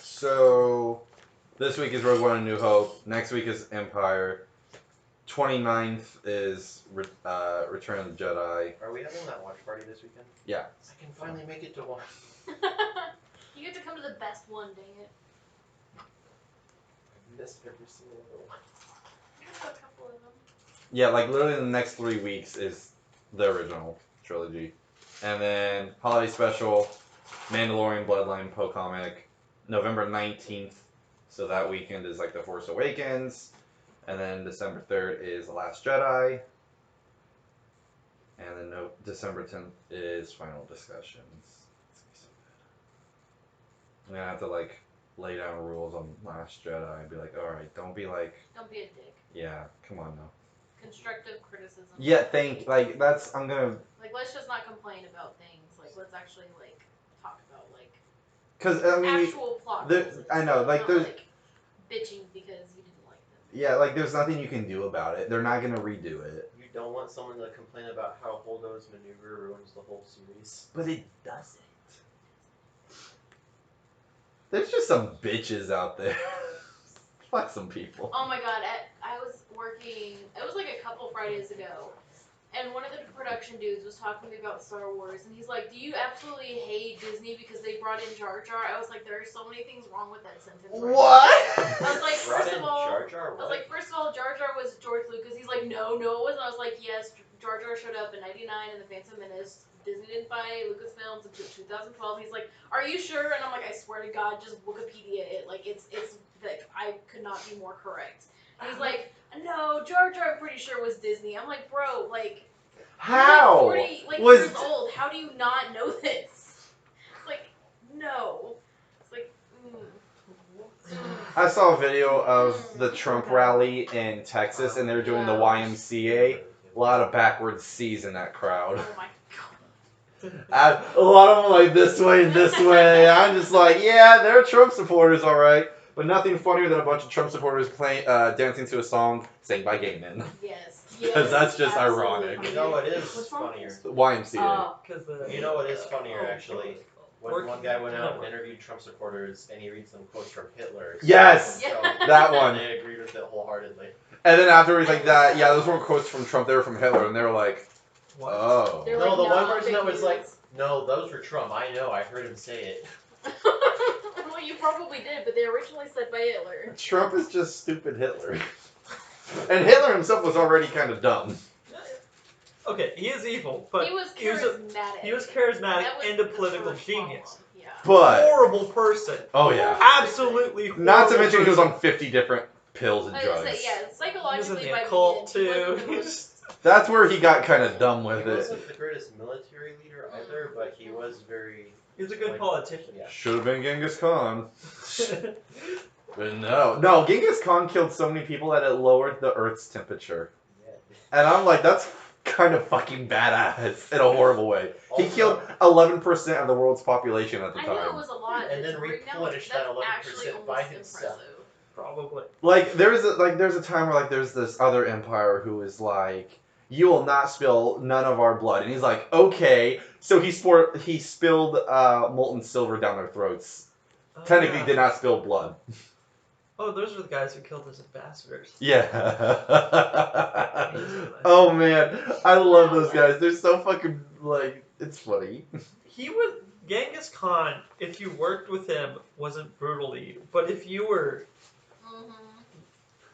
So this week is Rogue One: A New Hope. Next week is Empire. 29th is Return of the Jedi. Are we having that watch party this weekend? Yeah. I can finally make it to one. You get to come to the best one, dang it. I missed every single other one. There's a couple of them. Yeah, like literally the next 3 weeks is the original trilogy. And then holiday special, Mandalorian Bloodline Poe comic, November 19th. So that weekend is like The Force Awakens. And then December 3rd is The Last Jedi. And then December 10th is Final Discussions. It's gonna be so good. I'm gonna have to like lay down rules on Last Jedi and be like, alright, don't be a dick. Yeah, come on now. Constructive criticism. Yeah, I'm gonna... Like, let's just not complain about things. Like, let's actually, like, talk about, like... Because, I mean... actual plot. I know, like, not, there's... like, bitching because you didn't like them. Yeah, like, there's nothing you can do about it. They're not gonna redo it. You don't want someone to complain about how Holdo's maneuver ruins the whole series. But it doesn't. There's just some bitches out there. Fuck some people. Oh my god, I was working... It was, like, a couple Fridays ago. And one of the production dudes was talking to me about Star Wars, and he's like, do you absolutely hate Disney because they brought in Jar Jar? I was like, there are so many things wrong with that sentence. Right? What? I was like, Brought first in of all, Jar Jar? I was like, first of all, Jar Jar was George Lucas. He's like, no, it wasn't. I was like, yes, Jar Jar showed up in '99 in The Phantom Menace. Disney didn't buy Lucasfilms until 2012. He's like, are you sure? And I'm like, I swear to God, just Wikipedia it. Like, it's like, I could not be more correct. And he's like, no, Jar Jar I'm pretty sure was Disney. I'm like, bro, like... How? You're like 40 years old. How do you not know this? It's like, no. It's like, I saw a video of the Trump rally in Texas, and they were doing the YMCA. A lot of backwards C's in that crowd. Oh my god. A lot of them like this way and this way. I'm just like, yeah, they're Trump supporters, all right. But nothing funnier than a bunch of Trump supporters dancing to a song sang by gay men. Yes. Because that's just absolutely. ironic. You know what is funnier? YMCA. You know what is funnier, actually? When one guy went out and interviewed Trump supporters, and he reads some quotes from Hitler. Yes! So That one. They agreed with it wholeheartedly. And then afterwards, like that, yeah, those weren't quotes from Trump, they were from Hitler, and they were like, oh. They're No, like, the one nah, person that was fake like, news. no, those were Trump. I know, I heard him say it. Well, you probably did, but they originally said by Hitler. Trump is just stupid Hitler. And Hitler himself was already kind of dumb. Okay, he is evil, but he was charismatic. He was charismatic and a the political first genius. problem. Yeah. But Horrible person. oh yeah. Absolutely horrible. Not to mention he was on 50 different pills and I was drugs. gonna say, yeah, psychologically He was in the by occult, the end, he too. wasn't the most... That's where he got kind of dumb with He it. wasn't the greatest military leader either, but he was very... He was a good politician. Yeah. Should have been Genghis Khan. But no, Genghis Khan killed so many people that it lowered the Earth's temperature. Yeah. And I'm like, that's kind of fucking badass in a horrible way. He killed 11% of the world's population at the I time. knew it was a lot. And then but right now, replenished that's that 11% actually by almost himself. impressive. Probably. Like there's a time where like there's this other empire who is like, you will not spill none of our blood, and he's like, okay. So he spilled molten silver down their throats. Oh, Technically, yeah. did not spill blood. Oh, those are the guys who killed his ambassadors. Yeah. Oh man, I love those guys. They're so fucking like, it's funny. He was Genghis Khan. If you worked with him, wasn't brutally, but if you were,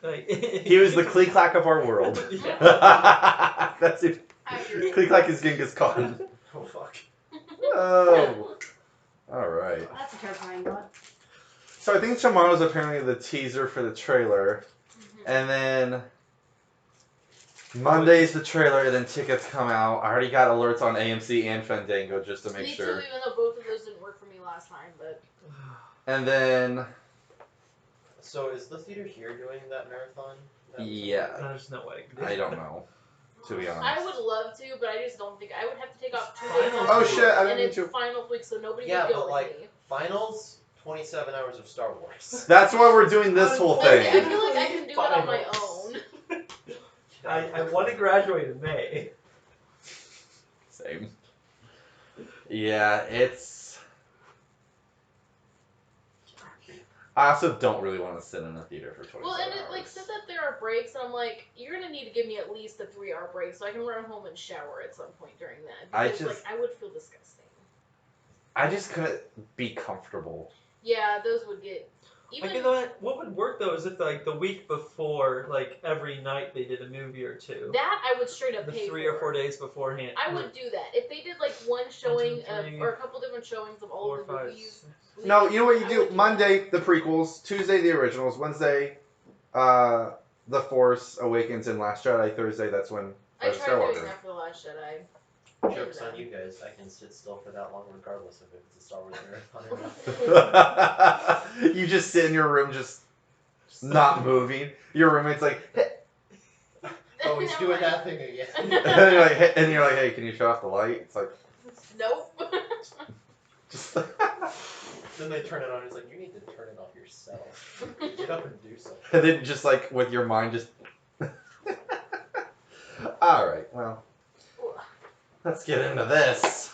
like, He was the click-clack of our world. Yeah. That's it. Click-clack is Genghis Khan. Oh, fuck. Oh. Alright. That's a terrifying thought. So I think tomorrow's apparently the teaser for the trailer. And then Monday's the trailer, and then tickets come out. I already got alerts on AMC and Fandango just to make Me sure. too, even though both of those didn't work for me last time, but... And then... So is the theater here doing that marathon? Yeah. There's no way. I don't know, to be honest. I would love to, but I just don't think... I would have to take off 2 days Finals. off. Oh shit, I And didn't mean it's to. finals week, so nobody Yeah, would go but with like, me. finals, 27 hours of Star Wars. That's why we're doing this whole Like, I thing. feel like I can do it on my Finals. own. I want to graduate in May. Same. Yeah, it's... I also don't really want to sit in a theater for 27 Well, and it hours. said that there are breaks, and I'm like, you're gonna need to give me at least a 3-hour break so I can run home and shower at some point during that. Because I would feel disgusting. I just couldn't be comfortable. Yeah, those would get. Like, you know what would work though is if like the week before, like every night they did a movie or two. That I would straight up The pay 3 for. or 4 days beforehand. I would do that if they did like one showing or a couple different showings of all 4, of the 5, movies. 6. No, you know what you I do? would do Monday, the prequels. Tuesday, the originals. Wednesday, The Force Awakens and Last Jedi. Thursday, that's when I Rise of tried doing Skywalker. that for The Last Jedi. Joke's on you guys. I can sit still for that long regardless of if it's a Star Wars marathon or not. You just sit in your room, just not moving. Your roommate's like, hey. Oh, he's doing that thing again. and you're like, hey, can you shut off the light? It's like, Nope. just. Then they turn it on. It's like, you need to turn it off yourself. Get up and do something. And then just like with your mind, just. All right, well, let's get into this.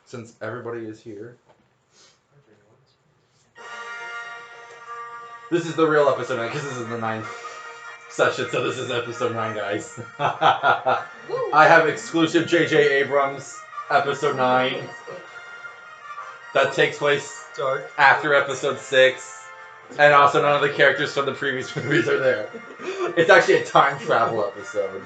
Since everybody is here. This is the real episode 9, because this is the 9th session, so this is episode 9, guys. I have exclusive J.J. Abrams episode 9 that takes place Dark. after episode 6, and also none of the characters from the previous movies are there. It's actually a time travel episode.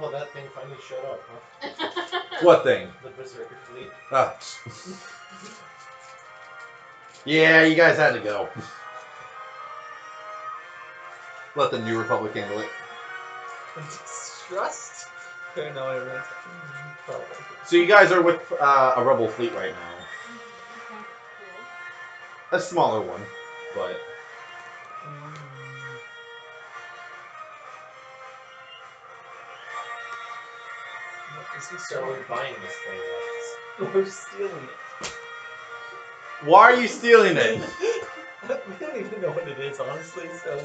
Oh, that thing finally showed up, huh? What thing? The Berserker fleet. Oh. Yeah, you guys had to go. Let the New Republic handle it. Distrust? Okay, no, I read. Probably. So you guys are with a rebel fleet right now. A smaller one, but... What is he So we're buying this thing. We're stealing it. Why are you stealing it? We don't even know what it is, honestly, so...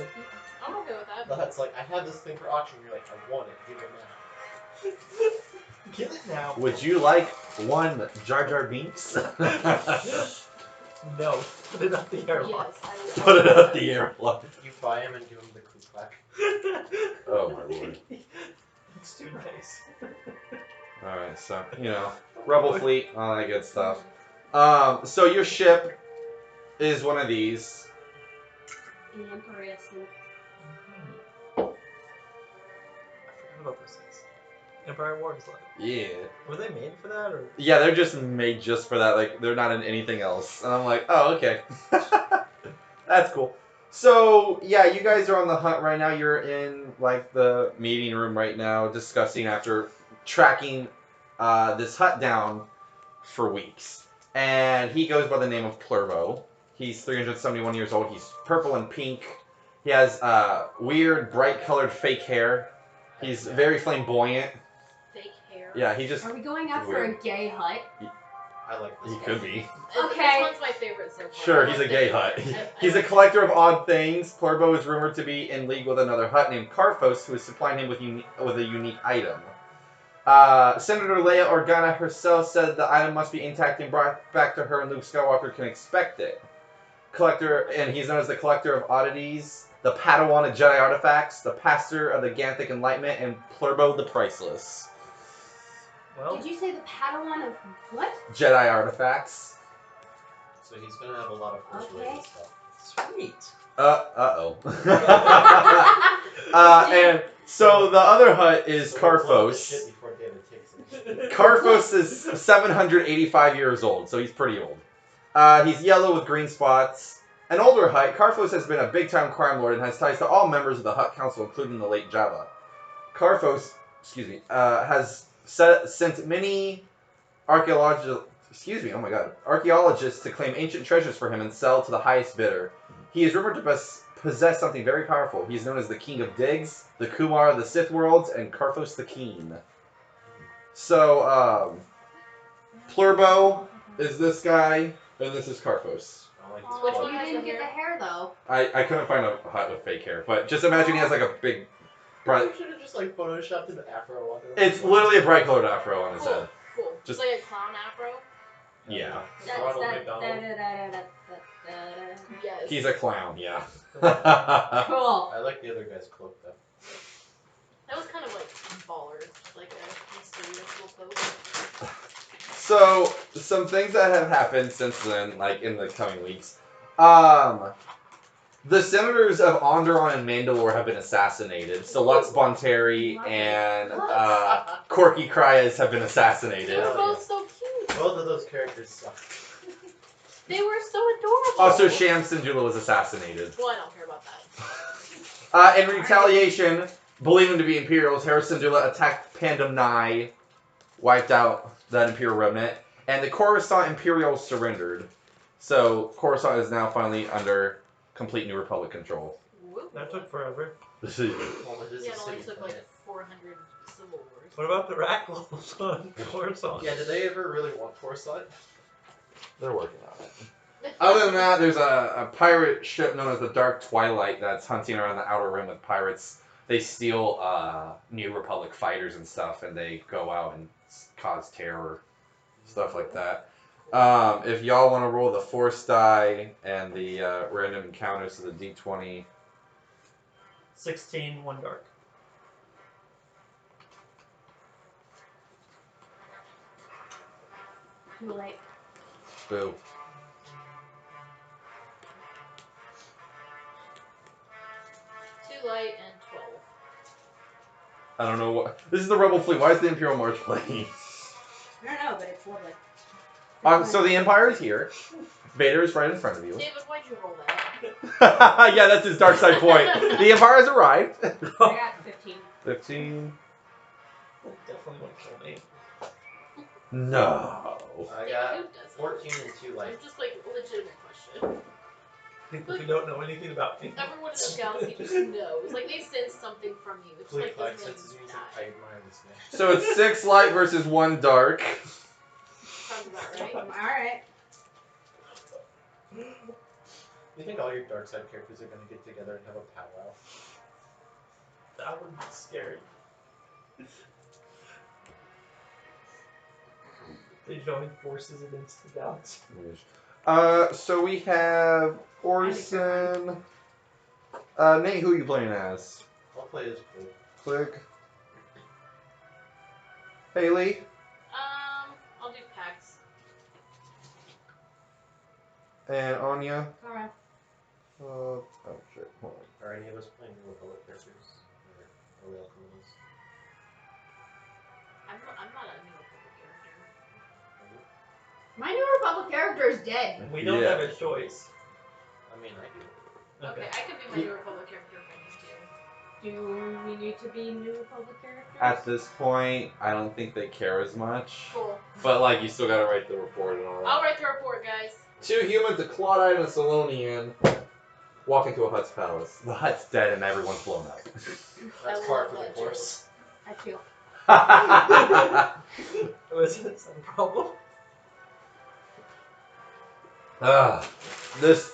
I'm okay with that. The Hutt's like, I have this thing for auction. You're like, I want it. Give it now. Give it now. Would you like one Jar Jar Binks? No. Put it up the airlock. Yes, I would. Put it up the airlock. You buy him and give him the click clack. Oh my lord. It's too nice. Alright, so, you know, rebel fleet, all that good stuff. So your ship is one of these. Interesting. I forgot about those things. Empire Wars Light. Yeah. Were they made for that, or? Yeah, they're just made just for that. Like, they're not in anything else. And I'm like, oh, okay. That's cool. So, yeah, you guys are on the hunt right now. You're in, like, the meeting room right now, discussing after tracking this Hutt down for weeks. And he goes by the name of Plurbo. He's 371 years old. He's purple and pink. He has weird, bright-colored fake hair. He's very flamboyant. Fake hair. Yeah, he just... Are we going out for a gay Hutt? I like this He guy. could be. Okay. This one's my favorite so far. Sure, I he's like a gay this one. Hutt. I He's a like collector of odd things. Plurbo is rumored to be in league with another Hutt named Karfos, who is supplying him with a unique item. Senator Leia Organa herself said the item must be intact and brought back to her, and Luke Skywalker can expect it. Collector, and he's known as the Collector of Oddities, the Padawan of Jedi Artifacts, the Pastor of the Ganthic Enlightenment, and Plurbo the Priceless. Well, Did you say the Padawan of what? Jedi Artifacts. So he's gonna have a lot of first Okay. related stuff. sweet. Uh-oh. And so the other Hutt is So we'll blow this Karfos. shit before David takes it. Karfos is 785 years old, so he's pretty old. He's yellow with green spots. An older Hutt, Karfos has been a big-time crime lord and has ties to all members of the Hutt Council, including the late Jabba. Karfos, has sent many archaeologists to claim ancient treasures for him and sell to the highest bidder. He is rumored to possess something very powerful. He is known as the King of Diggs, the Kumar of the Sith Worlds, and Karfos the Keen. So, Plurbo is this guy, and this is Karfos. I like Oh, Which one you has didn't the get the hair though. I couldn't find a Hutt with fake hair, but just imagine he has like a big Bright. You should have just like photoshopped an afro onto him. It's literally a bright colored afro on his Cool. head. Cool. Just- Just like a clown afro. Yeah. Ronald McDonald. Yes. He's a clown, yeah. Cool. I like the other guy's cloak though. That was kind of like baller, just like a mysterious little poke. So, some things that have happened since then, like in the coming weeks. The senators of Onderon and Mandalore have been assassinated. So Lutz Bonteri and Corky Cryas have been They assassinated. were both so cute. Both of those characters suck. They were so adorable. Also, Sham Syndulla was assassinated. Well, I don't care about that. In retaliation, believing him to be Imperials, Hera Syndulla attacked Pandem Nye, wiped out that Imperial remnant, and the Coruscant Imperials surrendered. So Coruscant is now finally under complete New Republic control. Whoop. That took forever. Well, it is Yeah, a it only city took planet. like 400 civil wars. What about the Rackles on Coruscant? Yeah, did they ever really want Coruscant? They're working on it. Other than that, there's a pirate ship known as the Dark Twilight that's hunting around the Outer Rim with pirates. They steal New Republic fighters and stuff, and they go out and cause terror, stuff like that. If y'all want to roll the Force die and the random encounters of the D20. 16, 1 dark. Too late. Boo. Too light and 12. I don't know what. This is the Rebel fleet. Why is the Imperial March playing? I don't know, but it's lovely. So the Empire is here. Vader is right in front of you. David, why'd you roll that? Yeah, that's his dark side point. The Empire has arrived. I got 15. 15. Definitely won't kill me. No. I David, got who does 14 and 2 light. It's just like a legitimate question. People who don't know anything about me. Everyone in this galaxy just knows. Like, they sense something from you. It's Fleet like, flag doesn't senses make you you to die. hide my listening. So it's 6 light versus 1 dark. Sounds about right. Alright. You think all your dark side characters are gonna get together and have a powwow? That would be scary. They join forces against the galaxy. So we have Orson. Nate, who are you playing as? I'll play as Blue. Click. Haley. I'll do PAX. And Anya. Alright. Oh shit, hold on. Are any of us playing New Republic characters? Or are we all criminals? I'm not a New Republic character. My New Republic character is dead. We don't Yeah. have a choice. I mean, I do. Okay, I could be my New Republic character if I need to. Do we need to be New Republic characters? At this point, I don't think they care as much. Cool. But like, you still gotta write the report and all that. I'll write the report, guys. 2 humans, a Claudite and a Salonian, walk into a Hutt's palace. The Hutt's dead and everyone's blown up. That's I par love for the that course. I too. Was it some problem? This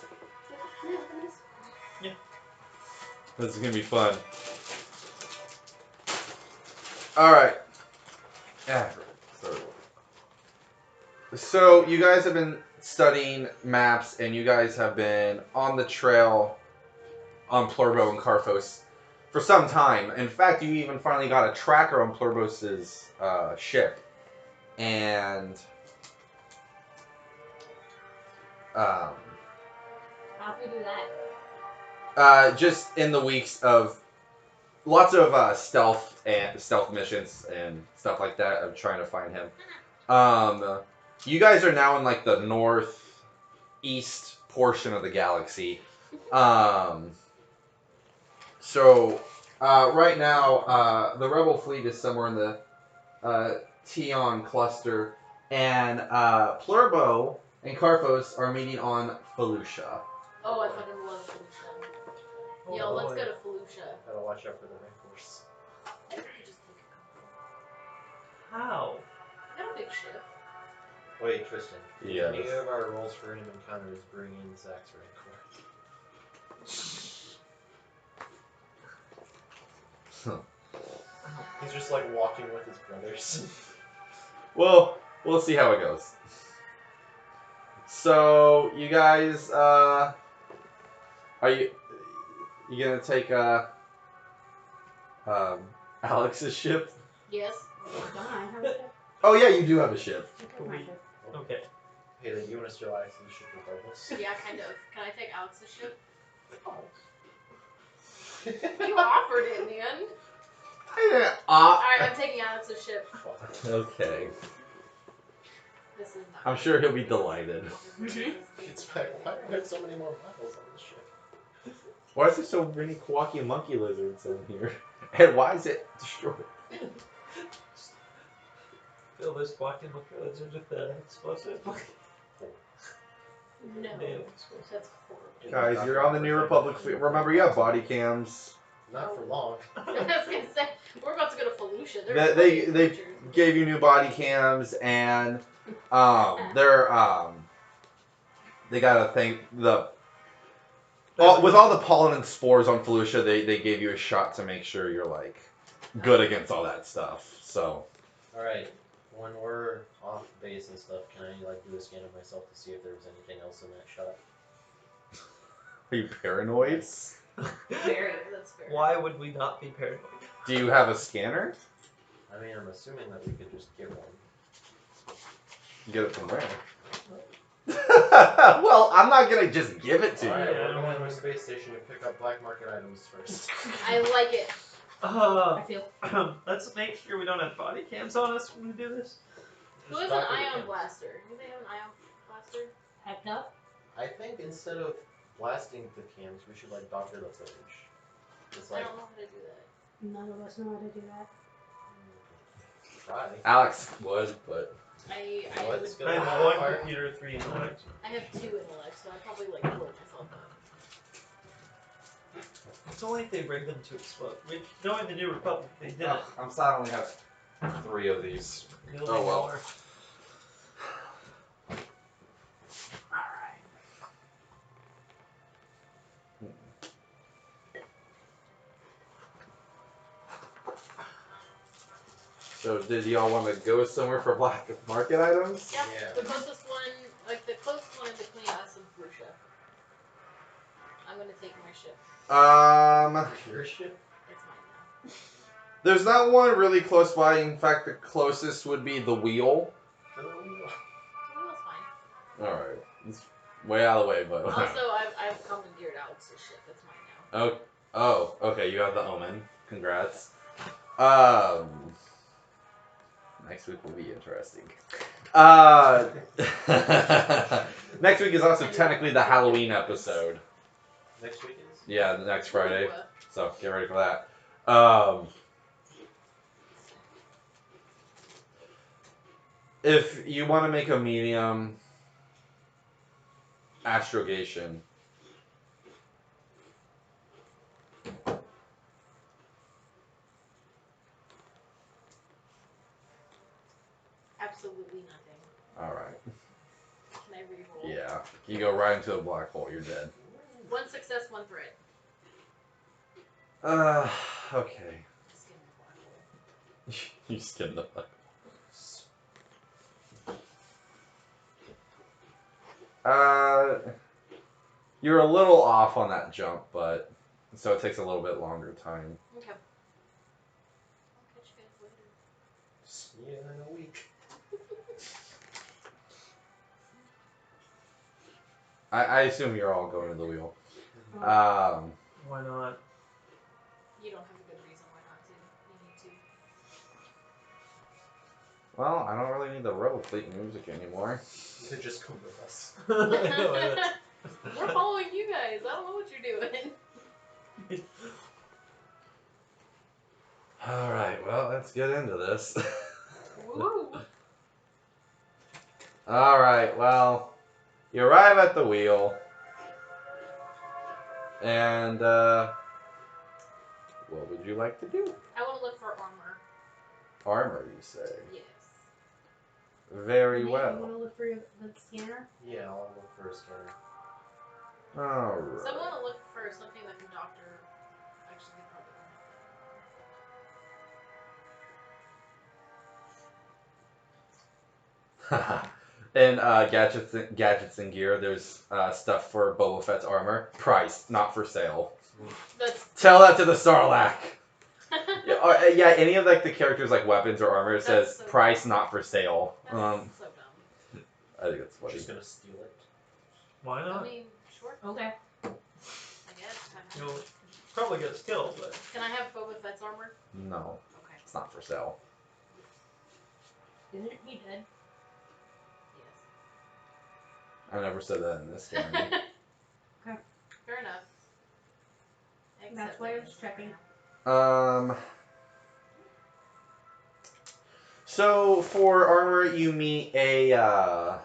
is gonna be fun. Alright. So you guys have been studying maps and you guys have been on the trail on Plurbo and Karthos for some time. In fact, you even finally got a tracker on Plurbos's ship. And How'd we do that? just in the weeks of lots of stealth missions and stuff like that of trying to find him. You guys are now in like the northeast portion of the galaxy. So right now the rebel fleet is somewhere in the Tion cluster, and Plurbo and Karthos are meeting on Felucia. Oh, I fucking love Felucia. Oh, Yo, let's boy. go to Felucia. Gotta watch out for the Rancors. I think we just take a couple. How? I got a big ship. Wait, Tristan. Yes. Any of our rolls for random encounters bring in Zach's Rancor. He's just like walking with his brothers. Well, we'll see how it goes. So, you guys, are you gonna take Alex's ship? Yes. Don't I have a ship? Oh yeah, you do have a ship. I took my ship. Okay. Hey, then you want to steal Alex's ship regardless? Yeah, kind of. Can I take Alex's ship? Oh. You offered it, man. I didn't. Alright, I'm taking Alex's ship. Okay. This is not. I'm sure he'll be delighted. It's like, why are there so many more models on this ship? Why is there so many quacky monkey lizards in here? And why is it destroyed? Fill this walking lizard with the explosive. No. Nail That's horrible. Guys, you're on the New Republic fleet. Remember, you have body cams. Not for long. I was gonna say, we're about to go to Felucia. They gave you new body cams, and they gotta thank the with all the pollen and spores on Felucia, they gave you a shot to make sure you're like good against all that stuff. So Alright, when we're off base and stuff, can I like do a scan of myself to see if there was anything else in that shot? are you paranoid? Very, that's fair. Why would we not be paranoid? Do you have a scanner? I mean, I'm assuming that we could just get one. Get it from where? Well, I'm not gonna just give it to you. Alright, we're going to a space station to pick up black market items first. I like it. I feel. Let's make sure we don't have body cams on us when we do this. Who has an ion blaster? Do they have an ion blaster? Heck up. I think instead of blasting the cams, we should like doctor the footage. It's I like don't know how to do that. None of us know how to do that. try. Alex would, but I Let's would, go. I have one computer, 3 intellects. I have 2 intellects, so I probably like blow myself up. It's only if they rig them to explode. Which, knowing the New Republic, they didn't. Ugh, I'm sad I only have 3 of these. They'll Oh, be well. more. So, did y'all want to go somewhere for black market items? Yeah, Yeah. the closest one, like the closest one in between us and Felucia. I'm gonna take my ship. Your ship? It's mine now. There's not one really close by. In fact, the closest would be the wheel. So that's fine. All right, it's way out of the way, but. Also, I've commandeered Alex's ship. It's mine now. Oh, okay. You have the Omen. Congrats. Next week will be interesting. Next week is also technically the Halloween episode. Next week is? Yeah, the next Friday. Ooh, So get ready for that. If you want to make a medium astrogation, absolutely nothing. all right. Can I reroll? Yeah, you go right into the black hole. You're dead. 1 success, 1 threat. Okay. Skin the black hole. You skimmed the black hole. You're a little off on that jump, but so it takes a little bit longer time. Okay. I'll catch you guys later. See you in a week. I assume you're all going to the wheel. Why not? You don't have a good reason why not to. You need to. Well, I don't really need the rebel fleet music anymore. You could just come with us. We're following you guys. I don't know what you're doing. All right, well, let's get into this. Woo! All right, well, you arrive at the wheel, and what would you like to do? I want to look for armor. Armor, you say? Yes. Very Nate, well. You want to look for the scanner? Yeah, I'll look for a scanner. All right. So I want to look for something that can doctor. Actually, we probably And gadgets and gear, there's stuff for Boba Fett's armor. Priced, not for sale. That's Tell that to the Sarlacc. Yeah, any of like the characters like weapons or armor it That's says so price dumb. not for sale. That's so dumb. I think it's I'm funny. just gonna steal it. Why I not? mean, sure, Okay. I guess. You'll probably get skills, but Can I have Boba Fett's armor? No, Okay. it's not for sale. Isn't he dead? Yes. I never said that in this game. Okay. Fair enough. That's why I was checking. So for armor, you meet a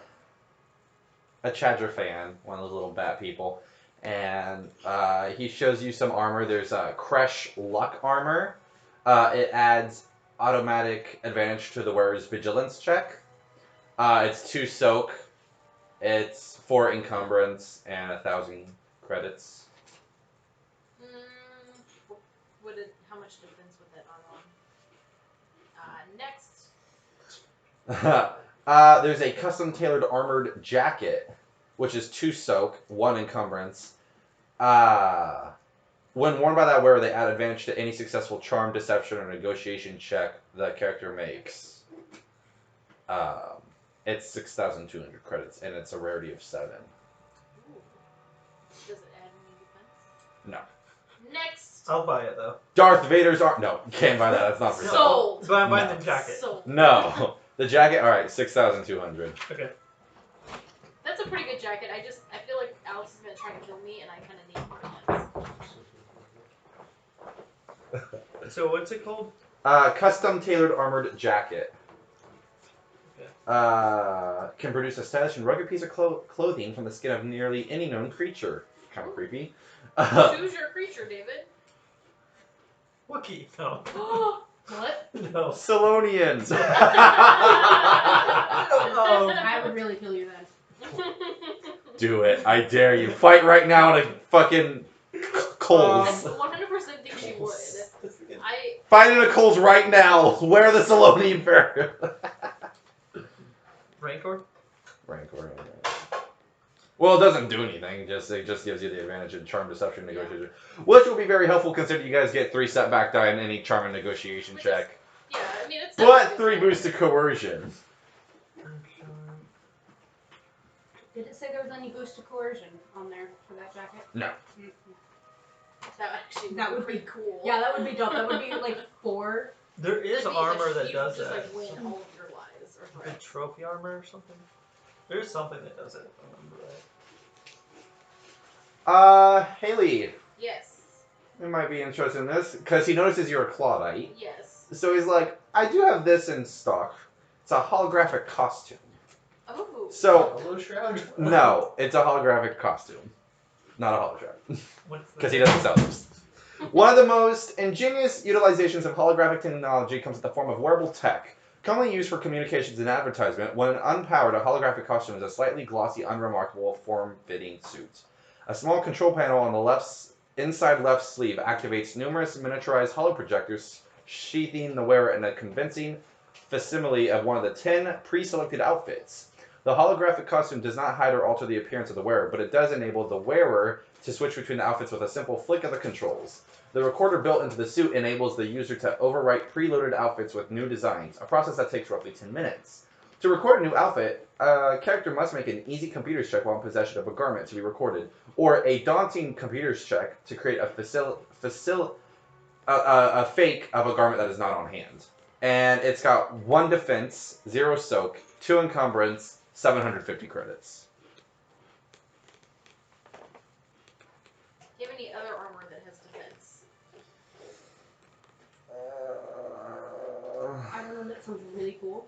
Chadra fan, one of those little bat people, and he shows you some armor. There's Kresh Luck armor. It adds automatic advantage to the wearer's vigilance check. It's 2 soak. It's 4 encumbrance and 1,000 credits. How much defense would that auto on? Next. There's a custom tailored armored jacket, which is 2 soak, 1 encumbrance. When worn by that wearer, they add advantage to any successful charm, deception, or negotiation check that character makes. It's 6,200 credits, and it's a rarity of 7. Ooh. Does it add any defense? No. Next. I'll buy it though. Darth Vader's arm. No, you can't buy that. That's not for sale. Sold. But I'm buying No. the jacket. Sold. No. The jacket, alright, 6,200. Okay. That's a pretty good jacket. I feel like Alex is gonna try to kill me, and I kind of need more lens. So what's it called? Custom tailored armored jacket. Okay. Can produce a stylish and rugged piece of clothing from the skin of nearly any known creature. Kind of creepy. Choose your creature, David. Wookiee. No. What? No. Salonians. Oh. I would really kill you then. Do it. I dare you. Fight right now to fucking I Coles. 100% think she would. Fight in a Coles right now. Wear the Salonian barrier. Rancor? Rancor. Well, it doesn't do anything. It just gives you the advantage in charm, deception, negotiation, which will be very helpful considering you guys get 3 setback die in any charm and negotiation check. Yeah, I mean it's. But 3 boosts to coercion. Did it say there was any boost to coercion on there for that jacket? No. That would be cool. Yeah, that would be dope. That would be like 4. There is That'd be armor like, that you does just, that. Like, win all of your lives or The threats. trophy armor or something? There's something that does it, if I remember right. Haley, Yes. you might be interested in this because he notices you're a Claudite. Yes. So he's like, I do have this in stock. It's a holographic costume. Oh. So, Hello, Shroud. no, it's a holographic costume. Not a hologram. What's the Because he doesn't sell those. One of the most ingenious utilizations of holographic technology comes in the form of wearable tech. Commonly used for communications and advertisement, when unpowered, a holographic costume is a slightly glossy, unremarkable, form-fitting suit. A small control panel on the inside left sleeve activates numerous miniaturized holoprojectors, sheathing the wearer in a convincing facsimile of one of the 10 pre-selected outfits. The holographic costume does not hide or alter the appearance of the wearer, but it does enable the wearer to switch between the outfits with a simple flick of the controls. The recorder built into the suit enables the user to overwrite preloaded outfits with new designs, a process that takes roughly 10 minutes. To record a new outfit, a character must make an easy computer's check while in possession of a garment to be recorded, or a daunting computer's check to create a fake of a garment that is not on hand. And it's got 1 defense, 0 soak, 2 encumbrance, 750 credits. Do you have any other armor that has defense? I don't know, that sounds really cool.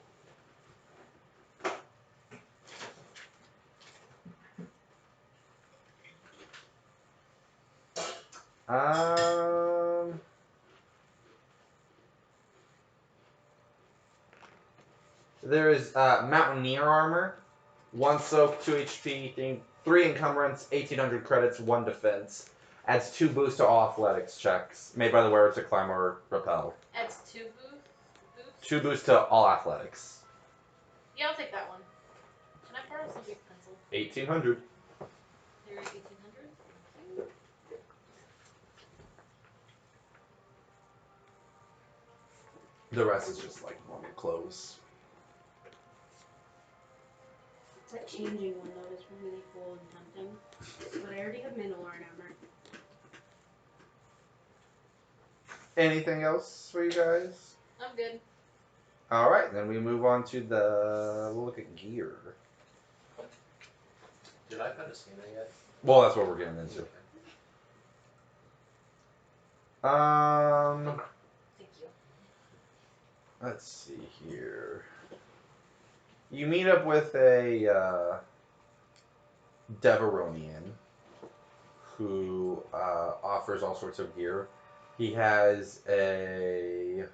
There's Mountaineer armor, 1 soak, 2 HP, 3 encumbrance, 1800 credits, 1 defense. Adds 2 boosts to all athletics checks made by the wearer to climb or rappel. Adds 2 boosts? 2 boosts to all athletics. Yeah, I'll take that one. Can I borrow some big pencil? 1800. Here, 1800. Thank you. The rest is just like normal clothes. That changing one though is really cool and tempting. But I already have Mandalorian armor. Anything else for you guys? I'm good. All right, then we move on to we'll look at gear. Did I find a scanner yet? Well, that's what we're getting into. Thank you. Let's see here. You meet up with a Deveronian who offers all sorts of gear. He has a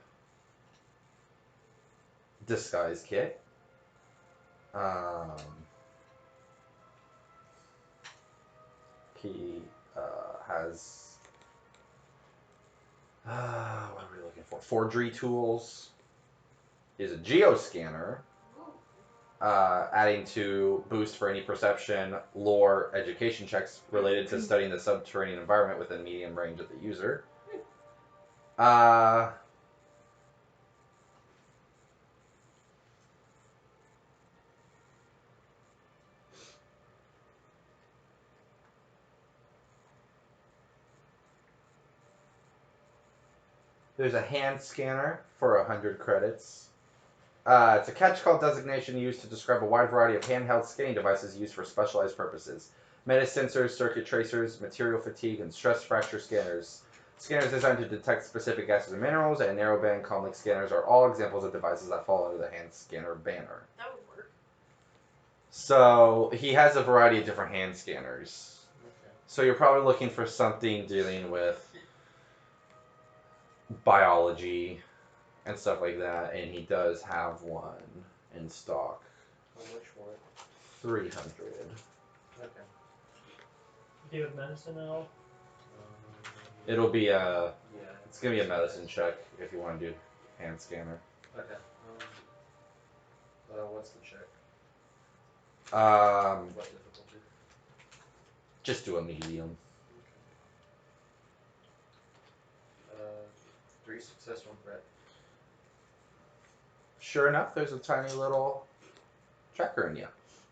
disguise kit. He has what are we looking for? Forgery tools. Is a geoscanner, adding to boost for any perception, lore, education checks related to studying the subterranean environment within medium range of the user. There's a hand scanner for 100 credits. It's a catch-call designation used to describe a wide variety of handheld scanning devices used for specialized purposes. Metasensors, circuit tracers, material fatigue, and stress fracture scanners. Scanners designed to detect specific gases and minerals, and narrowband comlink scanners are all examples of devices that fall under the hand scanner banner. That would work. So he has a variety of different hand scanners. Okay. So you're probably looking for something dealing with biology and stuff like that, and he does have one in stock. How much more? 300. Okay. Do you have medicine at all? It'll be Yeah. it's gonna be a medicine check if you want to do hand scanner. Okay. What's the check? What difficulty? Just do a medium. Okay. 3 success, 1 threat. Sure enough, there's a tiny little tracker in you.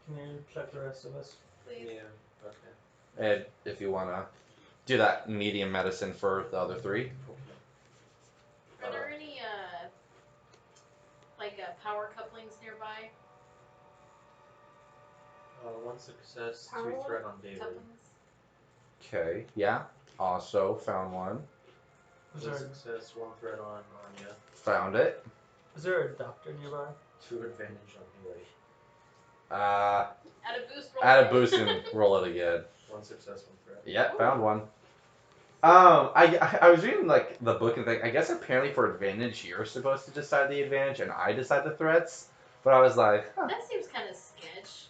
Can you check the rest of us? Please. Yeah. Okay. And if you wanna do that medium medicine for the other 3. Okay. Are there any power couplings nearby? 1 success, 2 Power threat on David. Couplings. Okay, yeah. Also found one. Is 1 there, success, 1 threat on Anya. Found it. is there a doctor nearby? 2 advantage on Haley. Add a boost roll. Add a boost and roll it again. 1 success, 1 threat. Yeah, found one. I was reading like the book and thing. I guess apparently for advantage you're supposed to decide the advantage and I decide the threats. But I was like, huh. That seems kind of sketch.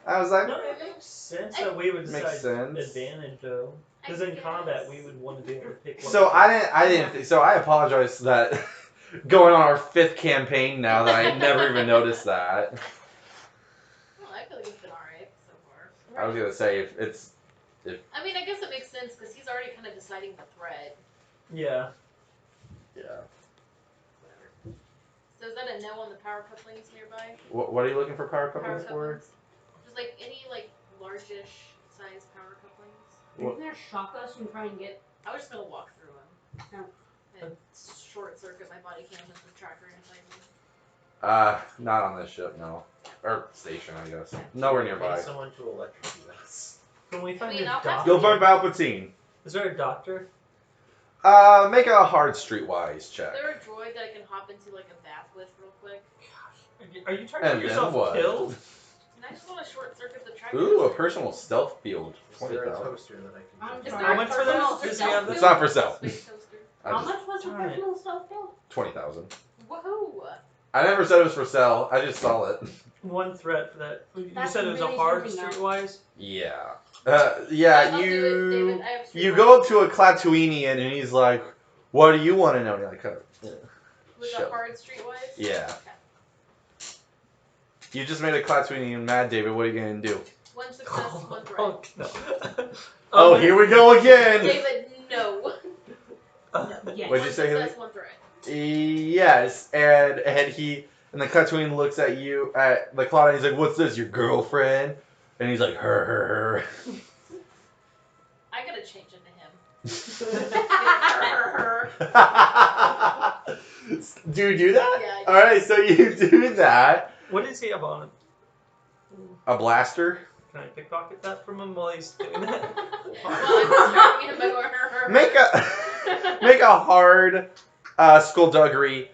I was like, No, it makes sense that we would Makes decide sense. advantage though. Because in combat we would want to be able to pick one. So I didn't think, so I apologize that going on our 5th campaign now that I never even noticed that. Well, I feel like it's been alright so far. I was gonna say if it's I mean, I guess it makes sense because he's already kind of deciding the threat. Yeah. yeah. So is that a no on the power couplings nearby? What are you looking for power Power couplings for? couplings. Just like any largish size power couplings. Are you gonna shock us and try and get? I was just gonna walk through them. No. And short circuit my body cam with the tracker inside me. Not on this ship, no. Or station, I guess. Nowhere nearby. Need someone to electrocute us. Can we find mean, a I'll have doctor? You'll find Palpatine. Is there a doctor? Make a hard streetwise Is check. there a droid that I can hop into a bath with real quick? Are you trying to And get then yourself what? killed? And I just want to short circuit the tracker. Ooh, a personal stealth field. Is there a 20,000. toaster that I can I'm get? sorry. How much for that? Does he have It's this? not for sale. Space toaster. How much was the darn it. personal stuff bill? 20,000. Woohoo! I never said it was for sale. I just saw it. 1 threat for that. You That's said it was really a hard tempting, though. streetwise? Yeah. I'll do it, David. I have You streetwise. go up to a Klaatuinian and he's like, "What do you want to know?" And you're like, With Shut a hard streetwise? Yeah. Okay. You just made a Klaxoonian mad, David. What are you gonna do? One success, one threat. Oh, no. Oh, here we go again. David, no. Yes. What'd you One say, Haley? success, one threat. Yes, and the Klaxoonian looks at you at the cloud and he's like, "What's this? Your girlfriend?" And he's like, "Her." I gotta change into him. Do you do that? Yeah, I do. All right, so you do that. What does he have on him? A blaster. Can I pickpocket that from him while he's doing that? Well, I'm distracting him by going, Make a hard skullduggery.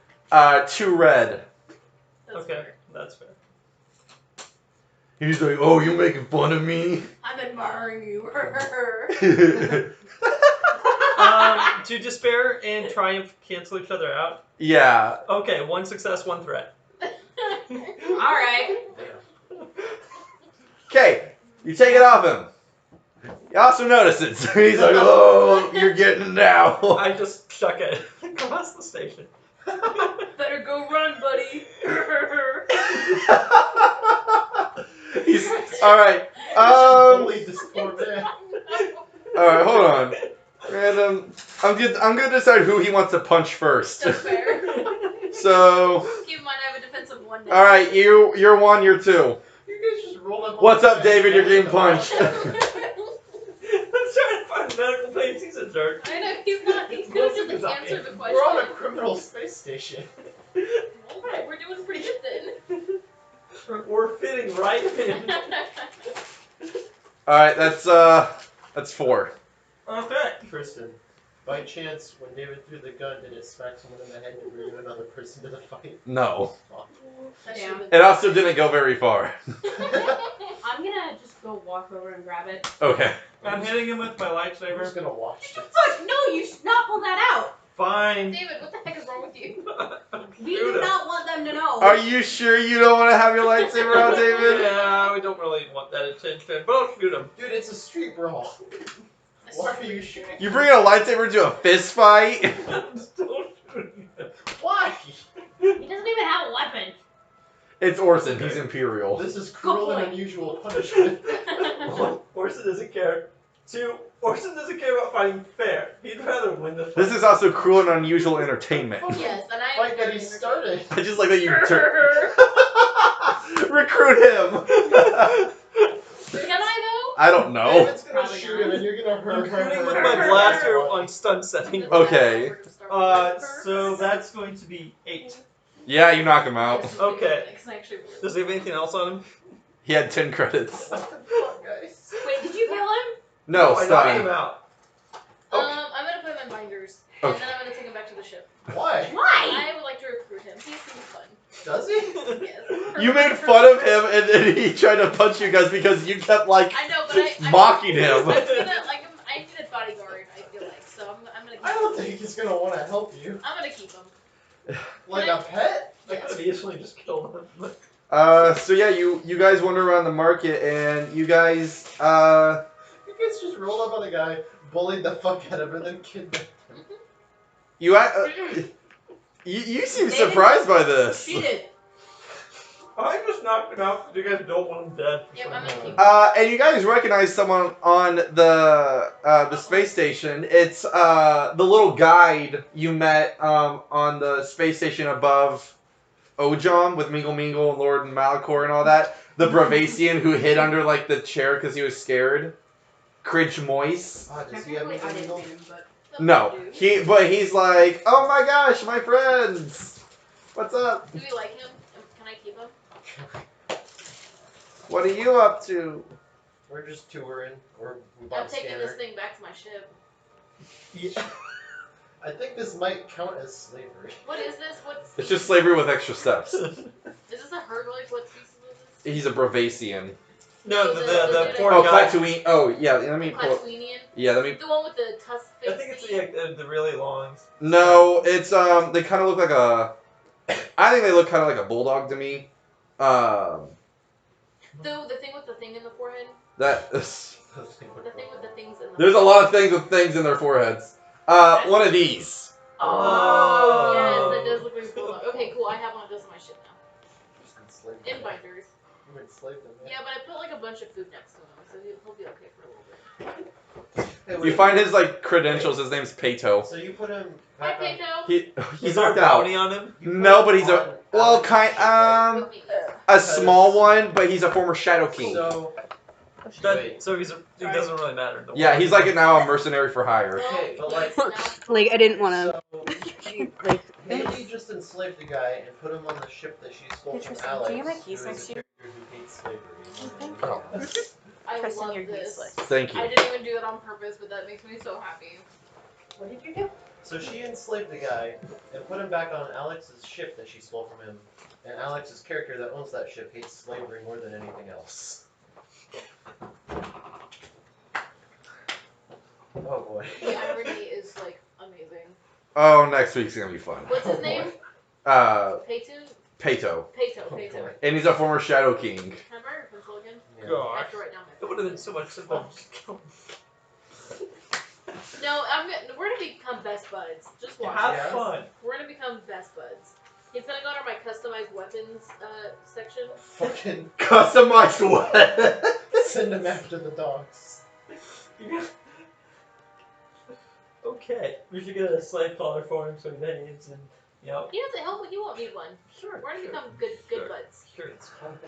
2 red. That's Okay, fair. that's fair. He's like, "Oh, you making fun of me?" I'm admiring you. Do despair and triumph cancel each other out? Yeah. Okay, 1 success, 1 threat. Alright. Okay, you take it off him. He also notices. He's like, "Oh, you're getting it now." I just chuck it across the station. Better go run, buddy. He's all right. Bully this poor man. All right, hold on. Random. I'm gonna decide who he wants to punch first. That's fair. So, Keep in mind I have a defensive one now. all right, you're 1, you're 2. You guys just rolled up. What's up, David? You're getting punched. I'm trying to find medical claims. He's a jerk. I know, he's not. He could have just answered the question. We're on a criminal space station. Alright, we're doing pretty good then. We're fitting right in. All right, that's 4. Okay. Tristan, by chance, when David threw the gun, did it smack someone in the head and bring another person to the fight? No. That Yeah. should've It also didn't go very far. I'm gonna just go walk over and grab it. Okay. I'm hitting him with my I'm lightsaber. just gonna watch this. Fuck! No, you should not pull that out. Fine. David, what the heck is wrong with you? We do not want them to know. Are you sure you don't want to have your lightsaber out, David? Yeah, we don't really want that attention, but I'll shoot him. Dude, it's a street brawl. Why are you shooting? You bring a lightsaber to a fist fight? Don't shoot him. Why? He doesn't even have a weapon. It's Orson. He's Imperial. This is cruel Good and point. unusual punishment. 1, Orson doesn't care. 2, Orson doesn't care about fighting fair. He'd rather win the fight. This is also cruel and unusual entertainment. Yes, and I Fight that he started. I just like that you recruit him. Can I though? I don't know. David's gonna Probably shoot not. him and you're gonna hurt I'm shooting with her. my blaster on stun setting. Okay. So that's going to be 8. Yeah, you knock him out. Okay. Actually, Does he have anything else on him? He had 10 credits. What the fuck, guys? wait, did you kill him? No, I knocked him stun. out. I'm gonna put him in binders, and then I'm gonna take him back to the ship. Why? Why? I would like to recruit him. He seems fun. Does he? Yes. You made fun of him and then he tried to punch you guys because you kept like I know, but I mocking him. I'm gonna, like, I need a bodyguard. I feel like, so I'm gonna. Keep I don't him. think he's gonna want to help you. I'm gonna keep him. Like a pet? I could have easily just killed him. But So yeah, you guys wander around the market and you guys You guys just rolled up on a guy, bullied the fuck out of him, and then kidnapped him. you seem surprised by this. She did. I just knocked him out because you guys don't want him dead. Yep, I'm gonna keep him. And you guys recognize someone on the space station. It's the little guide you met on the space station above Ojam with Mingle Mingle and Lord and Malachor and all that. The Bravasian who hid under like the chair because he was scared. Cridge Moise. Ah, does he have Technically, I anything didn't else? hit him, but No, he's like, oh my gosh, my friends. What's up? Do we like him? Can I keep him? What are you up to? We're just touring, or we I'm bought a taking scanner. this thing back to my ship. Yeah. I think this might count as slavery. What is this? What's It's just slavery with extra steps. Is this a Herglic? What species is this? He's a Bravasian. No, the the poor Oh, guy. Tatooine. Oh, yeah. Let me pull. Klaxoonian? Yeah, let me. The one with the tusk face. I think it's thingy? the really longs. No, it's They kind of look like a. I think they look kind of like a bulldog to me. The thing with the thing in the forehead. That. The thing with the things in the. There's a lot of things with things in their foreheads. One of these. Oh, yes, that does look like a bulldog. Okay, cool. I have one of those on my ship now. In binders. You enslaved him. Yeah, but I put like a bunch of food next to him, so he'll be okay for a little bit. Hey, You wait, find his like credentials. His name's Pato. So you put him Hi, back on. Peto. He's Is there a knocked out. bounty on him? You put No, him but he's a on well, Alex's kind ship, right? With me, yes. a small one, but he's a former Shadow King. So That, so he doesn't really matter. In the Yeah, war. he's like now a mercenary for hire. okay, but like, Like, I didn't want to. so Like, Haley just enslaved the guy and put him on the ship that she stole from Interesting. Alex, Do you have my who keys is next a to you? character who hates slavery more than Thank anything you. else. I Trust in love your this. useless. Thank you. I didn't even do that on purpose, but that makes me so happy. What did you do? So she enslaved the guy and put him back on Alex's ship that she stole from him, and Alex's character that owns that ship hates slavery more than anything else. Oh boy. The irony is like amazing. Oh, next week's gonna be fun. What's his name? Pato, Pato. Oh, Pato. boy. and he's a former Shadow King. Can I borrow your pencil again? Yeah. I Gosh, have to write down my it would have been so much simpler. to just kill him. No, we're gonna become best buds. Just watch. Have Yeah. fun. We're gonna become best buds. He's gonna go to my customized weapons section. Fucking Customized what? send him after the dogs. Okay, we should get a slave collar for him so he behaves and He doesn't help. He won't need one. Sure. We're gonna become good Sure. buds. Sure, it's Calm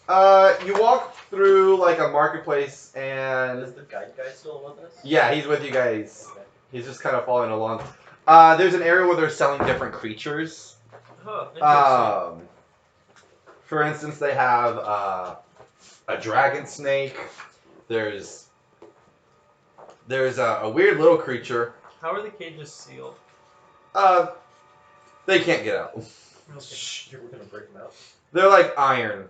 down. You walk through like a marketplace, and Is the guide guy still with us? yeah, he's with you guys. Okay. He's just kind of following along. There's an area where they're selling different creatures. Huh, interesting. For instance, they have a dragon snake. There's a weird little creature. How are the cages sealed? They can't get out. Okay. Shh, you were gonna break him out. They're like iron,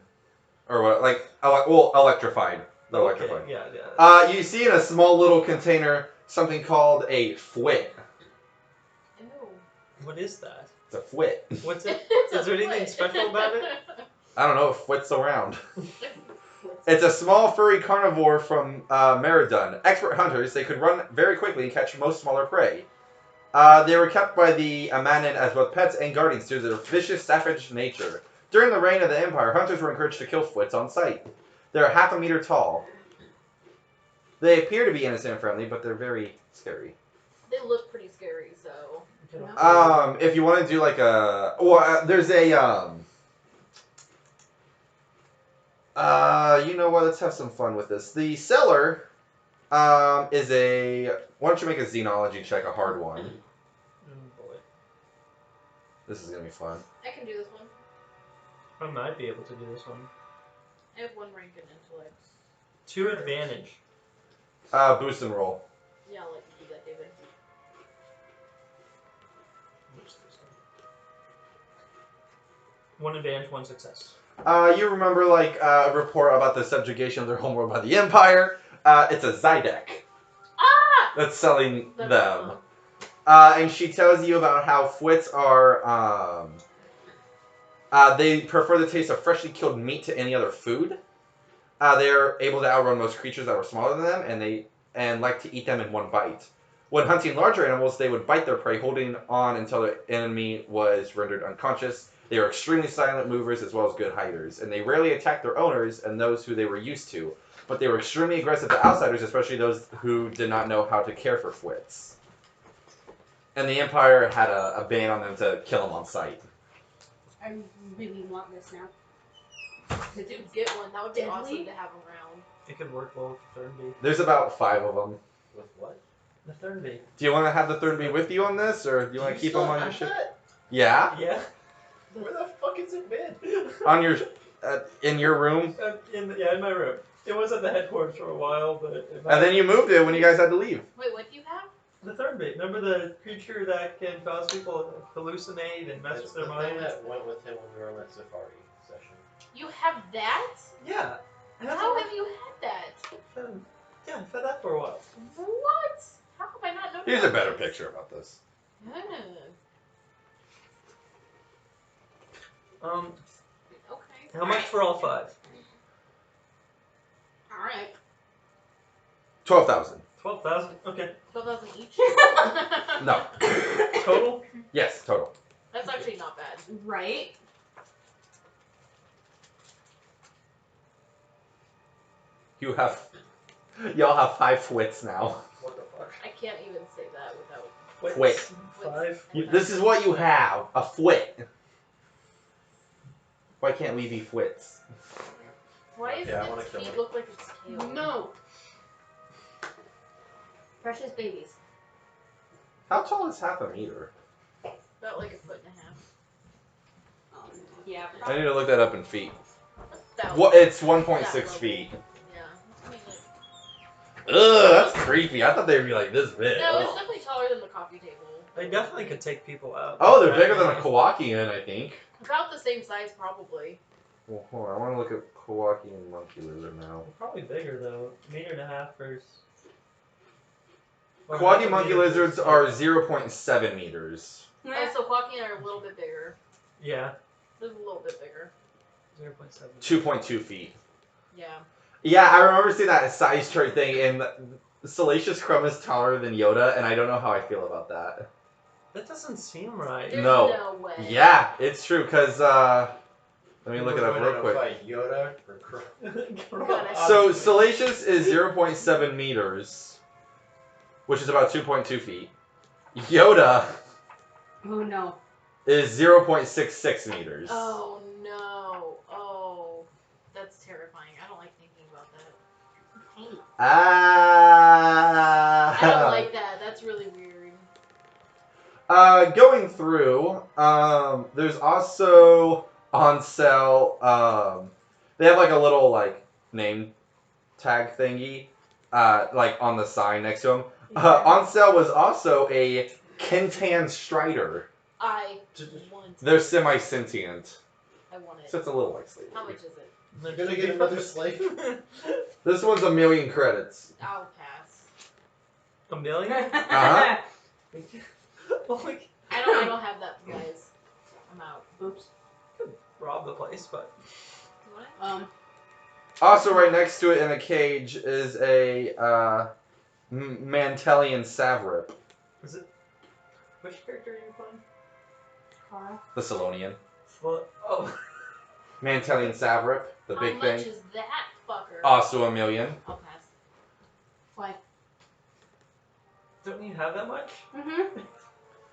or what? Like electrified. They're electrified. Okay, yeah. You see in a small little container something called a fwit. Ew. What is that? It's a fwit. What's it? It's Is there a anything foot. special about it? I don't know if fwit's around. It's a small furry carnivore from Meridun. Expert hunters, they could run very quickly and catch most smaller prey. They were kept by the Amanin as both pets and guardians due to their vicious, savage nature. During the reign of the Empire, hunters were encouraged to kill fwits on sight. They're half a meter tall. They appear to be innocent and friendly, but they're very scary. They look pretty scary, so. If you want to do like a... Well, there's a... you know what? Let's have some fun with this. The seller is a... Why don't you make a xenology check, a hard one. Oh boy. This is going to be fun. I can do this one. I might be able to do this one. I have one rank in intellect. 2 advantage. Boost and roll. Yeah, I'll let you do that, David. Where's this one? 1 advantage, 1 success. You remember like a report about the subjugation of their homeworld by the Empire. It's a Zydek Ah! that's selling That's them. awesome. And she tells you about how fwits are, they prefer the taste of freshly killed meat to any other food. They're able to outrun most creatures that were smaller than them, and like to eat them in one bite. When hunting larger animals, they would bite their prey, holding on until the enemy was rendered unconscious. They are extremely silent movers as well as good hiders, and they rarely attack their owners and those who they were used to. But they were extremely aggressive to outsiders, especially those who did not know how to care for fwits. And the Empire had a ban on them to kill them on sight. I really want this now. Dude, get one. That would be Deadly? awesome to have around. It could work well with the Thurnby. There's about 5 of them. With what? The Thurnby. Do you want to have the Thurnby with you on this, or do you want to keep them on your ship? Yeah? Yeah. Where the fuck has it been? On your... in your room? In my room. It was at the headquarters for a while, but... And then you moved it when you guys had to leave. Wait, what do you have? The Thurnby. Remember the creature that can cause people to hallucinate and mess It's with the their thing minds? that went with him when we were on that safari session. You have that? Yeah. How have you had that? Yeah, I've had that for a while. What? How have I not noticed? Here's a better this? picture about this. Okay. How much for all 5? Alright. 12,000. 12,000. Okay. 12,000 each? No. Total? Yes, total. That's actually not bad. Right? Y'all have 5 fwits now. What the fuck? I can't even say that without. Wait. 5. This is what you have, a fwit. Why can't we be fwits? Why does Yeah, I wanna its kill feet it. look like its tail? No. Precious babies. How tall is half a meter? About like 1.5 feet. Yeah. I need to look that up in feet. About What? It's that 1.6 level. feet. Yeah. I mean, like, Ugh, that's creepy. I thought they'd be like this big. no, it's definitely taller than the coffee table. They definitely could take people out. Oh, they're bigger than a Kowakian, I think. About the same size, probably. Well, hold on. I want to look at Kowakian monkey lizard now. Probably bigger though. 1.5 meters. Or Kowakian half a monkey meter lizards versus are like- 0.7 meters. Oh, so Hawking are a little bit bigger. Yeah. They're a little bit bigger. 0.7. 2.2 feet. Yeah. Yeah, I remember seeing that size chart thing, and Salacious Crumb is taller than Yoda, and I don't know how I feel about that. That doesn't seem right. There's No. no way. Yeah, it's true, because, let me look it up We're real gonna quick. Fight Yoda or Crumb? So, Salacious is 0.7 meters, which is about 2.2 feet. Yoda Oh no. is 0.66 meters. Oh no. Oh. That's terrifying. I don't like thinking about that. Pain. Ah. I don't like that. That's really weird. Going through, there's also on sale, they have like a little like name tag thingy, like on the sign next to them. On sale was also a Kentan Strider. I want it. They're semi-sentient, I want it. so it's a little like slavery. How much is it? You're gonna get another slave? This one's 1,000,000 credits. I'll pass. 1 million? Uh-huh. Like, I don't have that, guys. I'm out. Oops. rob the place, but You want it? Also, right next to it in a cage is a Mantelian Savrip, is it? Which character are you playing? Cara. the Salonian. What? Oh, Mantelian Savrip, the How big much thing. is that fucker? Also 1,000,000. I'll pass. Why? don't you have that much? Mm-hmm.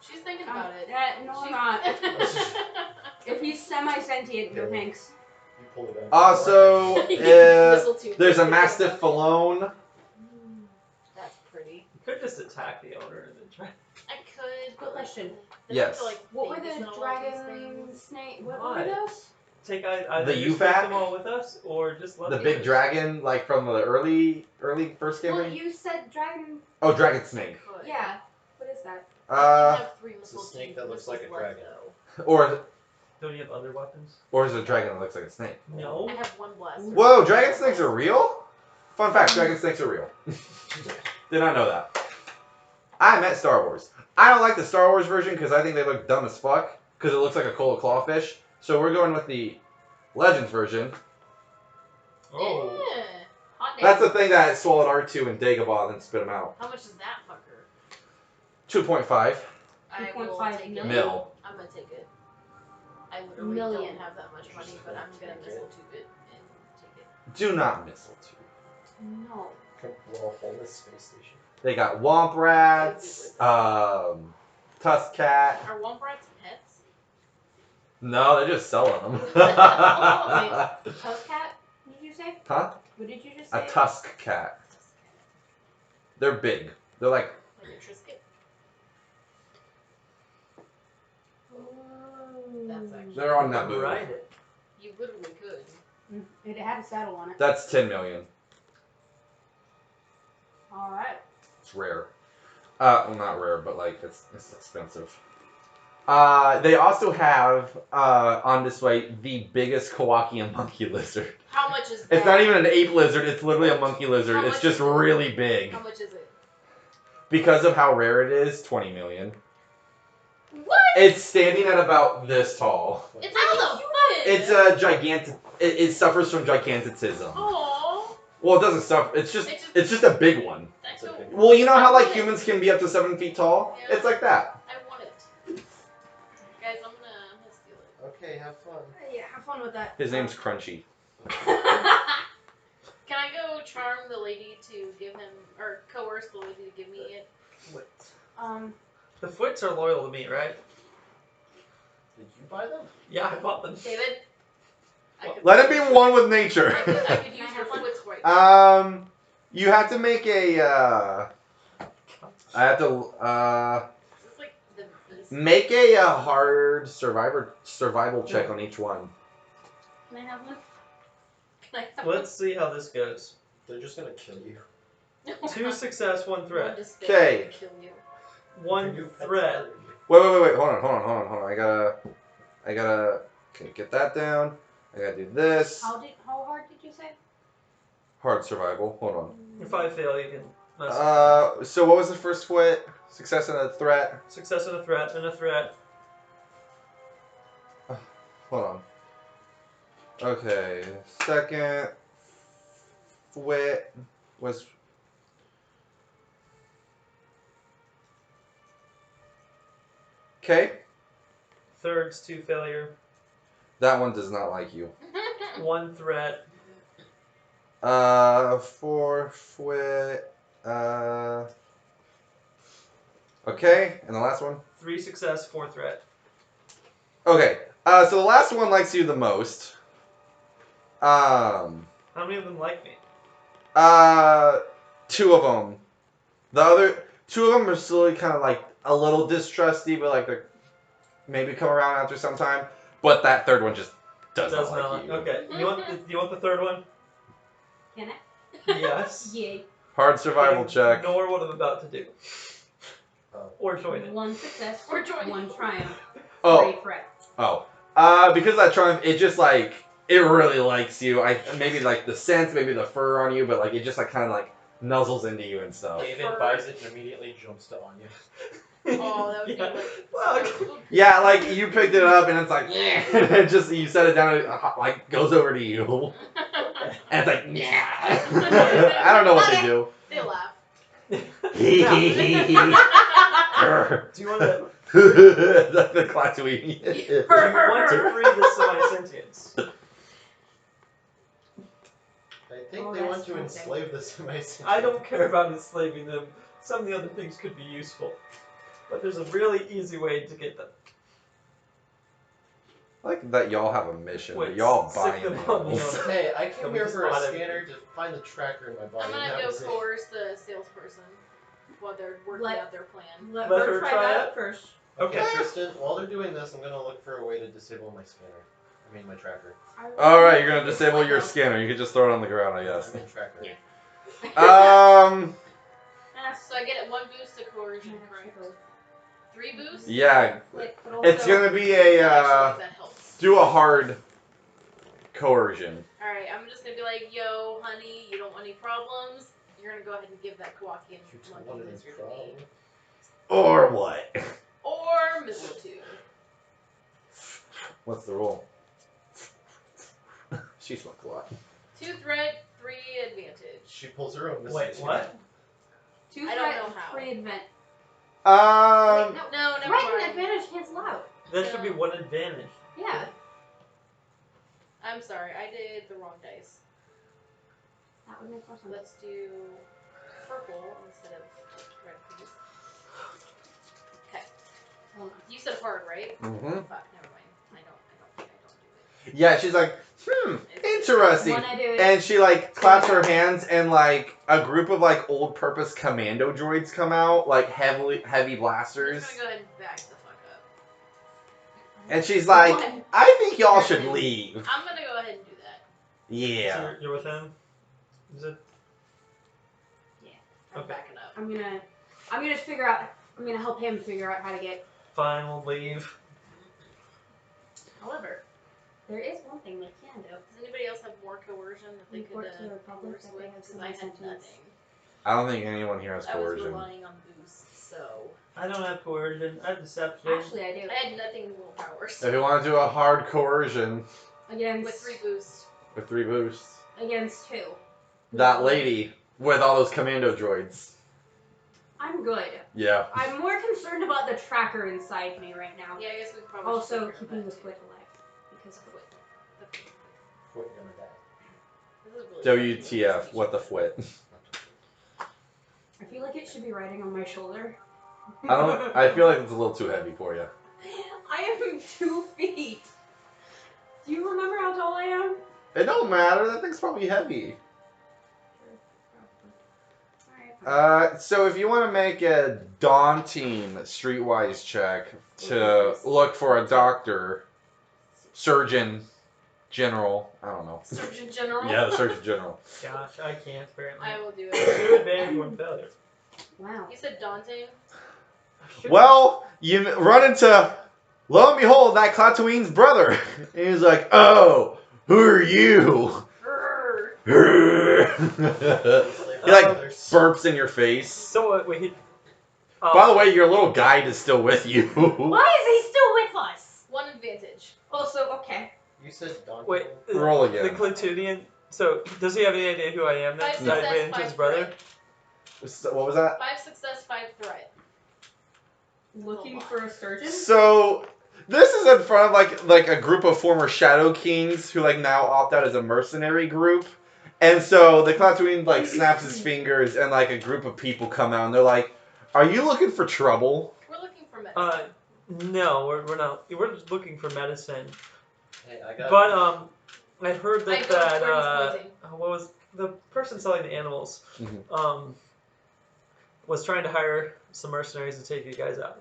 She's thinking about it. No, I'm She's- not. If he's semi-sentient, no thanks. You pull it out. Also, Mistletoe. there's a Mastiff Falone. That's pretty. You could just attack the owner and then try. I could. Good question. They Yes. have to, like, What were baby the smell all these dragon things. snake? What Why? were those? Take either The just UFAC? take them all with us, or just let The them big just- dragon, like from the early first Well, campaign. you said dragon. Oh, Dragon Snake. Could. Yeah. What is that? I have 3 It's a missiles. snake that looks like a left, dragon. though. Or Don't you have other weapons? is it a dragon that looks like a snake? No. I have 1 blaster. Whoa, dragon snakes are real? Fun fact, dragon snakes are real. Did not know that. I met Star Wars. I don't like the Star Wars version because I think they look dumb as fuck because it looks like a cola clawfish. So we're going with the Legends version. Oh. Yeah. Hot That's damn. the thing that swallowed R2 and Dagobah and spit him out. How much is that fucker? 2.5 I will 2.5 take it. million? mil. I'm gonna take it. I literally Million. don't have that much money, but I'm gonna mistletoe it and take it. Do not mistletoe. No. Come blow a hole in this space station. They got Womp Rats, Tusk Cat. Are Womp Rats pets? No, they're just selling them. Tusk cat? What did you say? Huh? What did you just say? A Tusk Cat. They're big. They're like Like a Trisket? Ooh. That's actually. they're on Never Naboo. ride it. You literally could. It had a saddle on it. That's 10 million. All right. It's rare. Well, not rare, but like it's expensive. They also have on display the biggest Kowakian monkey lizard. How much is that? It's not even an ape lizard. It's literally a monkey lizard. How It's much just is it? really big. How much is it? Because of how rare it is, 20 million. What? It's standing at about this tall. It's like a human! It's a gigantic. It suffers from giganticism. Aww. Well, it doesn't suffer. It's just a big one. That's so. Well, you know how I like want it. humans can be up to 7 feet tall? Yeah. It's like that. I want it. Guys, I'm gonna steal it. Okay, have fun. Yeah, have fun with that. His name's Crunchy. Can I go charm the lady to give him, or coerce the lady to give me it? The Foots are loyal to me, right? Did you buy them? Yeah, I bought them. David? I could Let it be one with nature. I could Can use I your have one? foots right now. You have to make a. I have to. This is like the beast. Make a hard survival check on each one. Can I have one? Can I have Let's see how this goes. They're just gonna kill you. one? 2 success, 1 One threat. to spit Okay. and kill you. 1 Your pet's threat. murdered you. Wait. Hold on. I gotta. Okay, get that down. I gotta do this. How hard did you say? Hard survival. Hold on. If I fail, you can mess So what was the first foot? Success and a threat. Success and a threat, and a threat. Hold on. Okay, second wit was. Okay, Third's 2 failure. that one does not like you. 1 threat. Fourth wit. Okay, and the last one. 3 success, 4 threat. Okay, so the last one likes you the most. How many of them like me? 2 of them. The other 2 of them are still kind of like a little distrusty, but like they're maybe come around after some time. But that third one just does not like you. Okay. You want the third one? Can I? Yes. Yay. Hard survival check. Ignore what I'm about to do. Or join it. 1 success. Or join. 1 triumph. 3 Oh, threat. because that triumph, it just like it really likes you. Maybe like the scent, maybe the fur on you, but like it just like kind of like nuzzles into you and stuff. David buys it and immediately jumps to Anya. Oh, that would be like. Well, Yeah, like you picked it up and it's like, yeah, and it just you set it down and it like goes over to you, and it's like, yeah. I don't know what they do. They laugh. Do you want to? That's the class we. Do you want to free the semi-sentience? I think Oh, they that's want to tempting. enslave the semi-sentient. I don't care about enslaving them. Some of the other things could be useful, but there's a really easy way to get them. I like that y'all have a mission, Wait, but y'all sick buy them on the animals. other. Hey, I Can came we here just for a not scanner to find the tracker in my body. I'm and that gonna go was it. coerce the salesperson while they're working Let- out their plan. Let Let her her try try that it? first. Okay. Tristan, while they're doing this, I'm gonna look for a way to disable my scanner. I mean, my tracker. All right, you're gonna disable your scanner. You can just throw it on the ground, I guess. I'm in tracker. Yeah. So I get 1 boost to coercion, correct? 3 boosts? Yeah, But also, it's gonna be a Actually, that helps. do a hard coercion. Alright, I'm just gonna be like, yo, honey, you don't want any problems. You're gonna go ahead and give that Kowakian You don't monkey want any lizard to me. problem. Or what? Or Mistletoe. What's the roll? She smoked a lot. 2 threat, 3 advantage. She pulls her own. Wait, what? 2 I don't threat, know how. 3 advantage. Um, No, never Right, and mind. advantage cancel out. That should be 1 advantage. Yeah. I'm sorry, I did the wrong dice. That would make more sense. Let's do purple instead of red, please. Okay. Hold on. You said hard, right? mhm. Fuck, never mind. I don't do it. Yeah, she's like, interesting. When I do it, And she like claps her hands, and like a group of like old purpose commando droids come out, like heavy I'm blasters. just gonna go ahead and back the fuck up. And she's like, One. I think y'all should leave. I'm gonna go ahead and do that. Yeah. So you're with him? Is it? I'm Okay. backing up. I'm gonna figure out. I'm gonna help him figure out how to get. Fine, we'll leave. However, There is one thing they can do. does anybody else have more coercion that they could Report to the Republic coerce that they with? have Because I had semi-sentience. nothing. I don't think anyone here has I was coercion. relying on boosts, so I don't have coercion. I have deception. Actually, I do. I had nothing willpower. If you want to do a hard coercion Against With 3 boosts. with 3 boosts, against 2. that lady with all those commando droids. I'm good. Yeah. I'm more concerned about the tracker inside me right now. Yeah, I guess we could probably Also should take care keeping of the that foot too. alive because of Foot. The foot. Foot gonna die. This is really WTF? What the fwit? I feel like it should be riding on my shoulder. I feel like it's a little too heavy for you. I am 2 feet. Do you remember how tall I am? It don't matter. That thing's probably heavy. Alright. So if you want to make a daunting streetwise check to look for a doctor, surgeon, general, I don't know. Surgeon General. Yeah, the surgeon general. Gosh, I can't apparently. I will do it. 2 advantage, 1 failure. Wow. You said daunting. Well, you run into, lo and behold, that Clatooine's brother. And he's like, oh, who are you? He like burps in your face. So wait, he. By the way, your little guide is still with you. Why is he still with us? One advantage. Also, okay. You said daunting. Wait, Roll again. The Clatooinian. So does he have any idea who I am then? 5 Since I success, ran into 5 his brother. threat. So, what was that? 5 success, 5 threat. Looking for a surgeon? So this is in front of like a group of former Shadow Kings who like now opt out as a mercenary group. And so the Clatooine like snaps his fingers and like a group of people come out and they're like, "Are you looking for trouble?" We're looking for medicine. No, we're not. We're just looking for medicine. Hey, I got. But I heard I that go where he's pointing. what was the person selling the animals? Mhm. Was trying to hire some mercenaries to take you guys out.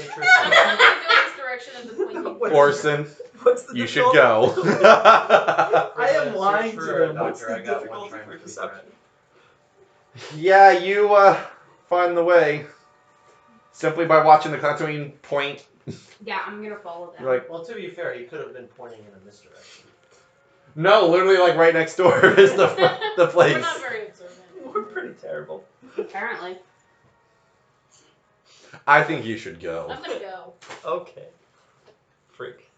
I'm not gonna go in this direction of the pointing. Wait. Orson, What's the you should difficulty? go. I am Search lying to for a them. What's doctor. the I got one difficulty trying for to be deception? Yeah, you find the way simply by watching the Clatooine point. Yeah, I'm gonna follow them. You're like, Well, to be fair, he could have been pointing in a misdirection. no, literally like right next door is the place. We're not very observant. We're pretty terrible. Apparently. I think you should go. I'm gonna go. Okay. Freak.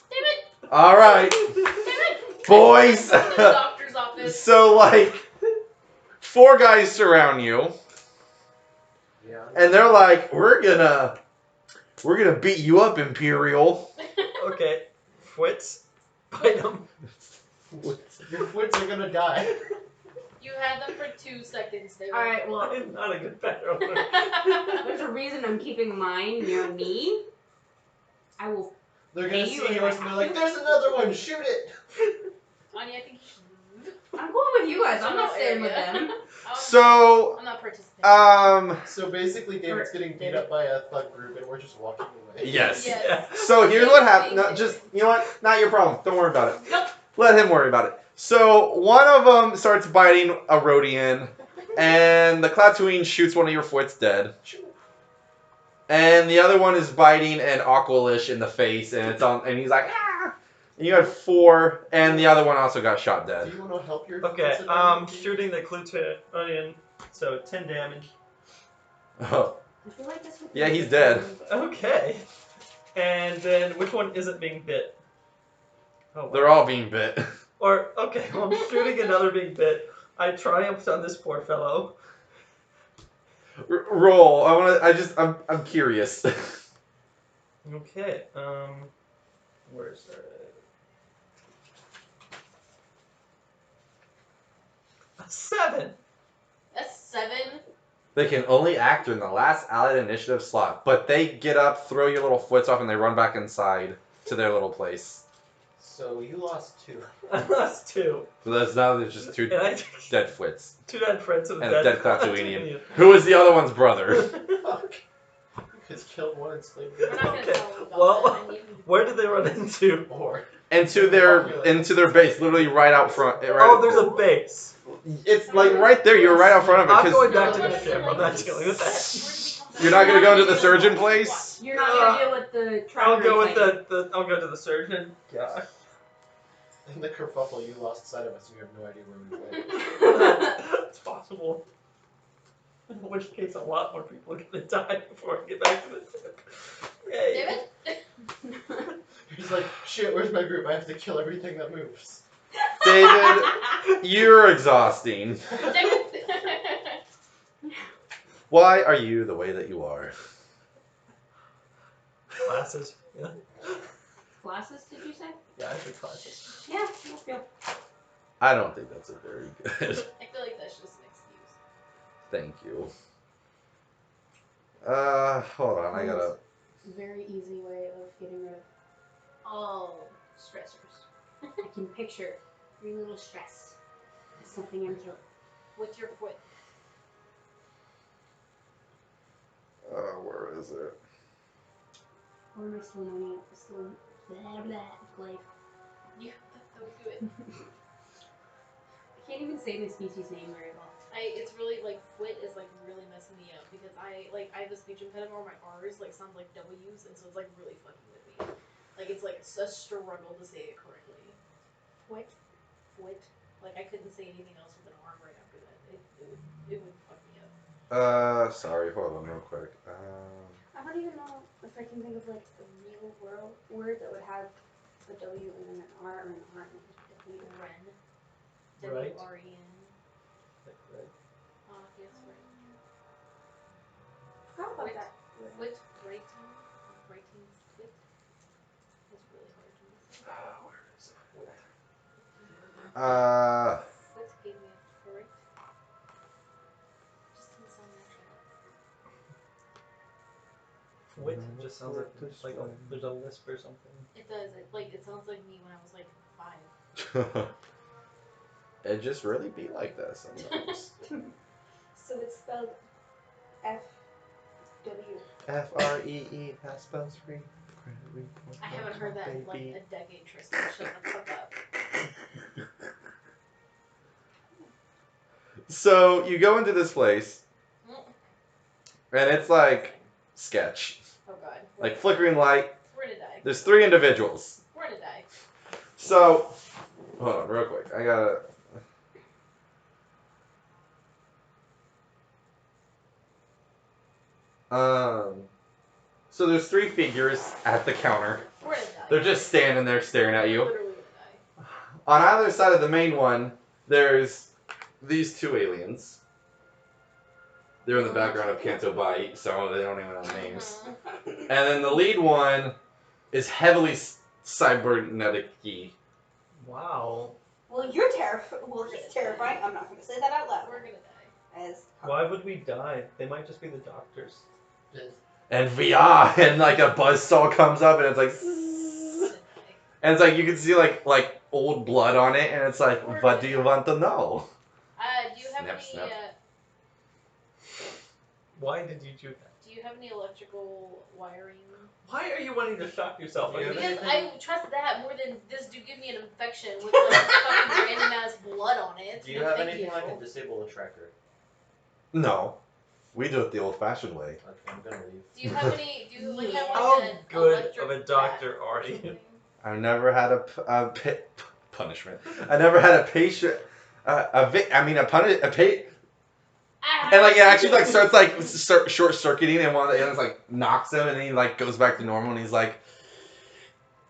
Damn it! All right, Damn it! boys. I'm in the doctor's office. So like, 4 guys surround you, Yeah. and they're like, "We're gonna beat you up, Imperial." Okay. Fwits. Bite him. Your foots are gonna die. You had them for 2 seconds. They were. Alright, well, I'm not a good better. there's a reason I'm keeping mine near me. I will. They're gonna Hey, you see and yours I and they're have like, to? "There's another one! Shoot it!" Anya, I think you should move. I'm going with you guys. I'm not staying with Area. them. So, I'm not participating. So basically, David's getting beat up by a thug group, and we're just walking away. Yes. Yes. So here's what happened. No, just you know what? Not your problem. Don't worry about it. Nope. Let him worry about it. So one of them starts biting a Rhodian, and the Clatooine shoots one of your foots dead. And the other one is biting an Aqualish in the face, and and he's like, ah! And you had 4, and the other one also got shot Do dead. you want to help your? Okay. foots Shooting the Clatooinian. So 10 damage. Oh, I feel like this would yeah, be he's good. dead. Okay. And then which one isn't being bit? Oh, They're all being bit. Or okay, well, I'm shooting another being bit. I triumphed on this poor fellow. Roll. I'm curious. Okay. Where's a 7? That's 7. They can only act during the last allied initiative slot, but they get up, throw your little foots off, and they run back inside to their little place. So you lost 2. I lost 2. So that's now there's just 2 And I dead foots. 2 dead friends and And a a dead dead Clatooinian. Who is the other one's brother? Fuck. You just killed one and slaved We're not gonna Okay, tell them about well, that. I need them to- Where did they run into? Or into their base, literally right out front. Right Oh, there's a base. It's like right there. You're right out front of it. I'm 'cause going back to No, the no, ship. no, I'm no. not dealing with that. You're not gonna go into the surgeon place. You're not gonna deal with the I'll go with tracker the I'll go to the surgeon. Yeah. in the kerfuffle, you lost sight of us, and you have no idea where we went. fighting. It's possible. In which case, a lot more people are gonna die before I get back to the ship. Yay. David? He's like, "Shit, where's my group? I have to kill everything that moves." David, you're exhausting. David? Why are you the way that you are? Glasses. Yeah. Colossus, did you say? Yeah, I think classes. Yeah, we'll go. I don't think that's a very good. I feel like that's just an excuse. Thank you. Hold on, I gotta. Very easy way of getting rid of. All stressors. I can picture 3 little stress. That's something I'm killing. With your foot. Where is it? Or am I still knowing it? Still blah blah glaive. Yeah, that would do it. I can't even say the species name very well. It's really like foot is like really messing me up because I have a speech impediment where my R's like sound like W's, and so it's like really fucking with me. Like it's like a struggle to say it correctly. Foot. Foot. Like I couldn't say anything else with an R right after that. It would fuck me up. Sorry, hold on real quick. I don't even know if I can think of like a real word that would have a W and then an R or an R and then just W. Ren. Right. W-R-E-N. Right. Yes, right. Forgot about Foot. that. Foot writing. Writing foot. That's really hard to me to say. Where is it? Foot gave me a foot. Just didn't sound natural. Wit just sounds like there's a lisp or something. It does. It sounds like me when I was like 5. It just really be like that sometimes. So it's spelled F W. FREE, that spells free. I haven't heard that in like a decade, Tristan. Shut the fuck up. So you go into this place, and it's like sketch. Oh god. Like flickering light. We're gonna die. There's 3 individuals. We're gonna die. So, hold on, real quick. I gotta. So there's 3 figures at the counter. We're gonna die. They're just standing there staring at We're you. literally gonna die. On either side of the main one, there's these 2 aliens. They're in the background of Canto Bight, so they don't even have names. And then the lead one is heavily cybernetic-y. Wow. Well, you're terrifying. Well, he's terrifying. I'm not going to say that out loud. We're gonna die. As Why would we die? They might just be the doctors. And VR, and like a buzzsaw comes up, and it's like, We're gonna die. and it's like you can see like old blood on it, and it's like, what do you want to know? Do you have Snap, any? snap. Why did you do that? Do you have any electrical wiring? Why are you wanting to shock yourself? Yeah, Because I trust that more than this dude give me an infection with like fucking random ass blood on it. Do you have Thank anything you. that can disable the tracker? No, we do it the old-fashioned way. Okay, I'm gonna leave. Do you have any? Do you like have like How an good electric of a doctor bat are or you? something? I've never had punishment. I never had a patient, a patient. And like it actually like starts like short circuiting, and one of the aliens like knocks him, and then he like goes back to normal, and he's like,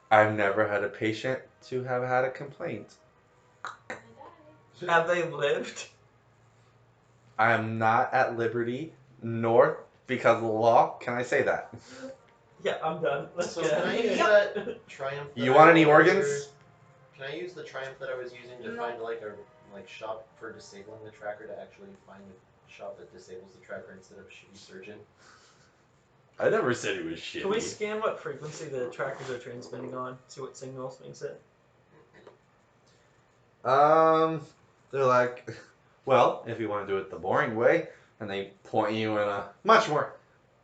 "I've never had a patient to have had a complaint. Have they lived? I am not at liberty, nor because of the law can I say that. Yeah, I'm done. Let's So get can out I of use here. that triumph? that You I want any rolled earlier? organs? Can I use the triumph that I was using to No. find like a shop for disabling the tracker to actually find a shop that disables the tracker instead of shitty surgeon? I never said it was Can we shitty. scan what frequency the trackers are transmitting on? See what signals being sent? They're like, well, if you want to do it the boring way, and they point you in a much more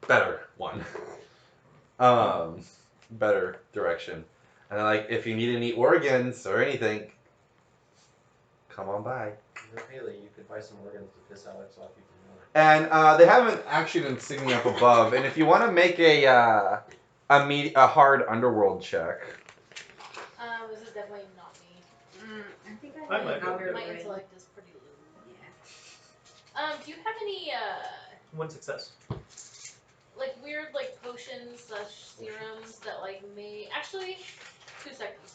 better one, better direction. And they're like, if you need any organs or anything, come on by. Haley, you could buy some organs to piss Alex off even more. And they have an action insignia up above, and if you want to make a hard underworld check. This is definitely not me. I think I I might have go outer My rim. intellect is pretty low. Yeah. Do you have any One success. like weird like potions / serums that like may actually 2 seconds,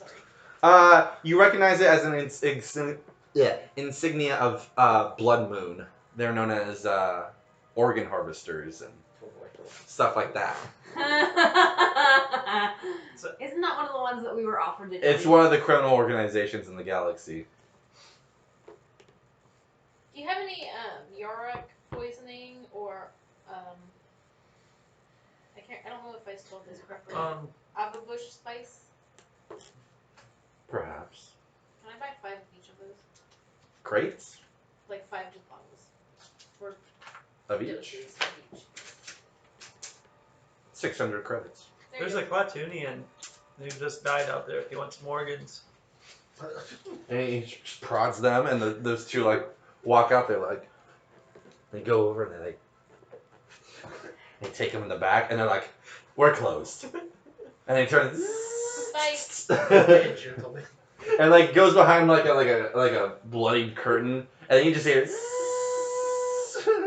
sorry. You recognize it as an insignia of Blood Moon. They're known as organ harvesters and Oh boy. stuff like that. Isn't that one of the ones ones that we were offered to do. It's one of the criminal organizations in the galaxy. Do you have any Yorick poisoning or I don't know if I spelled this correctly. Avabush spice? Perhaps. Can I buy 5 of each of those? Crates? Like 5 just bottles. Or Of each? doses of each. 600 credits. There you There's a go. Clatoonian who just died out there if he wants some organs. And he just prods them, and those two, like, walk out there, like, they go over and they take him in the back, and they're like, we're closed. And they turn, Hey, gentlemen. and like goes behind like a bloodied curtain, and then you just hear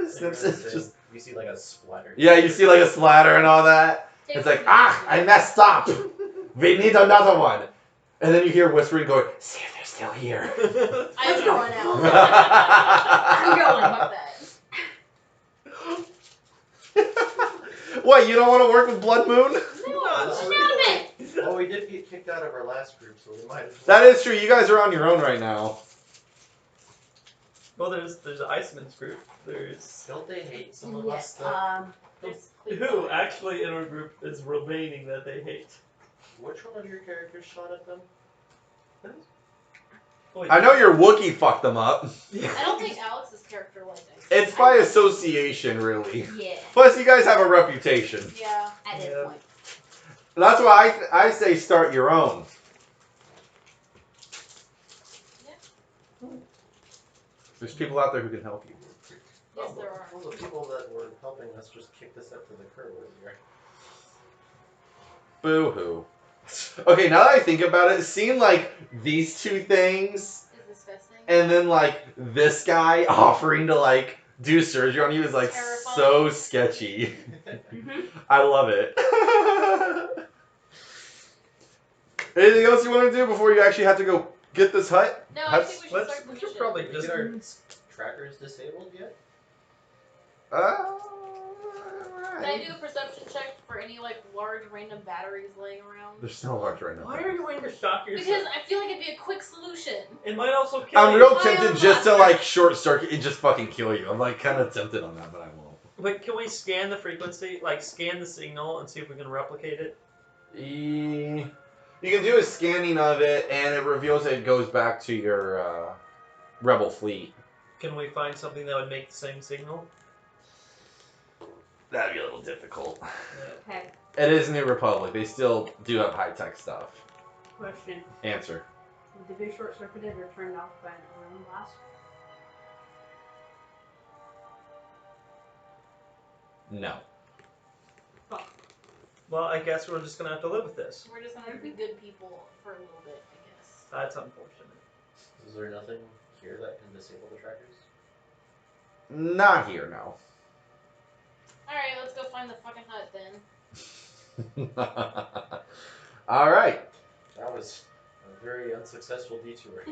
snips. It's just You see like a splatter. yeah, you see like a splatter and all that. It's like I messed up. We need another one. And then you hear whispering going, see if they're still here. I'm going out. I'm going. Fuck that. What, you don't want to work with Blood Moon? No, stop it! Well, we did get kicked out of our last group, so we might as well. That is true. You guys are on your own right now. Well, there's the Iceman's group. There's Don't they hate some of us? Yes. Though? There's who actually in our group is remaining that they hate. Which one of your characters shot at them? Wait, I know your Wookiee fucked them up. I don't think Alex's character liked it. It's by association, really. Yeah. Plus, you guys have a reputation. Yeah. At this Yeah. point. That's why I say start your own. There's people out there who can help you. Yes, there are. Well, the people that were helping us just kicked us up to the curb earlier. Boo-hoo. Okay, now that I think about it, seeing like these two things Is disgusting. and then like this guy offering to like do surgery on you is like Terrifying. so sketchy. Mm-hmm. I love it. Anything else you want to do before you actually have to go get this hut? No, I Huts? think we should start we pushing. should probably Did we just. get our trackers disabled yet? Can I do a perception check for any like large random batteries laying around? There's no large right now. Why are you going to shock Because yourself? I feel like it'd be a quick solution. It might also kill I'm you. real I tempted am just to not. like short circuit and just fucking kill you. I'm like kind of tempted on that, but I won't. But can we scan the frequency, like scan the signal, and see if we can replicate it? You can do a scanning of it, and it reveals that it goes back to your rebel fleet. Can we find something that would make the same signal? That'd be a little difficult. Okay. It is New Republic. They still do have high-tech stuff. Question. Answer. Did we short circuited or turned off by an alarm blast? No. Well, I guess we're just gonna have to live with this. We're just gonna have to be good people for a little bit, I guess. That's unfortunate. Is there nothing here that can disable the trackers? Not here, no. Alright, let's go find the fucking hut then. All right. That was a very unsuccessful detour.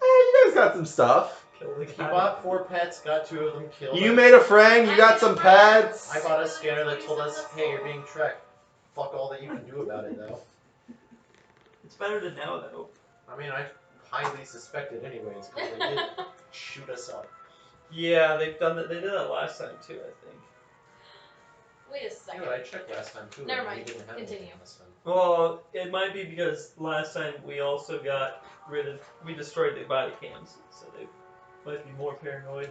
You guys got some stuff. Kill the He guy. bought 4 pets, got 2 of them killed. You made a friend. You got some pets. I bought a scanner that told us, hey, you're being tracked. Fuck all that you can do about it, though. It's better to know, though. I mean, I highly suspected anyways, because they did shoot us up. Yeah, they've done that. They did that last time too, I think. Wait a You second. know what, I checked last time, too. Never and mind. we didn't have Continue. anything this time. Well, it might be because last time we also got rid of. We destroyed the body cams, so they might be more paranoid.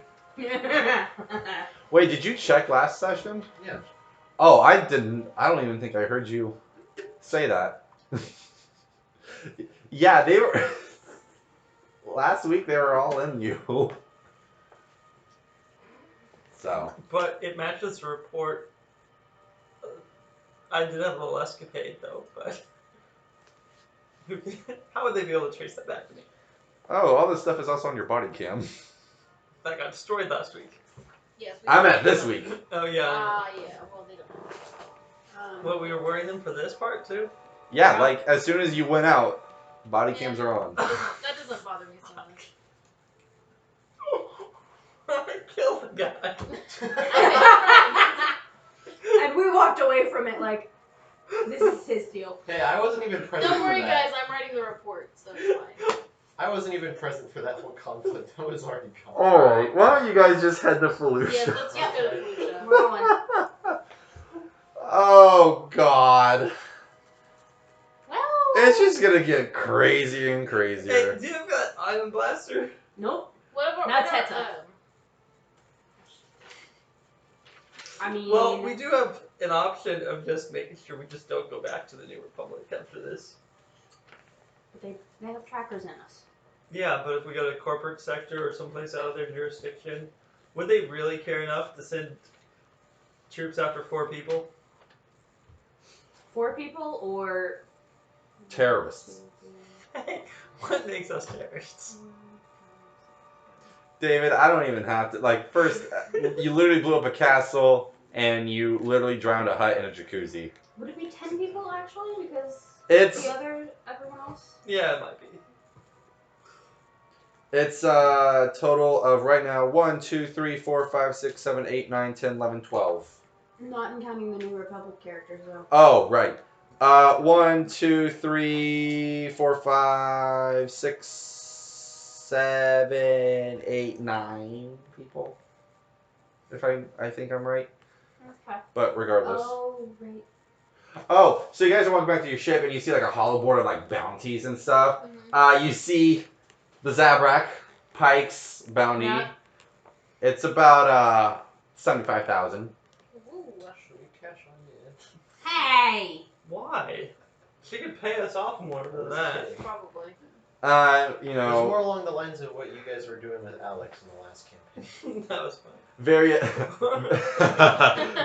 Wait, did you check last session? Yeah. Oh, I didn't. I don't even think I heard you say that. Yeah, they were. Last week they were all in you. So. But it matches the report. I did have a little escapade though, but how would they be able to trace that back to me? Oh, all this stuff is also on your body cam. That got destroyed last week. Yes, I'm at this week. Oh yeah. Yeah, well, they don't. Well, we were wearing them for this part too. Yeah, like as soon as you went out, body cams are on. That doesn't bother me so much. I killed the guy. And we walked away from it like, This is his deal. Hey, I wasn't even present Don't worry, for that. guys. I'm writing the report, so it's fine. I wasn't even present for that whole conflict. I was already gone. Alright, why don't you guys just head to Fallujah? Yes, let's just go to Fallujah. We're going. Oh, God. Well, It's just gonna get crazier and Hey, crazier. do you have that Iron Blaster? Nope. whatever. Not Teta. I mean. Well, we do have an option of just making sure we just don't go back to the New Republic after this. But they have trackers in us. Yeah, but if we go to corporate sector or someplace out of their jurisdiction, would they really care enough to send troops after 4 people? 4 people or. Terrorists. What makes us terrorists? David, I don't even have to. Like, first, you literally blew up a castle and you literally drowned a hut in a jacuzzi. Would it be 10 people actually? Because It's everyone else? Yeah, it might be. it's a total of right now 1, 2, 3, 4, 5, 6, 7, 8, 9, 10, 11, 12. Not counting the New Republic characters though. Oh, right. 1, 2, 3, 4, 5, 6, 7, 8, 9 people. If I think I'm right. Okay. But regardless. Oh, right. Oh, so you guys are walking back to your ship and you see like a hollow board of like bounties and stuff. You see the Zabrak Pike's bounty. Yeah. It's about 75,000. Ooh. Should we cash on you? Hey! Why? She could pay us off more than that. Probably. You It was know, more along the lines of what you guys were doing with Alex in the last campaign. That was funny. various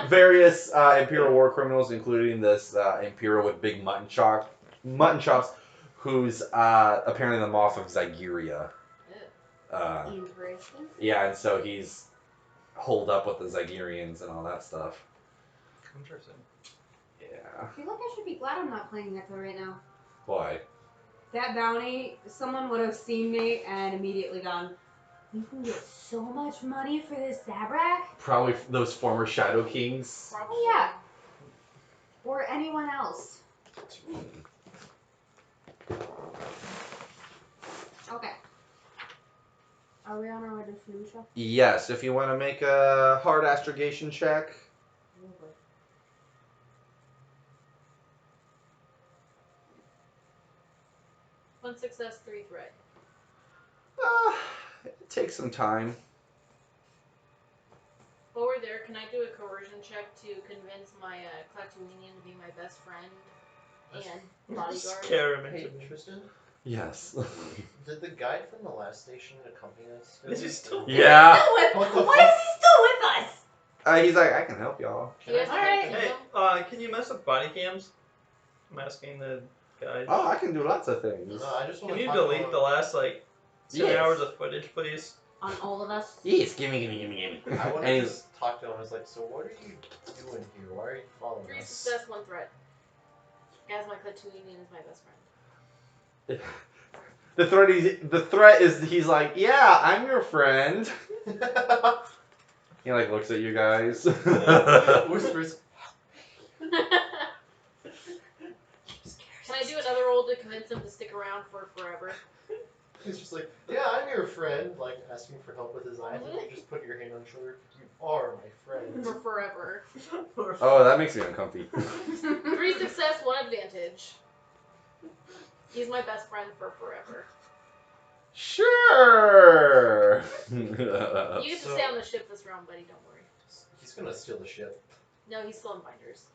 various Imperial war criminals, including this Imperial with big mutton chops, who's apparently the Moth of Zygeria. Interesting. Yeah, and so he's holed up with the Zygerians and all that stuff. Interesting. Yeah. I feel like I should be glad I'm not playing Necro right now. Why? That bounty, someone would have seen me and immediately gone, you can get so much money for this Zabrak? Probably those former Shadow Kings. Probably. Yeah. Or anyone else. Okay. Are we on our way to Fallujah? Yes, if you want to make a hard astrogation check. One success, 3 threat. It takes some time. While we're there, can I do a coercion check to convince my Clatuinian to be my best friend and bodyguard? Scare him Hey, into me. Tristan, Yes. did the guide from the last station accompany us? Is he still- Yeah. What the Why is he still with us? He's like, I can help y'all. Do you guys Can I- have Hey, anything? can you mess with body cams? I'm asking the guys. Oh, I can do lots of things. No, I just want Can to you talk delete about- the last, 2 Yes. hours of footage, please? On all of us? Yes, gimme. I want And to just talk to him. I was like, so what are you doing here? Why are you following 3 us? success, 1 threat. Guys, my Clatuinian is my best friend. The threat is he's like, yeah, I'm your friend. He like looks at you guys. Whispers. Can I do another roll to convince him to stick around for forever? He's just like, yeah, I'm your friend. Like asking for help with his eyes, and you just put your hand on his shoulder. You are my friend. For forever. Oh, that makes me uncomfy. 3 success, 1 advantage. He's my best friend for forever. Sure. You get to So- stay on the ship this round, buddy, don't worry. He's gonna steal the ship. No, he's still in binders.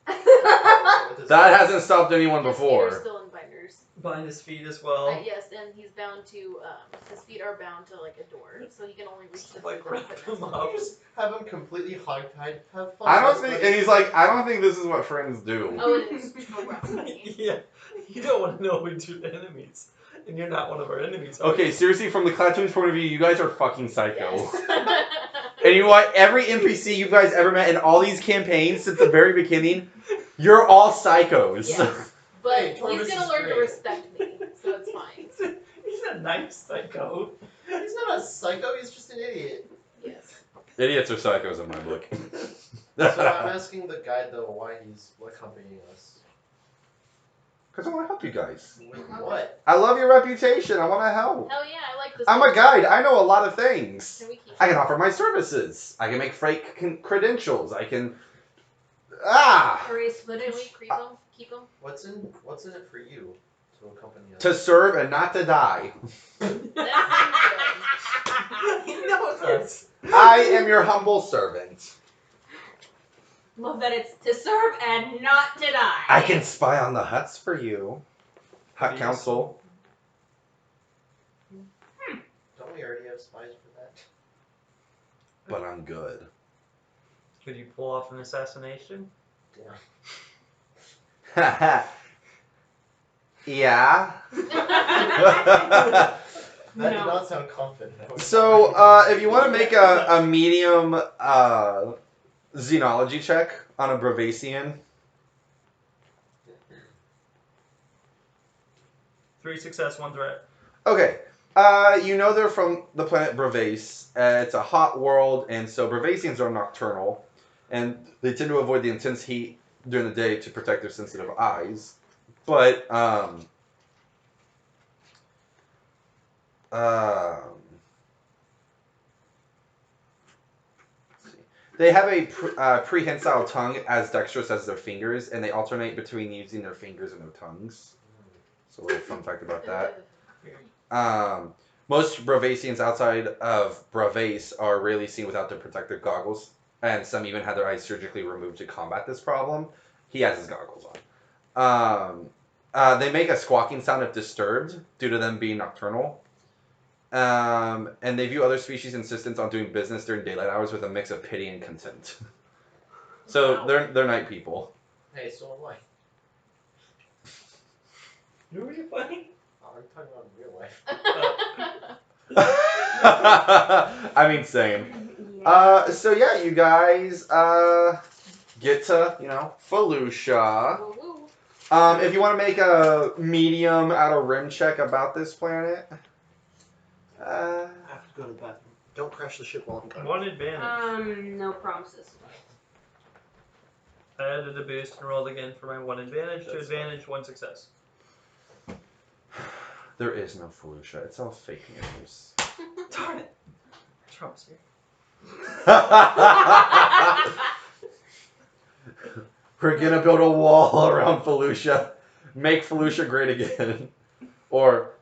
With his That eyes. hasn't stopped anyone His feet are before. still in binders. Bind his feet as well. Yes, and he's bound to, his feet are bound to, like, a door, so he can only reach the Like, foot wrap that's him necessary. up. Just have him completely hogtied. Have fun. I don't buddy. think, and he's like, I don't think this is what friends do. Oh, it is. Correct. Yeah, you don't want to know we do the enemies, and you're not one of our enemies. Okay, seriously, from the Clatoon's point of view, you guys are fucking psycho. Yes. And you know what? Every NPC you guys ever met in all these campaigns since the very beginning, you're all psychos. Yes. But Hey, he's Tormus gonna is learn to great. respect me, so it's fine. He's a nice psycho. He's not a psycho. He's just an idiot. Yes. Idiots are psychos in my book. So I'm asking the guide though why he's accompanying us. Because I want to help you guys. With what? I love your reputation. I want to help. Hell yeah, I like this. I'm a guide. I know a lot of things. Can we keep I can offer my services. I can make fake credentials. I can. Erase Can we footage. creep them? Keep them? What's in it for you to accompany us? To serve and not to die. No, it does. I am your humble servant. Love that it's to serve and not to die. I can spy on the Hutts for you. Hut Council. Don't we already have spies for that? But I'm good. Could you pull off an assassination? Damn. Yeah. That did No. not sound confident. I was So, sorry. if you want to make a medium xenology check on a Bravasian. 3 success, 1 threat. Okay. You know they're from the planet Bravase. It's a hot world, and so Bravasians are nocturnal, and they tend to avoid the intense heat during the day to protect their sensitive eyes. But they have a prehensile tongue as dexterous as their fingers, and they alternate between using their fingers and their tongues. So a little fun fact about that. Most Bravasians outside of Bravase are rarely seen without their protective goggles, and some even had their eyes surgically removed to combat this problem. He has his goggles on. They make a squawking sound if disturbed due to them being nocturnal. And they view other species' insistence on doing business during daylight hours with a mix of pity and contempt. So Wow. they're night people. Hey, so am I. Who are you fighting? Oh, I'm talking about real life. I mean, same. Yeah. So yeah, you guys get to, Felucia. Woo-woo. If you want to make a medium outer rim check about this planet. I have to go to the bathroom. Don't crash the ship while I'm gone. 1 advantage. No promises. I added a boost and rolled again for my 1 advantage. 2 That's advantage, 1 success. There is no Felucia. It's all fake news. Darn it. Trump's here. We're gonna build a wall around Felucia. Make Felucia great again. Or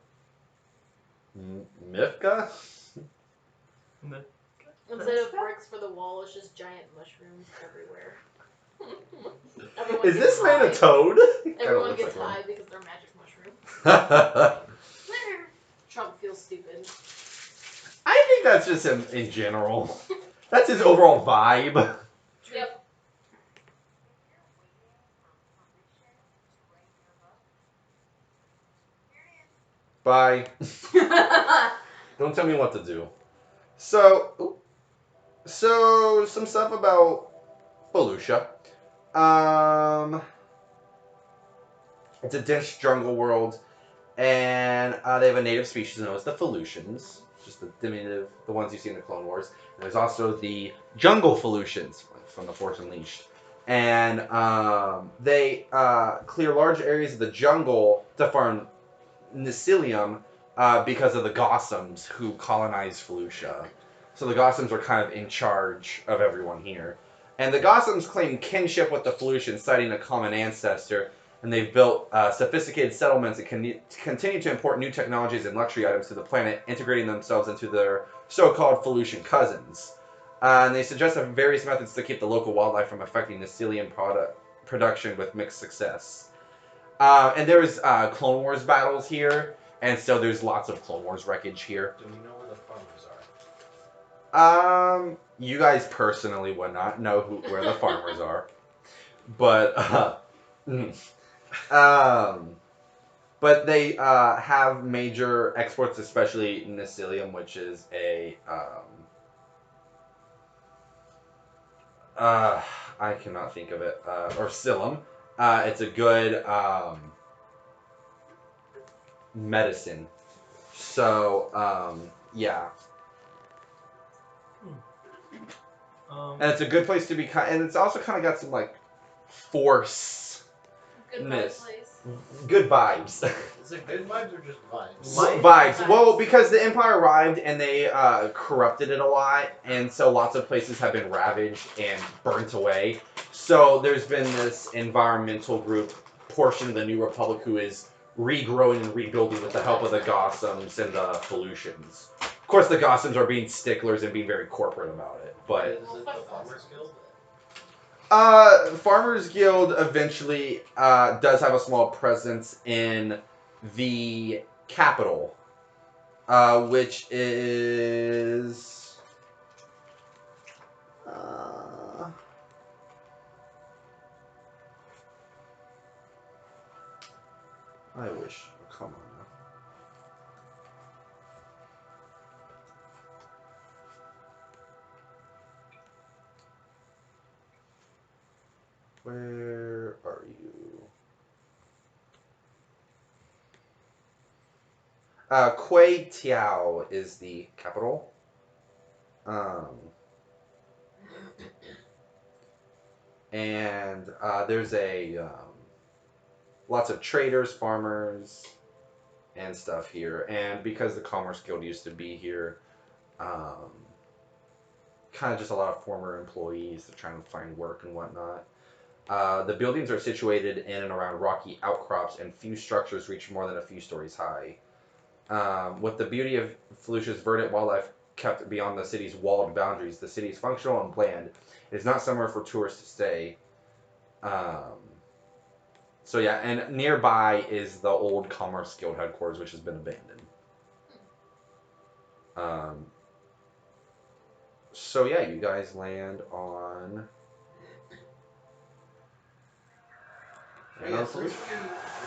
Mifka? Instead of bricks for the wall, it's just giant mushrooms everywhere. Everyone Is gets this man a high. toad? Everyone Kinda gets looks high because they're magic mushrooms. like Trump feels stupid. I think that's just him in general. That's his overall vibe. Yep. Bye. Don't tell me what to do. So some stuff about Felucia. It's a dense jungle world, and they have a native species known as the Felucians, just the diminutive, the ones you see in the Clone Wars. And there's also the jungle Felucians from the Force Unleashed, and they clear large areas of the jungle to farm Nicilium because of the Gossams who colonized Felucia. So the Gossams are kind of in charge of everyone here. And the Gossams claim kinship with the Felucians, citing a common ancestor, and they've built sophisticated settlements that can continue to import new technologies and luxury items to the planet, integrating themselves into their so-called Felucian cousins. And they suggest various methods to keep the local wildlife from affecting Nicilium production with mixed success. And there's Clone Wars battles here, and so there's lots of Clone Wars wreckage here. Do we know where the farmers are? You guys personally would not know where the farmers are, but but they have major exports, especially Nicilium, which is a I cannot think of it, or Silum. It's a good medicine. So, yeah. And it's a good place to be and it's also kind of got some like force. Good Miss. place. Good vibes. Is it good vibes or just vibes? Vibes. Well, because the Empire arrived and they corrupted it a lot, and so lots of places have been ravaged and burnt away. So there's been this environmental group portion of the New Republic who is regrowing and rebuilding with the help of the Gossams and the Felucians. Of course, the Gossams are being sticklers and being very corporate about it, but Is it the Farmers Guild? Farmers Guild eventually does have a small presence in the capital, which is I wish. Come on now. Where are you? Kuei Tiao is the capital. And there's lots of traders, farmers, and stuff here. And because the Commerce Guild used to be here, kind of just a lot of former employees that are trying to find work and whatnot. The buildings are situated in and around rocky outcrops, and few structures reach more than a few stories high. With the beauty of Felucia's verdant wildlife kept beyond the city's walled boundaries, the city is functional and bland. It is not somewhere for tourists to stay. So yeah, and nearby is the old Commerce Guild headquarters, which has been abandoned. So yeah, you guys land on. Yeah, since we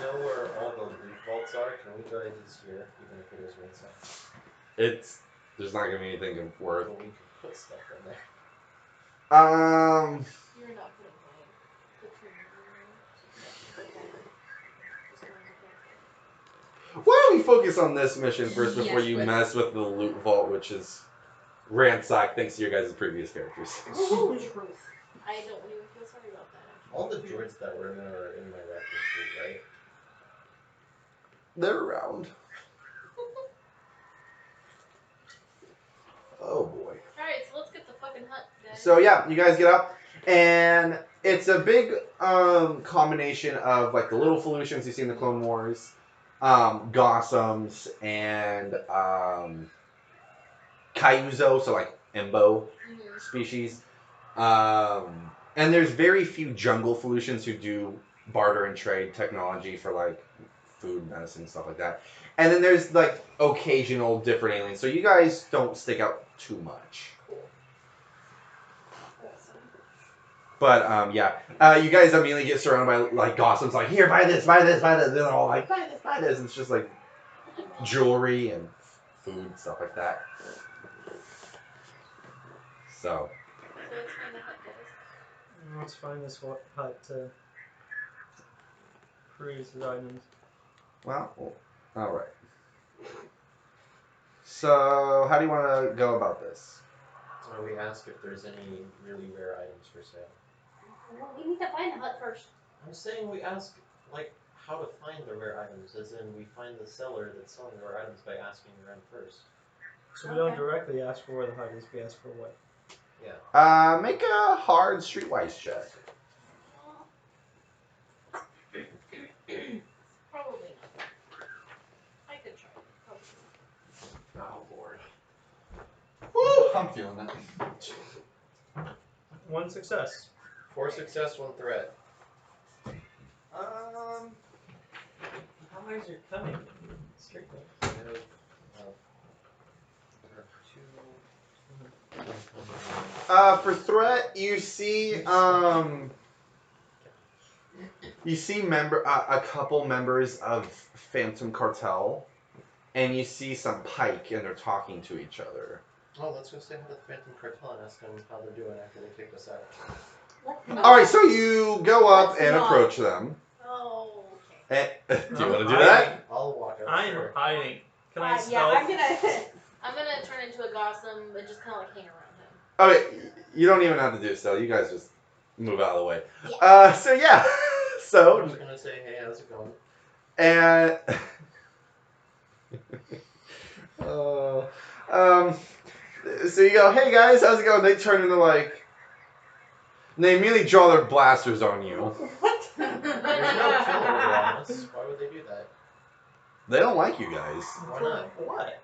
know where all the loot vaults are, can we go to these here, even if it is ringside? There's not gonna be anything of worth. But we could put stuff in there. You're not putting the training Why don't we focus on this mission first before you mess with the loot vault, which is ransacked thanks to your guys' previous characters. Ooh, truth. I don't even feel sorry about that. Actually. All the droids that were in there are in my reference sheet, right? They're around. Oh boy. Alright, so let's get the fucking Hutt, guys. So yeah, you guys get up, and it's a big combination of like the little Felucians you see in the Clone Wars, Gossams, and Kyuzo, so like Embo species. And there's very few jungle Felucians who do barter and trade technology for like food, medicine, stuff like that. And then there's like occasional different aliens. So you guys don't stick out too much. But yeah, you guys immediately get surrounded by like Gossams, like here, buy this, buy this, buy this. And they're all like, buy this, buy this. And it's just like jewelry and food, stuff like that. So. let's find the Hutt, guys. Let's find this Hutt to peruse his items. Well, all right. So, how do you want to go about this? So we ask if there's any really rare items for sale. Well, we need to find the Hutt first. I'm saying we ask, like, how to find the rare items, as in we find the seller that's selling the rare items by asking around first. So we don't directly ask for where the Hutt is, we ask for what? Yeah. Make a hard streetwise check. Probably not. I could try. Probably not. Oh lord. Woo! I'm feeling that. 1 success. 4 success, 1 threat. How is your cunning? Strictly. I have, For threat, you see a couple members of Phantom Cartel, and you see some Pike, and they're talking to each other. Oh, let's go say hi to the Phantom Cartel and ask them how they're doing after they kicked us out. All right, so you go up and approach them. Oh, okay. Do you want to do that? I'll walk up. I am sure. hiding. Can I Yeah, stealth? I'm gonna. I'm gonna turn into a Gossam and just kind of like hang around him. Okay, you don't even have to do so. You guys just move out of the way. So yeah. I'm So just gonna say, hey, how's it going? and uh, so you go, hey guys, how's it going? They turn into like, and they immediately draw their blasters on you. What? There's no kill order on us. Why would they do that? They don't like you guys Why For not? what?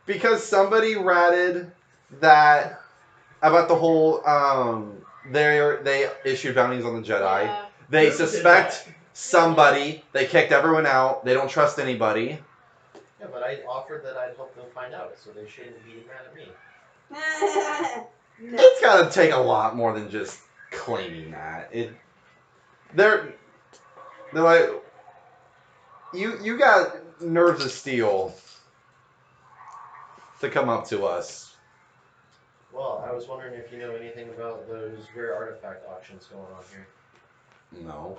because somebody ratted that about the whole they issued bounties on the Jedi. Yeah. They Who did suspect that? somebody. They kicked everyone out. They don't trust anybody. Yeah, but I offered that I'd help them find out, so they shouldn't be mad at me. No. It's got to take a lot more than just claiming that. They're like, you got nerves of steel to come up to us. Well, I was wondering if you know anything about those rare artifact auctions going on here. No.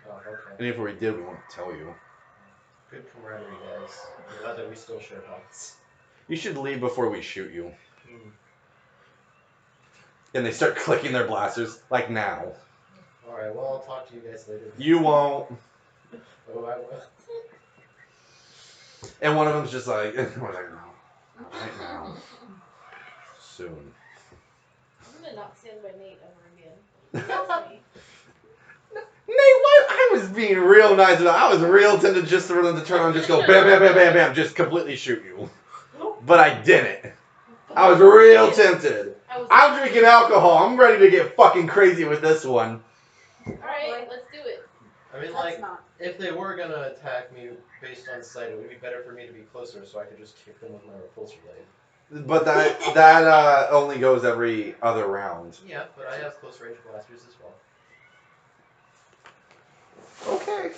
Oh, okay. And if we did, we won't tell you. Good camaraderie, guys. I'm glad that we still share thoughts. You should leave before we shoot you. Hmm. And they start clicking their blasters, like now. Alright, well, I'll talk to you guys later. You won't. Oh, I will. And one of them's just like, we're like, no, not right now. Soon. I'm gonna not stand by Nate ever again. That's me. Nate, what? I was being real nice about it. I was real tempted just for them to turn on and just go bam, bam, bam, bam, bam, just completely shoot you. But I didn't. I was real tempted. I'm drinking alcohol. I'm ready to get fucking crazy with this one. Alright, let's do it. I mean, That's like, not. if they were gonna attack me based on sight, it would be better for me to be closer so I could just kick them with my repulsor blade. But that only goes every other round. Yeah, but I have close range blasters as well. Okay.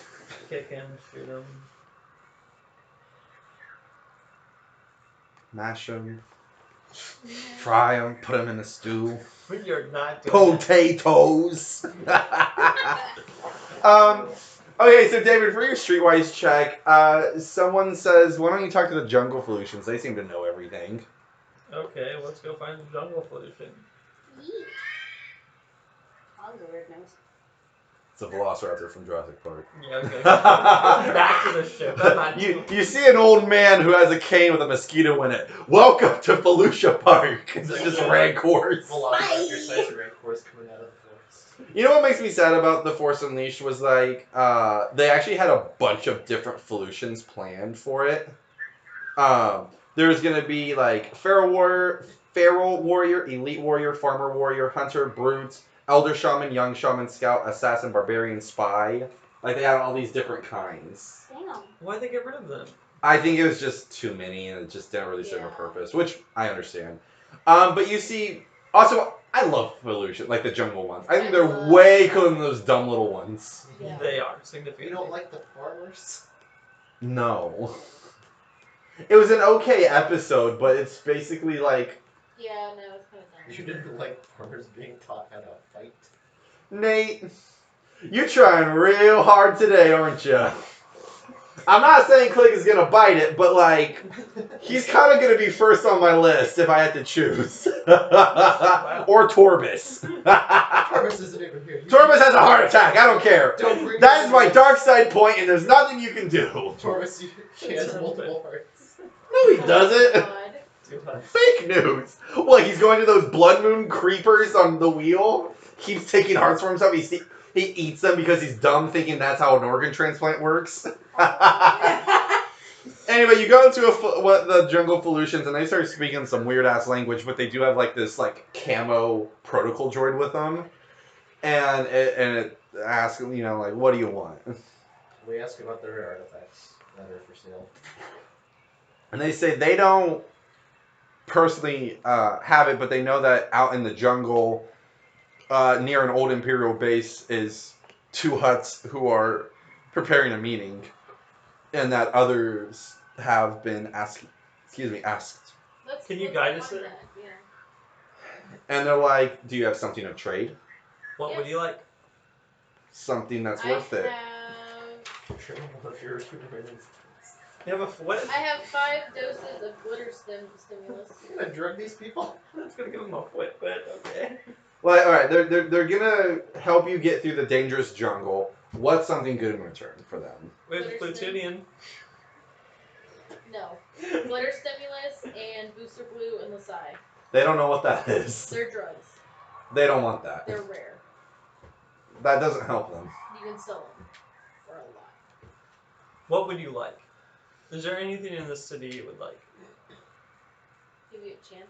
Kick him, shoot him. Mash them. Fry them. Put them in a stew. But you're not doing that. Potatoes. Okay, so David, for your streetwise check, someone says, why don't you talk to the jungle solutions? They seem to know everything. Okay, let's go find the jungle pollution. Yeet. I'll go where it knows. It's a velociraptor from Jurassic Park. Yeah, okay. Back to the ship. I'm not You see an old man who has a cane with a mosquito in it. Welcome to Felucia Park. It's just rancors. Velociraptor-sized rancors coming out of the forest. You know what makes me sad about the Force Unleashed was like they actually had a bunch of different Felucians planned for it. There's gonna be like feral warrior, elite warrior, farmer warrior, hunter, brute, elder shaman, young shaman, scout, assassin, barbarian, spy. Like they had all these different kinds. Damn. Why'd they get rid of them? I think it was just too many and it just didn't really serve a Yeah. purpose, which I understand. But you see, also I love Felucia, like the jungle ones. I think they're way cooler than those dumb little ones. Yeah. They are You significant. don't like the farmers? No. It was an okay episode, but it's basically like, Yeah, no, it's kind of dumb. You didn't like farmers being taught how to fight? Nate, you're trying real hard today, aren't you? I'm not saying Click is gonna bite it, but like, he's kind of gonna be first on my list if I had to choose. Or Torbus. Farmers isn't even here. Torbus has a heart attack. I don't care. Don't bring That is my dark side point, and there's nothing you can do. Torbus, she has multiple hearts. No, he doesn't. God. Too much. Fake news. What, he's going to those blood moon creepers on the wheel? Keeps taking hearts for himself. He eats them because he's dumb, thinking that's how an organ transplant works. Anyway, you go into the jungle Felucians, and they start speaking some weird ass language, but they do have like this like camo protocol droid with them, and it asks, you know, like, what do you want? We ask about the rare artifacts that are for sale. And they say they don't personally have it, but they know that out in the jungle, near an old Imperial base, is two Hutts who are preparing a meeting, and that others have been asked. Can you guide us find there? that, yeah. And they're like, do you have something of trade? What would you like? Something that's I worth it. have... Trade one of your human instincts. You have a what? I have 5 doses of glitter stimulus. You're gonna drug these people? That's gonna give him a foot, but okay. Like, all right, they're gonna help you get through the dangerous jungle. What's something good in return for them? We have Glitter plutonium. No. Glitter stimulus and booster blue and Lasai. They don't know what that is. They're drugs. They don't want that. They're rare. That doesn't help them. You can sell them for a lot. What would you like? Is there anything in this city you would like? Give you a chance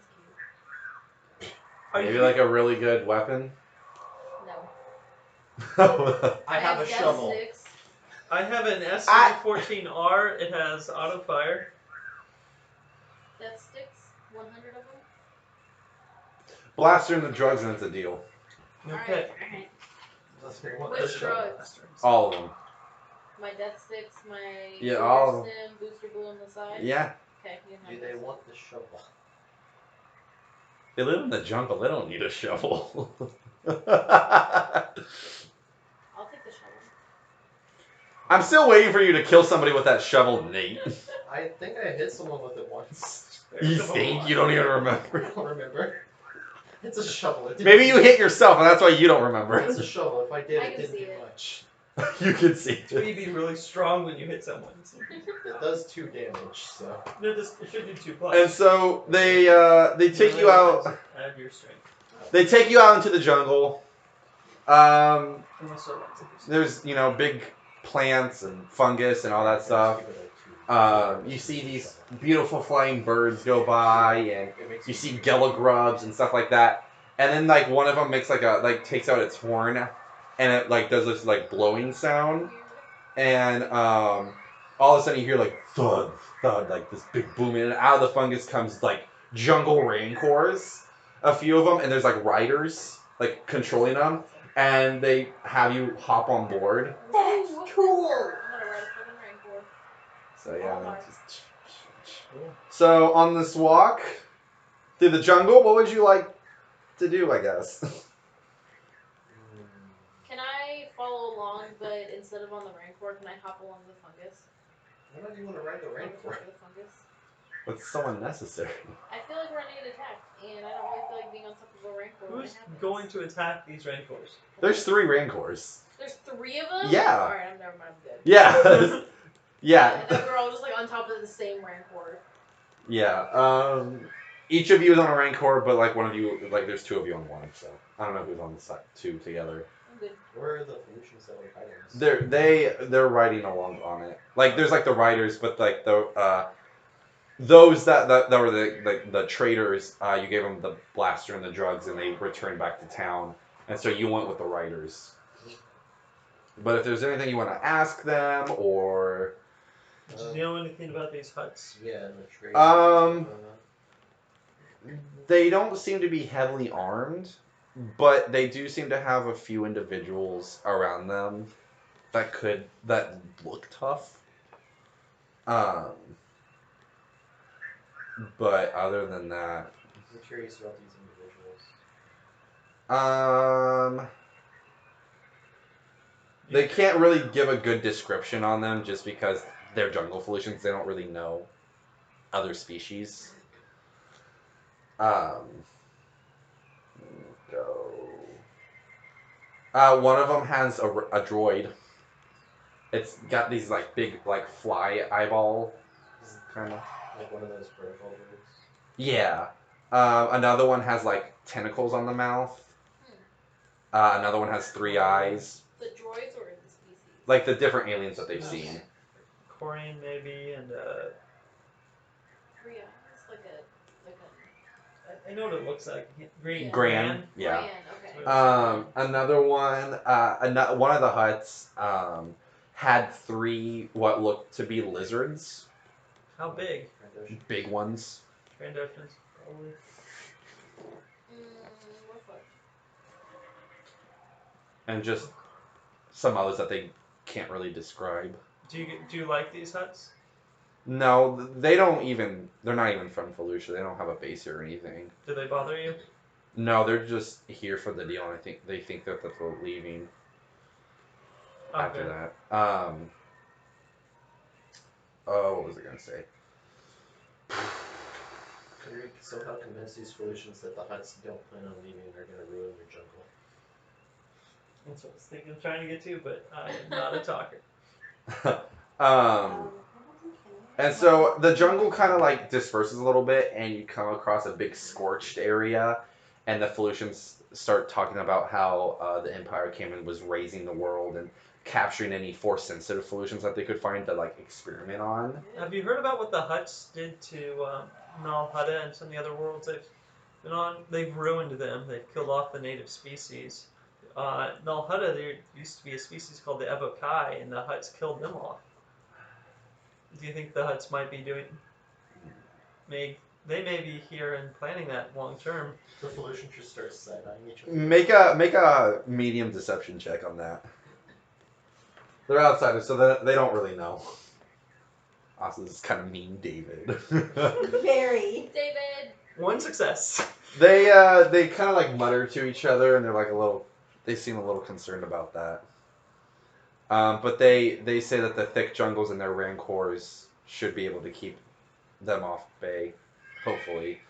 cube. Maybe like a really good weapon. No. I have a death shovel. Sticks. I have an SC-14R. It has auto fire. Death sticks. 100 of them. Blaster and the drugs, and it's a deal. Okay. Alright. Let's figure out Which the shovel. drugs? All of them. My death sticks, my Yeah, glitter all of them. stim, booster blue on the side. Yeah. Okay, you can Do have they those. want the shovel? They live in the jungle. They don't need a shovel. I'll take the shovel. I'm still waiting for you to kill somebody with that shovel, Nate. I think I hit someone with it once. You think? You don't even I remember. don't remember. It's a shovel. It didn't Maybe you do hit yourself, and that's why you don't remember. It's a shovel. If I did, I it can didn't see do it. much. You can see It it. may be really strong when you hit someone. It does 2 damage, so. No, it should do 2+. And so they take you out. Add your strength. They take you out into the jungle. Unless I want to do something. There's big plants and fungus and all that stuff. You see these beautiful flying birds go by, and you see gella grubs and stuff like that. And then like one of them makes takes out its horn, and it like does this like blowing sound, and all of a sudden you hear like thud, thud, like this big booming, and out of the fungus comes like jungle rancors, a few of them, and there's like riders like controlling them, and they have you hop on board. That's cool. I'm gonna ride a fucking rancor. So yeah. Walmart. So on this walk through the jungle, what would you like to do? I guess. Can I follow along, but instead of on the rancor, can I hop along the fungus? Why don't you want to ride the On the rancor? top of the fungus? It's so unnecessary. I feel like we're gonna get attacked, and I don't really feel like being on top of a rancor. when Who's it happens. going to attack these rancors? There's 3 rancors. There's 3 of them. Yeah. All right, I'm never mind. I'm good. Yeah. Yeah. And then we're all just like on top of the same rancor. Yeah. Each of you is on a rancor, but like one of you, like there's 2 of you on one. So I don't know who's on the side 2 together. I'm good. Where are the Phoenicians that were fighting us? They're riding along on it. Like there's like the riders, but like those that were the traders, you gave them the blaster and the drugs, and they returned back to town. And so you went with the riders. But if there's anything you want to ask them, or Do you know anything about these huts? Yeah, and the trade. they don't seem to be heavily armed, but they do seem to have a few individuals around them that look tough. But other than that, I'm curious about these individuals. they can't really give a good description on them just because they're jungle Felicians. They don't really know other species. Go. One of them has a droid. It's got these like big like fly eyeball kind of. Like one of those protocol birds. Yeah. Another one has like tentacles on the mouth. Another one has 3 eyes. The droids or the species? Like the different aliens that they've seen. Corian maybe, and 3 eyes, like a. I know what it looks like. Green. Yeah. Gran, yeah. Grand, okay. Another one, one of the huts had 3 what looked to be lizards, How big? big ones. Trandoshans, probably. We're fucked. And just some others that they can't really describe. Do you like these huts? No, they're not even from Felucia. They don't have a base here or anything. Do they bother you? No, they're just here for the deal, and I think they think that they're leaving after Okay. that. what was I gonna say? Can you somehow convince these Felucians that the Hutts don't plan on leaving and are going to ruin your jungle? That's what I was thinking of trying to get to, but I am not a talker. And so the jungle kind of like disperses a little bit, and you come across a big scorched area, and the Felucians start talking about how the Empire came and was raising the world and capturing any Force-sensitive Felucians that they could find to like experiment on. Have you heard about what the Hutts did to Hutt and some of the other worlds they've been on? They've ruined them. They've killed off the native species. Hutt, there used to be a species called the Evokai, and the Hutts killed them off. Do you think the Hutts might be doing? They may be here and planning that long term. The Felucians just start side-eyeing each other. Make a medium deception check on that. They're outsiders, so they don't really know. Also, this is kind of mean, David. Very. David. One success. They kind of like mutter to each other, and they're like they seem a little concerned about that. But they say that the thick jungles and their rancors should be able to keep them off bay, hopefully.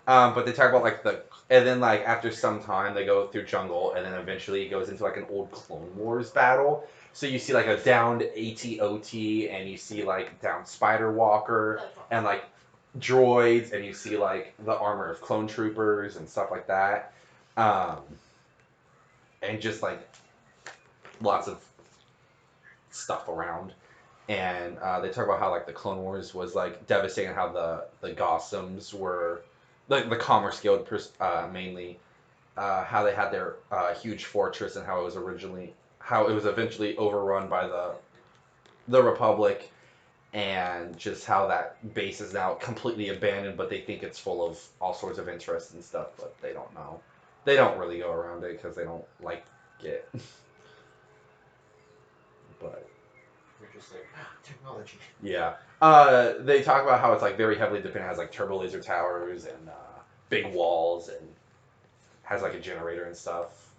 But they talk about and then after some time they go through jungle, and then eventually it goes into like an old Clone Wars battle. So you see like a downed AT-OT, and you see like downed Spider Walker, and like droids, and you see like the armor of clone troopers and stuff like that. And just like lots of stuff around. And they talk about how like the Clone Wars was like devastating, how the Gossams were like the Commerce Guild mainly, how they had their huge fortress, and how it was eventually overrun by the Republic, and just how that base is now completely abandoned, but they think it's full of all sorts of interest and stuff, but they don't know. They don't really go around it because they don't like it. But You're just like, technology. yeah. They talk about how it's like very heavily dependent. It has like turbo laser towers and big walls, and has like a generator and stuff.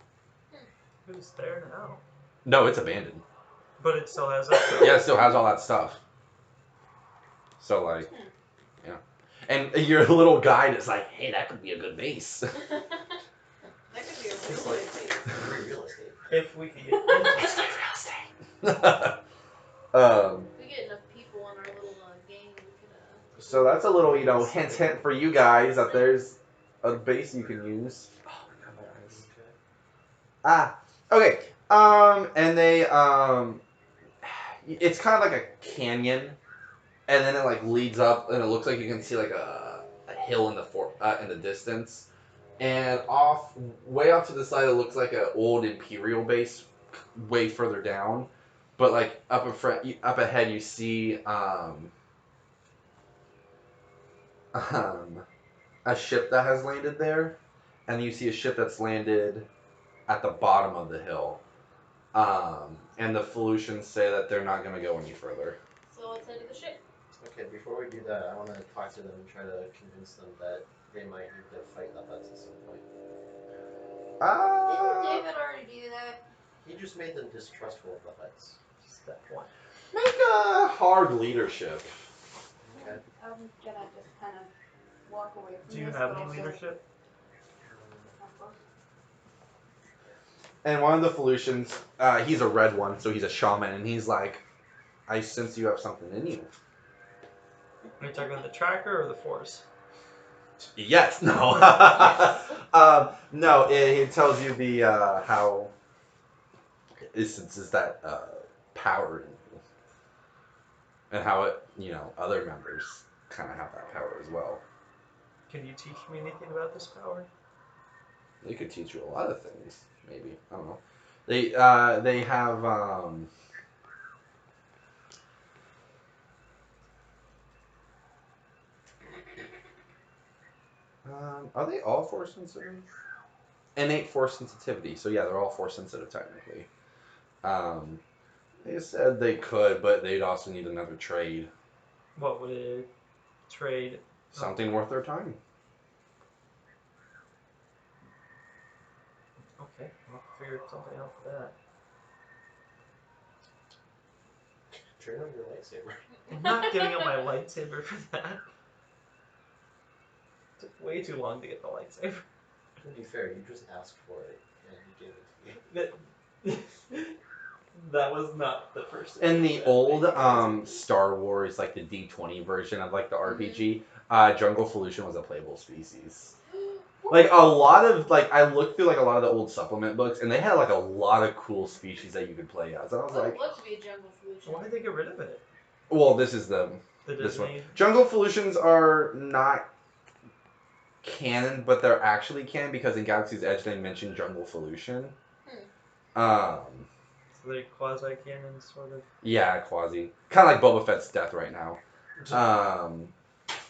Who's there now? No, it's abandoned. But it still has that. Yeah, it still has all that stuff. So like, yeah. And your little guide is like, hey, that could be a good base. That could be a It's really like good thing. free real estate. If we could get It's good real estate. If we get enough people on our little gang, we could. So that's a little, hint for you guys that there's a base you can use. Oh, my eyes. Okay. And they, it's kind of like a canyon, and then it like leads up, and it looks like you can see like a hill in the distance, and way off to the side, it looks like an old Imperial base, way further down, but like up ahead, you see a ship that has landed there, and you see a ship that's landed at the bottom of the hill. And the Felucians say that they're not going to go any further. So let's head to the ship. Okay, before we do that, I want to talk to them and try to convince them that they might need to fight the Hutts at some point. Didn't David already do that? He just made them distrustful of the Hutts. Just that one. Make a hard leadership. Okay. I'm gonna just kind of walk away from Do you this, have but any also- leadership? And one of the Felucians, he's a red one, so he's a shaman, and he's like, I sense you have something in you. Are you talking about the tracker or the force? Yes, no. No, it tells you the how it senses that power in you. And how it, other members kind of have that power as well. Can you teach me anything about this power? They could teach you a lot of things, maybe. I don't know. They have are they all force sensitive? Innate force sensitivity. So yeah, they're all force sensitive technically. They said they could, but they'd also need another trade. What would a trade? Something worth their time. Okay, I'll figure something out for that. trade on your lightsaber. I'm not giving up my lightsaber for that. It took way too long to get the lightsaber. To be fair, you just asked for it, and he gave it to you. That was not the first thing. In I the said. old Star Wars, like the D20 version of like the RPG, Jungle Felucian was a playable species. Like a lot of I looked through like a lot of the old supplement books, and they had like a lot of cool species that you could play as. And I was I would like, love to be a jungle solution. Why did they get rid of it? well, this is The this one. Disney. Jungle Felucians are not canon, but they're actually canon because in Galaxy's Edge they mentioned Jungle Felucian. So they're quasi-canon, sort of. Yeah, quasi. Kind of like Boba Fett's death right now.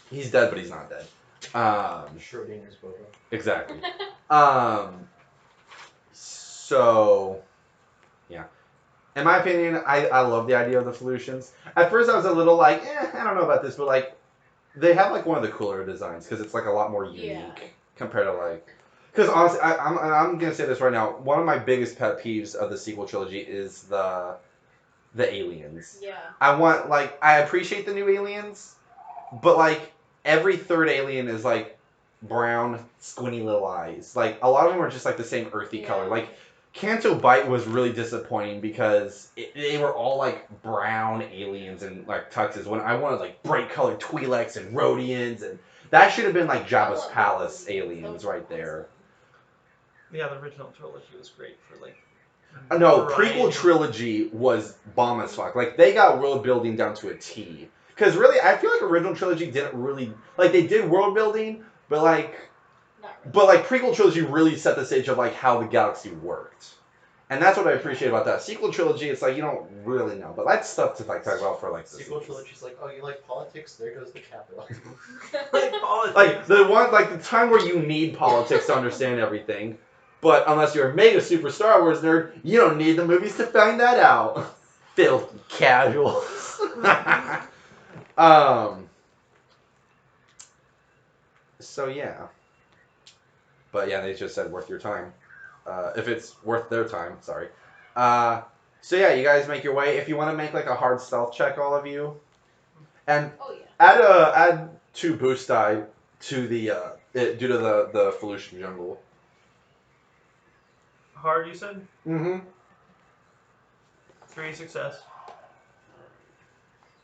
He's dead, but he's not dead. Schrodinger's Boba. Exactly. So, yeah. In my opinion, I love the idea of the Felucians. At first I was a little like, I don't know about this, but like, they have like one of the cooler designs because it's like a lot more unique compared to like... Because honestly, I'm going to say this right now. One of my biggest pet peeves of the sequel trilogy is the aliens. Yeah. I appreciate the new aliens, but like, every third alien is like brown, squinty little eyes. Like, a lot of them are just like the same earthy color. Like, Canto Bite was really disappointing because they were all like brown aliens and like tuxes when I wanted like bright colored Twi'leks and Rhodians, and that should have been like Jabba's palace aliens right there. Yeah, the original trilogy was great for like. No, variety. prequel trilogy was bomb as fuck. Like, they got world building down to a T. Because really, I feel like original trilogy didn't really... Like, they did world building, but like... Not really. But like, prequel trilogy really set the stage of like how the galaxy worked. And that's what I appreciate about that. Sequel trilogy, it's like, you don't really know. But that's stuff to like talk about for like the Sequel sequels. trilogy's like, oh, you like politics? There goes the capital. Like politics. Like, the time where you need politics to understand everything. But unless you're a mega super Star Wars nerd, you don't need the movies to find that out. Filthy casuals. So yeah. But yeah, they just said worth your time. If it's worth their time, sorry. So yeah, you guys make your way. If you want to make like a hard stealth check, all of you, and Oh yeah. add 2 boost die to the due to the Felucian jungle. Hard, you said? Mm-hmm. 3 success.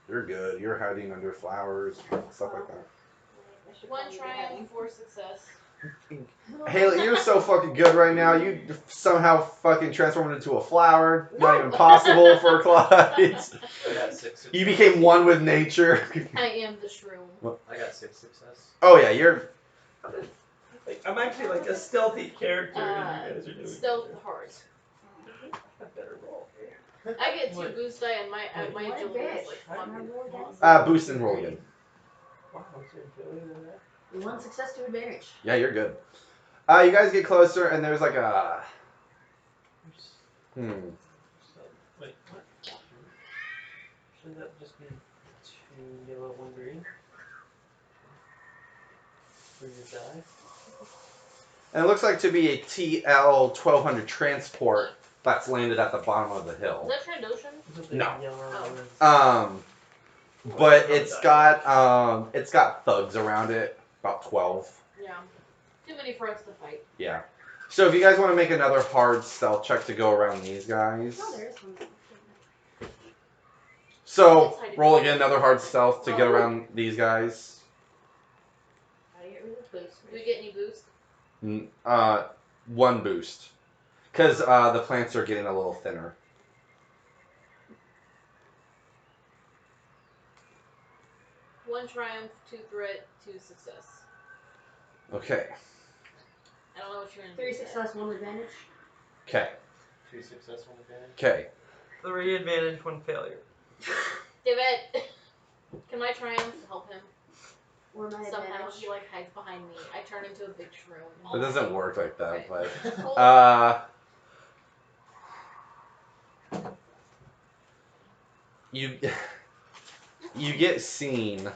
You're good. You're hiding under flowers, stuff like that. 1 triumph, 4 success. Haley, you're so fucking good right now. You somehow fucking transformed into a flower. Not even possible for Clyde. I got 6 success. You became one with nature. I am the shroom. I got 6 success. Oh yeah, you're... Like, I'm actually like a stealthy character, and you guys are doing Stealth hard. a better roll. I get 2 What? boost die and my What agility is bitch? like fucking Boost and roll again. Wow, is there agility in that? 1 success to advantage. Yeah, you're good. You guys get closer, and there's like a... Wait, what? Shouldn't that just be 2 yellow, 1 green? For your die? And it looks like to be a TL-1200 transport that's landed at the bottom of the Is hill. that Trandoshan? Is it the No. yellow But it's got thugs around it, about 12. Yeah. Too many for us to fight. Yeah. So if you guys want to make another hard stealth check to go around these guys. Oh, there is one. So roll again another hard stealth to get around these guys. How do you get rid of boost? Do we get any boost? 1 boost. Because the plants are getting a little thinner. One triumph, 2 threat, 2 success. Okay. I don't know what you're gonna 3 do. with success, 1 advantage. Okay. 2 success, 1 advantage. Okay. 3 advantage, 1 failure. that. David, can my triumph help him? Or my Somehow advantage. he like hides behind me. I turn into a big shroom. It doesn't work like that, Okay. but you get seen,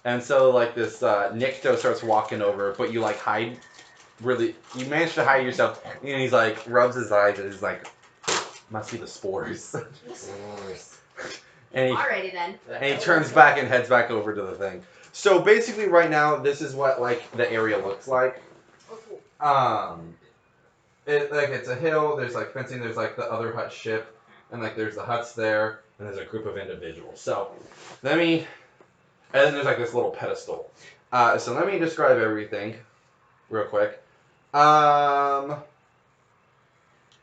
and so like this Nikto starts walking over, but you like hide. Really, you manage to hide yourself, and he's like rubs his eyes, and he's like, "Must be the spores." And he Alrighty then. and he turns back and heads back over to the thing. So basically, right now, this is what like the area looks like. Oh, cool. It's a hill. There's like fencing. There's like the other Hutt ship, and like there's the huts there, and there's a group of individuals. So and then there's like this little pedestal. So let me describe everything real quick.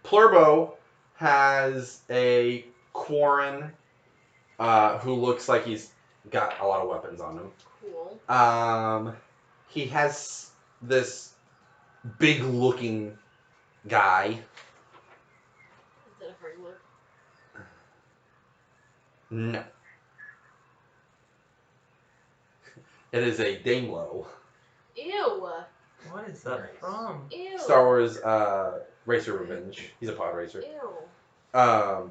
Plurbo has a Quarren who looks like he's got a lot of weapons on him. Cool. He has this big looking guy. Is that a furry look? No. It is a Daimlo. Ew. What is that from? Ew. Star Wars Racer Revenge. He's a pod racer. Ew.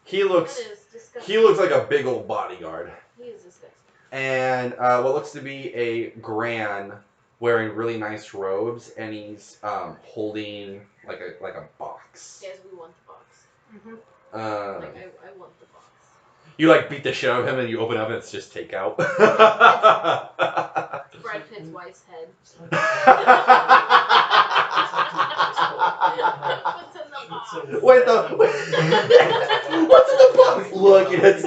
He looks That is disgusting. he looks like a big old bodyguard. He is disgusting. And what looks to be a Gran wearing really nice robes, and he's holding like a box. Guys, we want the box. Mm-hmm. Like, I want the box. You like beat the shit out of him, and you open up, and it's just takeout. Brad Pitt's wife's head. What's in the box? Wait, what's in the box? Look, it's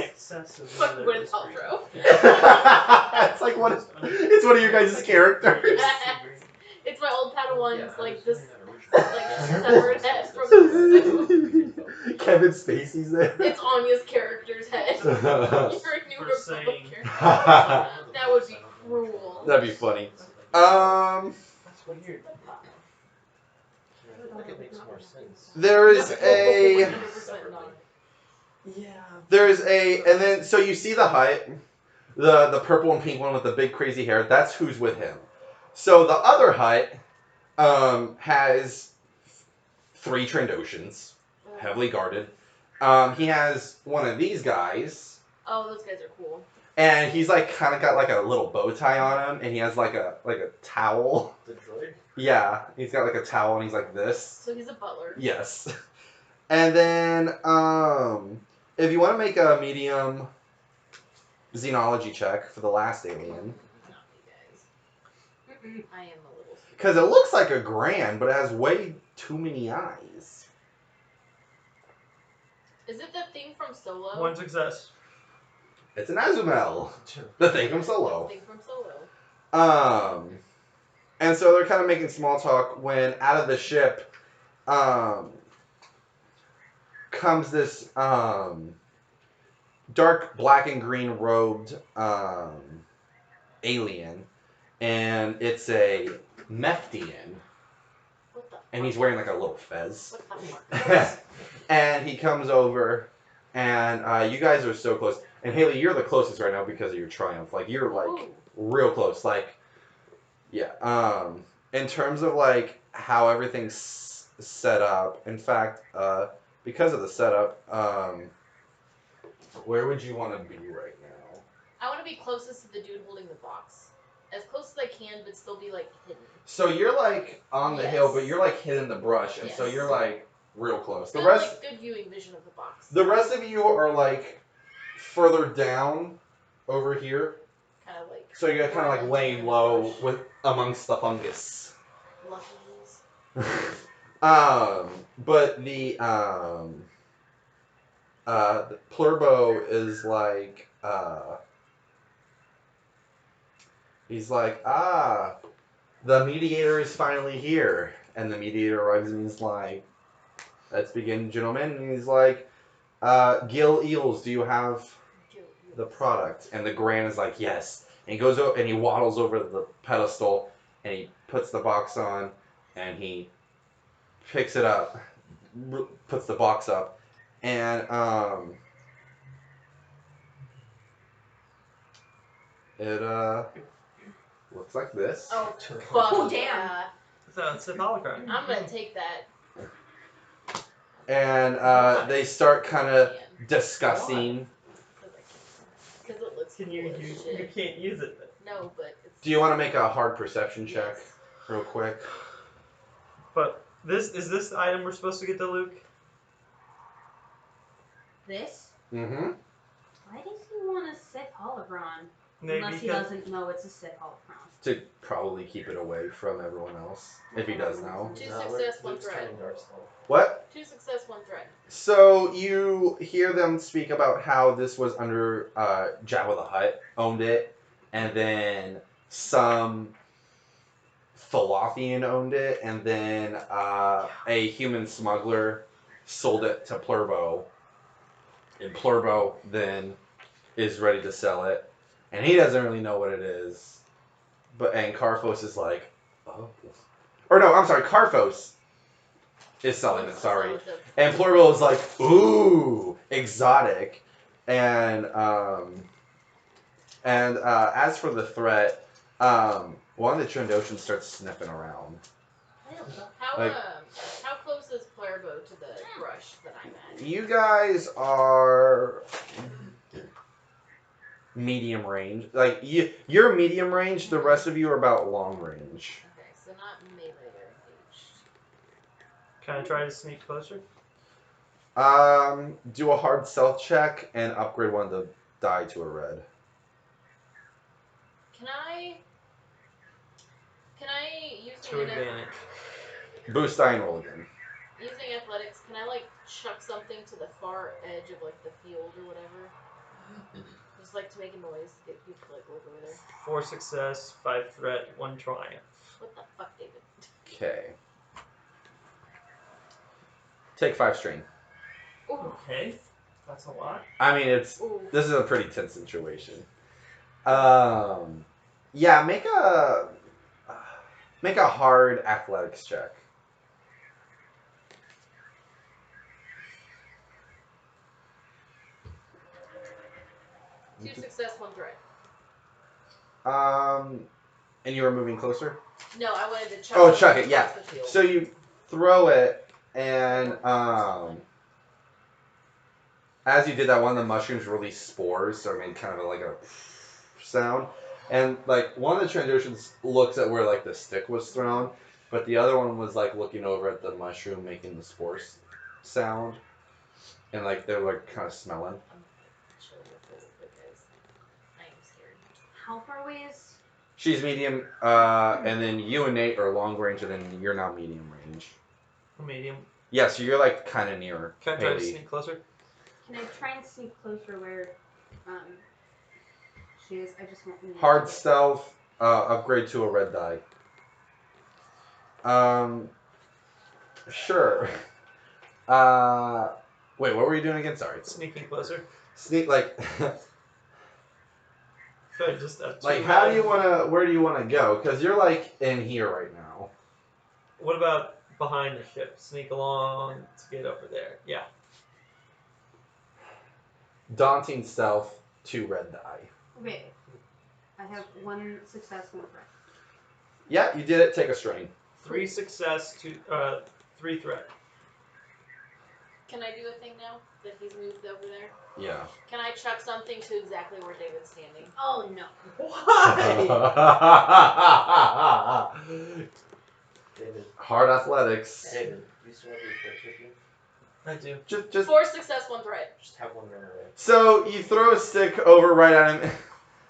Fuck Gwyneth Paltrow. it's like it's one of your guys' characters. It's my old Padawan's, Yeah, like, I've this, seen that original. like, severed head from the zoo. Kevin Spacey's there. It's Anya's character's head. You're a New For Republic saying- character. That would be cruel. That'd be funny. That's weird. Like it makes more sense. There is a 100% not. and then so you see the Hutt, the purple and pink one with the big crazy hair. That's who's with him. So the other Hutt has 3 Trandoshans, heavily guarded. He has one of these guys, Oh, those guys are cool. and he's like kind of got like a little bow tie on him, and he has like a towel. The droid? Yeah, he's got like a towel, and he's like this. So he's a butler. Yes. And then if you want to make a medium xenology check for the last alien, Not me, guys. I am a little stupid. because it looks like a Gran, but it has way too many eyes. Is it the thing from Solo? One success. It's an Azumel, the thing from The Solo. thing from Solo. And so they're kind of making small talk when out of the ship comes this dark black and green robed alien, and it's a Meftian, What the and he's fuck? wearing like a little fez. What the fuck? And he comes over, and you guys are so close. And Haley, you're the closest right now because of your triumph. Like you're like Ooh. real close. Like, yeah. In terms of like how everything's set up. In fact, because of the setup, where would you want to be right now? I want to be closest to the dude holding the box. As close as I can, but still be, like, hidden. So you're like on the Yes. hill, but you're like hidden in the brush, and so Yes. you're like real close. The Good, rest, like, good viewing vision of the box. the rest of you are like further down over here. Kind of like... So you're kind of like laying low with amongst the fungus. Luckies. But the Plurbo is like, he's like, the mediator is finally here. And the mediator arrives and he's like, let's begin, gentlemen. And he's like, Gil Eels, do you have the product? And the Gran is like, yes. And he goes and he waddles over to the pedestal and he puts the box on and he picks it up, puts the box up, and it looks like this. Oh, Oh, fuck damn. yeah. So it's a hologram. I'm gonna take that. And they start kind of discussing. Because it looks Can you cool as use? shit. You can't use it. No, but it's... Do you want to make a hard perception check Yes. real quick? But is this the item we're supposed to get to Luke? This? Mm-hmm. What is Sith holocron? Maybe Unless he he'll- doesn't know it's a Sith holocron. To probably keep it away from everyone else, if he does know. Two No, success, one Luke's threat. turning dark stuff. What? 2 success, 1 threat. So you hear them speak about how this was under Jabba the Hutt owned it, and then some Thalothian owned it, and then a human smuggler sold it to Plurbo, and Plurbo then is ready to sell it, and he doesn't really know what it is, and Carphos is like, oh, or no, I'm sorry, Carphos is selling it. Sorry. And Plurbo is like, ooh, exotic. And as for the threat, one of the Trandoshan starts sniffing around. How Like- how close is Plurbo to the brush that I'm at? You guys are medium range. Like you're medium range. The rest of you are about long range. Okay, so not melee or engaged. Can I try to sneak closer? Do a hard stealth check and upgrade one of the die to a red. Can I To advantage. Boost die and roll again. using athletics, can I like chuck something to the far edge of like the field or whatever? Just like to make a noise, get people to like look over there. 4 success, 5 threat, 1 triumph. What the fuck, David? Okay. Take 5 strain. Ooh. Okay, that's a lot. I mean, this Ooh. is a pretty tense situation. Yeah, make a hard athletics check. 2 success, 1 threat. And you were moving closer. No, I wanted to chuck. Oh, something chuck it, yeah. across the field. So you throw it, and as you did that, one of the mushrooms released spores, so it made kind of like a sound. And like one of the Trandoshans looks at where like the stick was thrown, but the other one was like looking over at the mushroom making the spores sound, and like they're like kind of smelling. I'm chill with it because I am scared. How far away is? She's medium, and then you and Nate are long range, and then you're now medium range. Medium. Yeah, so you're like kind of near Can I try to Haley. sneak closer? Can I try and sneak closer where she is? I just want. Hard stealth, upgrade to a red die. Sure. Wait, what were you doing again? Sorry. Sneaking closer. Sneak, like, I just have two like, how do you red. where do you want to go? Because you're like in here right now. What about behind the ship? Sneak along to get over there. Yeah. Daunting stealth, 2 red die. Okay. I have 1 success, 1 threat. Yeah, you did it. Take a strain. 3 success, 3 threat. Can I do a thing now that he's moved over there? Yeah. Can I chuck something to exactly where David's standing? Oh no. Why? David, Hard athletics. David, do you still have your tricks with you? I do. Just 4 success, 1 threat. Just have one run away. so you throw a stick over right at him.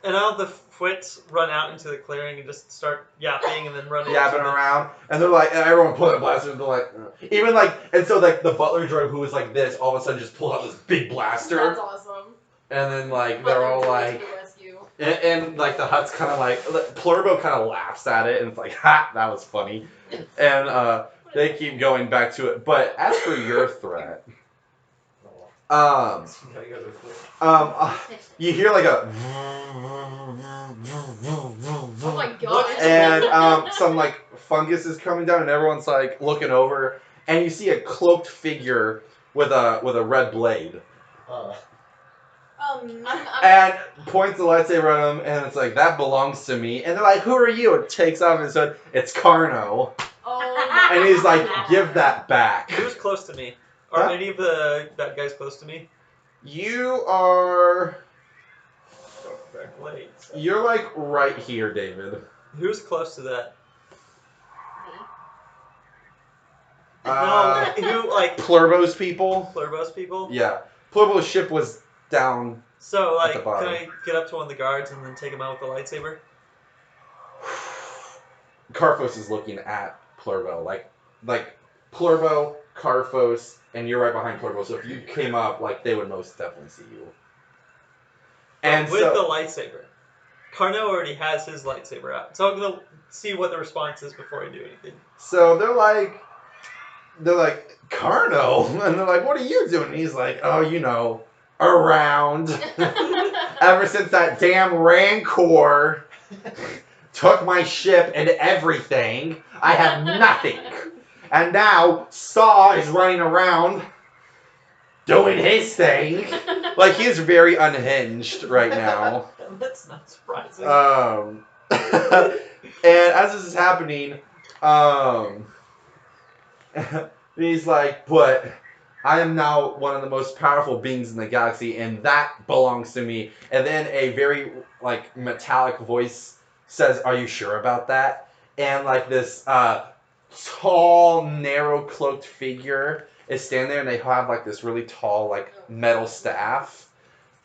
And all the Fwits run out into the clearing and just start yapping and then run Yapping into the- around, and they're like, and everyone pulling blasters, and they're like, even like, and so like the butler droid who was like this, all of a sudden just pulled out this big blaster, That's awesome. and then like they're all like, To the rescue. and like the Hutt's kind of like, Plurbo kind of laughs at it, and it's like, ha, that was funny, and they keep going back to it. But as for your threat, Now you gotta flip. you hear like a. Oh my god. And some like fungus is coming down, and everyone's like looking over, and you see a cloaked figure with a red blade, I'm and points the lightsaber at him, and it's like, that belongs to me, and they're like, who are you? It takes off his hood. It's Carno, oh and he's like, give that back. Who's close to me? Are Huh? any of the bad guys close to me? You are, Red blades. you're like right here, David. Who's close to that? Uh, No, who like Plurbo's people. Plurbo's people? Yeah, Plurbo's ship was down So, At the like, bottom. can I get up to one of the guards and then take him out with a lightsaber? Carphos is looking at Plurbo, like Plurbo, Carphos, and you're right behind Plurbo. So if you came up, like they would most definitely see you. And with so, the lightsaber. Carnell already has his lightsaber out, so I'm gonna see what the response is before I do anything. so they're like, Carno, and they're like, what are you doing? And he's like, oh, you know, around. Ever since that damn Rancor took my ship and everything, I have nothing. And now Saw is running around doing his thing. Like, he's very unhinged right now. That's not surprising. And as this is happening, he's like, but I am now one of the most powerful beings in the galaxy, and that belongs to me. And then a very, like, metallic voice says, are you sure about that? And, like, this tall, narrow-cloaked figure is standing there, and they have, like, this really tall, like, metal staff.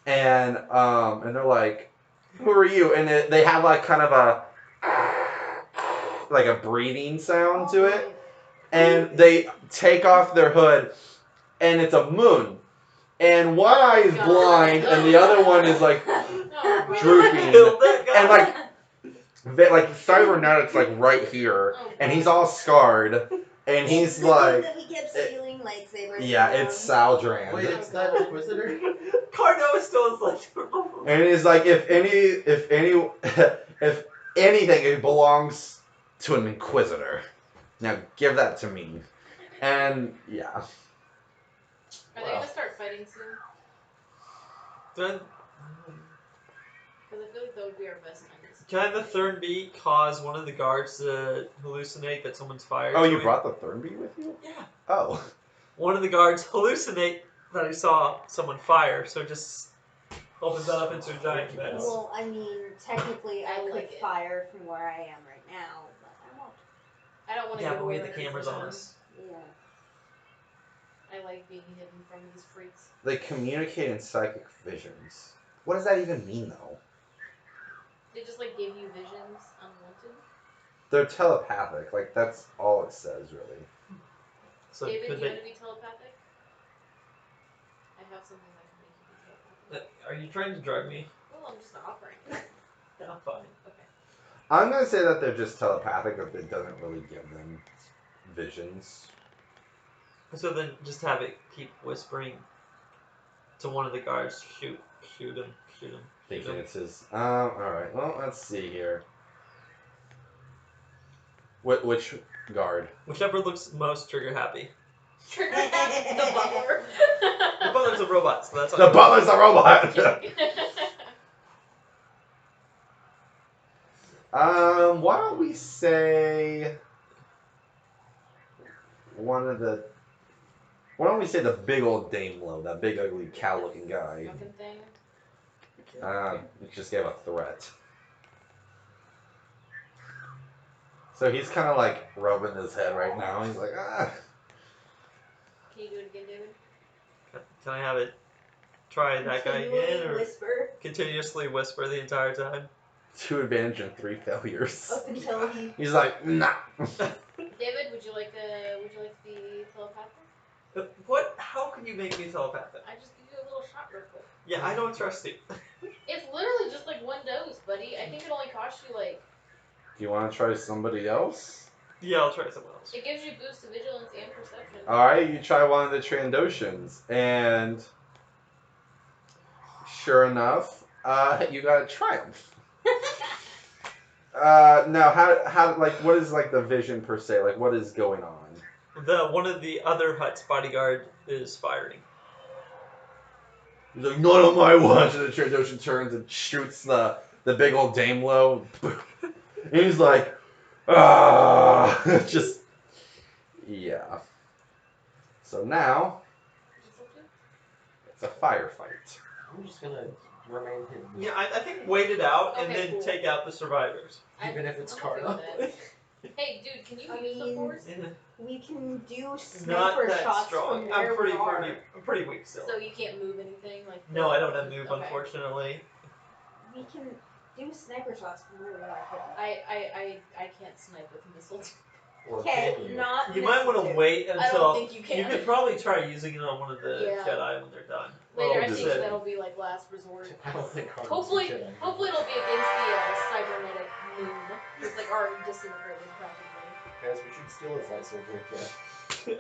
And they're like, who are you? And they have, like, kind of a breathing sound to it. And they take off their hood, and it's a moon. And one eye is blind, and the other one is, like, drooping. Killed that guy. And, like cybernetic's, like, right here. And he's all scarred. And he's the like... that we kept stealing lightsabers. Yeah, it's Saldran. Wait, it's that Inquisitor? Carnell still has lightsaber. And he's like, if anything, it belongs to an Inquisitor. Now give that to me. And yeah. Are they gonna start fighting soon? Then, Because I feel like that would be our best time. can I have the Thurnby cause one of the guards to hallucinate that someone's fired? Oh, so you we- brought the Thurnby with you? Yeah. Oh. One of the guards hallucinate that I saw someone fire, so it just opens that up into a giant mess. Well, I mean, technically, I I could like it. fire from where I am right now, but I won't. I don't want to Yeah, go but to we war have the because cameras of on them. us. Yeah. I like being hidden from these freaks. They communicate in psychic visions. What does that even mean, though? They just like give you visions unwanted. They're telepathic. Like, that's all it says, really. So David, could you want they, to be telepathic? I have something that can make you be telepathic. are you trying to drug me? Well, I'm just offering. Yeah, fine. Okay. I'm going to say that they're just telepathic, but it doesn't really give them visions. So then just have it keep whispering to one of the guards, shoot him. Thinking it's his... alright. Well, let's see here. Which guard? Whichever looks most trigger happy. Trigger happy. The butler. The butler's a robot, so that's The butler's a robot! Why don't we say... Why don't we say the big old Daimlo, that big ugly cow-looking guy? Fucking thing. It just gave a threat. So he's kind of like rubbing his head right now. He's like, ah. Can you do it again, David? Can I have it try that guy again, Continually or whisper continuously whisper the entire time? 2 advantage and 3 failures. up until he. He's like, nah. David, would you like to be telepathic? What? How can you make me telepathic? I just give you a little shot real quick. Yeah, I don't trust you. It's literally just like one dose, buddy. I think it only costs you like. Do you want to try somebody else? Yeah, I'll try someone else. It gives you boost to vigilance and perception. Alright, you try one of the Trandoshans. And sure enough, you got a triumph. Now, how, like, what is, like, the vision per se? Like, what is going on? One of the other Hutt's bodyguard is firing. He's like, not on my watch, and the Trandoshan turns and shoots the big old Daimlo. And he's like, ah, just, yeah. So now, it's a firefight. I'm just gonna remain hidden. Yeah, I think wait it out and Okay, then cool. take out the survivors. Even if it's I'm okay Carno. with Hey, dude, can you I use the mean- force? We can do Not sniper that shots strong. from I'm where pretty, we are. I'm pretty weak still. So you can't move anything like. No, I don't have move, Okay. unfortunately. We can do sniper shots from where we are. I can't snipe with missiles. Or Okay, can you? not. You might want to Mistletoe. wait I don't until. think you can. could probably try using it on one of the Yeah. Jedi when they're done. Later, Well, I just think say- that'll be like last resort. I don't think Harden's Hopefully, a Jedi. hopefully it'll be against the cybernetic moon. It's like already disintegrated practically. Guys, we should steal his lightsaber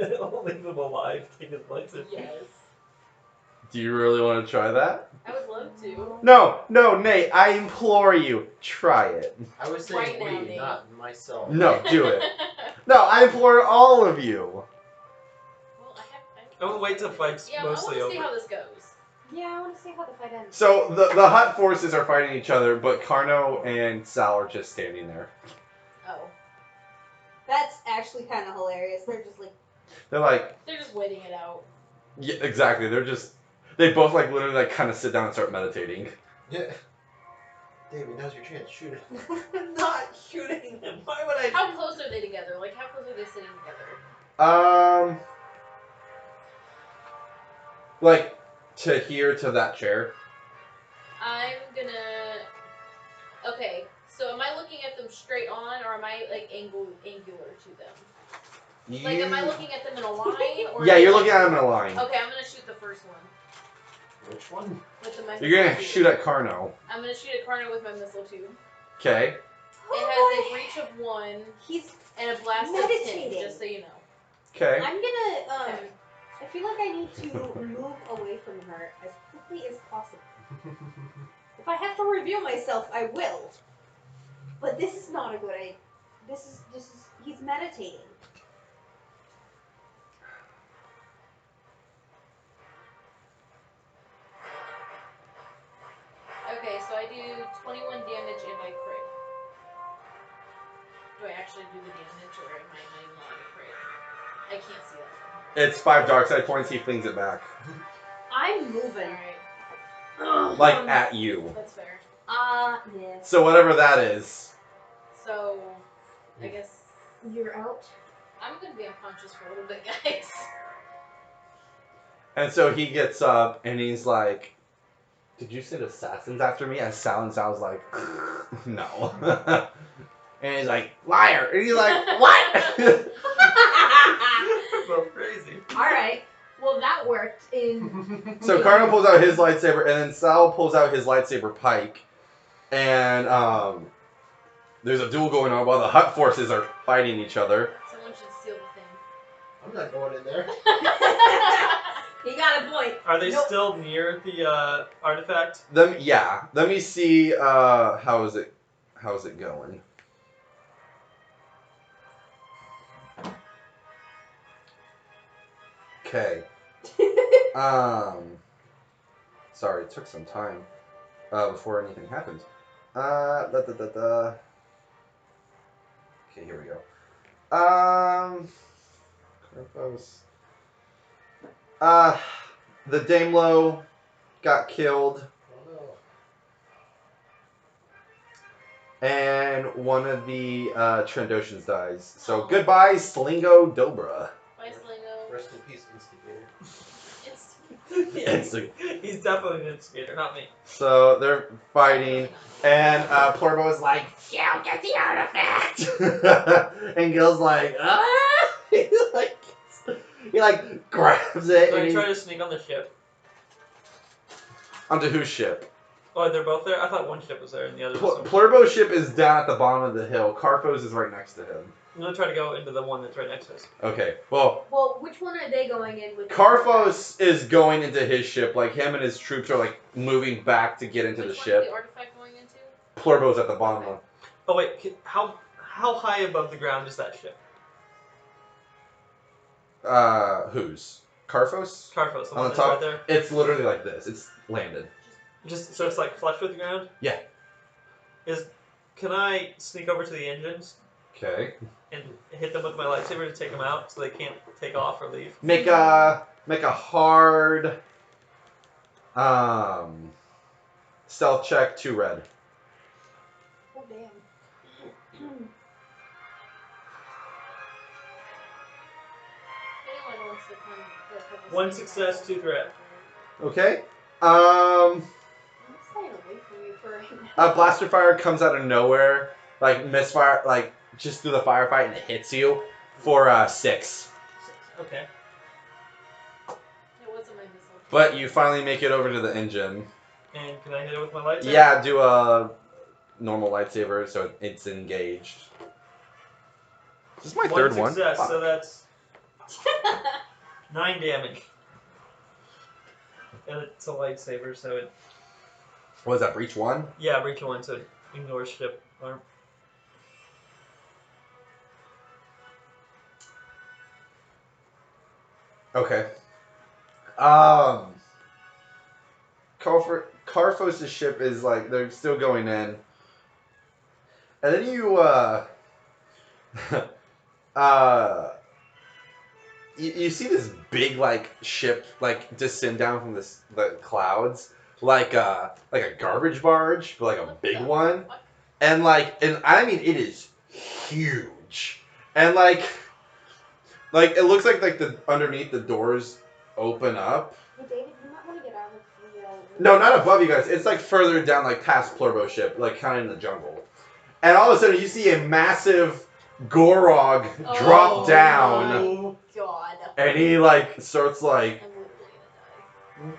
again. I'll leave him alive. Take his legs. Yes, Do you really want to try that? I would love to. No, Nate. I implore you, try it. I was saying Right now, we, Nate. not myself. No, do it. No, I implore all of you. Well, I will wait till fight's Yeah, mostly I want to see over. how this goes. Yeah, I want to see how the fight ends. So the Hutt forces are fighting each other, but Carno and Sal are just standing there. Oh, That's actually kind of hilarious. They're just like, They're like, they're just waiting it out. yeah, exactly. They both like literally like kind of sit down and start meditating. Yeah. David, now's your chance. Shoot it. I'm not shooting him. Why would I? How close are they together? Like, how close are they sitting together? Like to here to that chair. I'm gonna. Okay, so am I looking at them straight on, or am I like angular to them? Like, am I looking at them in a line, or? Yeah, am I you're like- looking at them in a line. Okay, I'm gonna shoot the first one Which one? with the missile. You're gonna tube. shoot at Carno. I'm gonna shoot at Carno with my missile tube. Okay. It has a reach of 1 he's. and a blast of 10, Meditating. just so you know. Okay. I'm gonna. Okay. I feel like I need to move away from her as quickly as possible. If I have to reveal myself, I will. But this is not a good idea. This is. He's meditating. Okay, so I do 21 damage and I crit. Do I actually do the damage, or am I not even allowed to crit? I can't see that. It's 5 dark side points. He flings it back, I'm moving. Alright, like at you. that's fair. Yeah. So whatever that is. So, I guess You're out. I'm gonna be unconscious for a little bit, guys. And so he gets up and he's like, "Did you send assassins after me?" And Sal's like, "No." And he's like, "Liar!" And he's like, "What?" We're both crazy. Alright. Well, that worked in. So Carno pulls out his lightsaber, and then Sal pulls out his lightsaber pike, and there's a duel going on while the Hutt forces are fighting each other. Someone should steal the thing. I'm not going in there. He got a point. Are they Nope. still near the artifact? Yeah. Let me see. How is it going? Okay. Sorry, it took some time before anything happened. Okay, here we go. The Daimlo got killed, Oh and one of the Trandoshans dies. So goodbye, Slingo Dobra. Bye, no. Slingo. Rest in peace, Instigator. He's definitely an instigator, not me. So they're fighting, and Plurbo is like, "You get the artifact," and Gil's like, "Ah!" he grabs it So I and try to sneak on the ship. onto whose ship? Oh, they're both there? I thought one ship was there and the other was somewhere. Plurbo's ship is down at the bottom of the hill. Carfo's is right next to him. I'm gonna try to go into the one that's right next to us. Okay, well, Well, which one are they going in with? Carfos is going into his ship. Like, him and his troops are, like, moving back to get into the Which one is ship. the artifact going into? Plurbo's at the bottom of. Oh wait, how high above the ground is that ship? Whose? Carfos? Carfos, the On one the that's top? right there. It's literally like this. It's landed. Just so it's like flush with the ground? Yeah. Can I sneak over to the engines Okay. and hit them with my lightsaber to take them out so they can't take off or leave? Make a hard stealth check, 2 red. Oh damn. One success, 2 threat. Okay. I'm staying away from you for right now. A blaster fire comes out of nowhere, like misfire, like just through the firefight, and hits you for 6. 6. Okay. It wasn't my missile. But you finally make it over to the engine. And can I hit it with my lightsaber? Yeah, do a normal lightsaber, so it's engaged. This is my third one. Success, Fuck. so that's 9 damage. And it's a lightsaber, so it. What was that, breach 1? Yeah, breach 1, so it ignores ship arm. Okay. Carphos' ship is like, they're still going in. And then you, you see this big, like, ship, like, descend down from the clouds. Like a garbage barge, but like a big one. And I mean, it is huge. And like it looks like the underneath the doors open up. Hey, David, you might want to get out of the... No, not above you guys. It's like further down, like past Plurbo's ship, like kind of in the jungle. And all of a sudden, you see a massive Gorog drop down, Oh God. and he like starts like I'm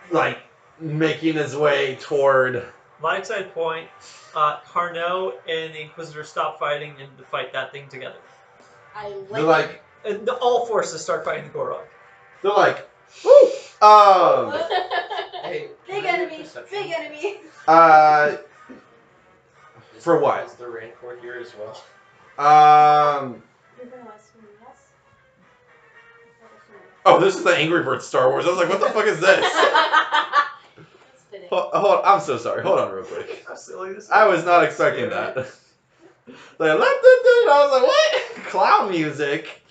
literally gonna die. making his way toward. Light side point, Carnot and the Inquisitor stop fighting and to fight that thing together. I They're like, And all forces start fighting the Gorog. they're like, woo! Hey, Big can I do enemy! perception? Big enemy! For what? Is the Rancor here as well? You're gonna assume yes? Oh, this is the Angry Birds Star Wars. I was like, what the fuck is this? That's fitting. Hold on, I'm so sorry. Hold on real quick. How silly this is. I was not expecting that. Like, I was like, what? Clown music.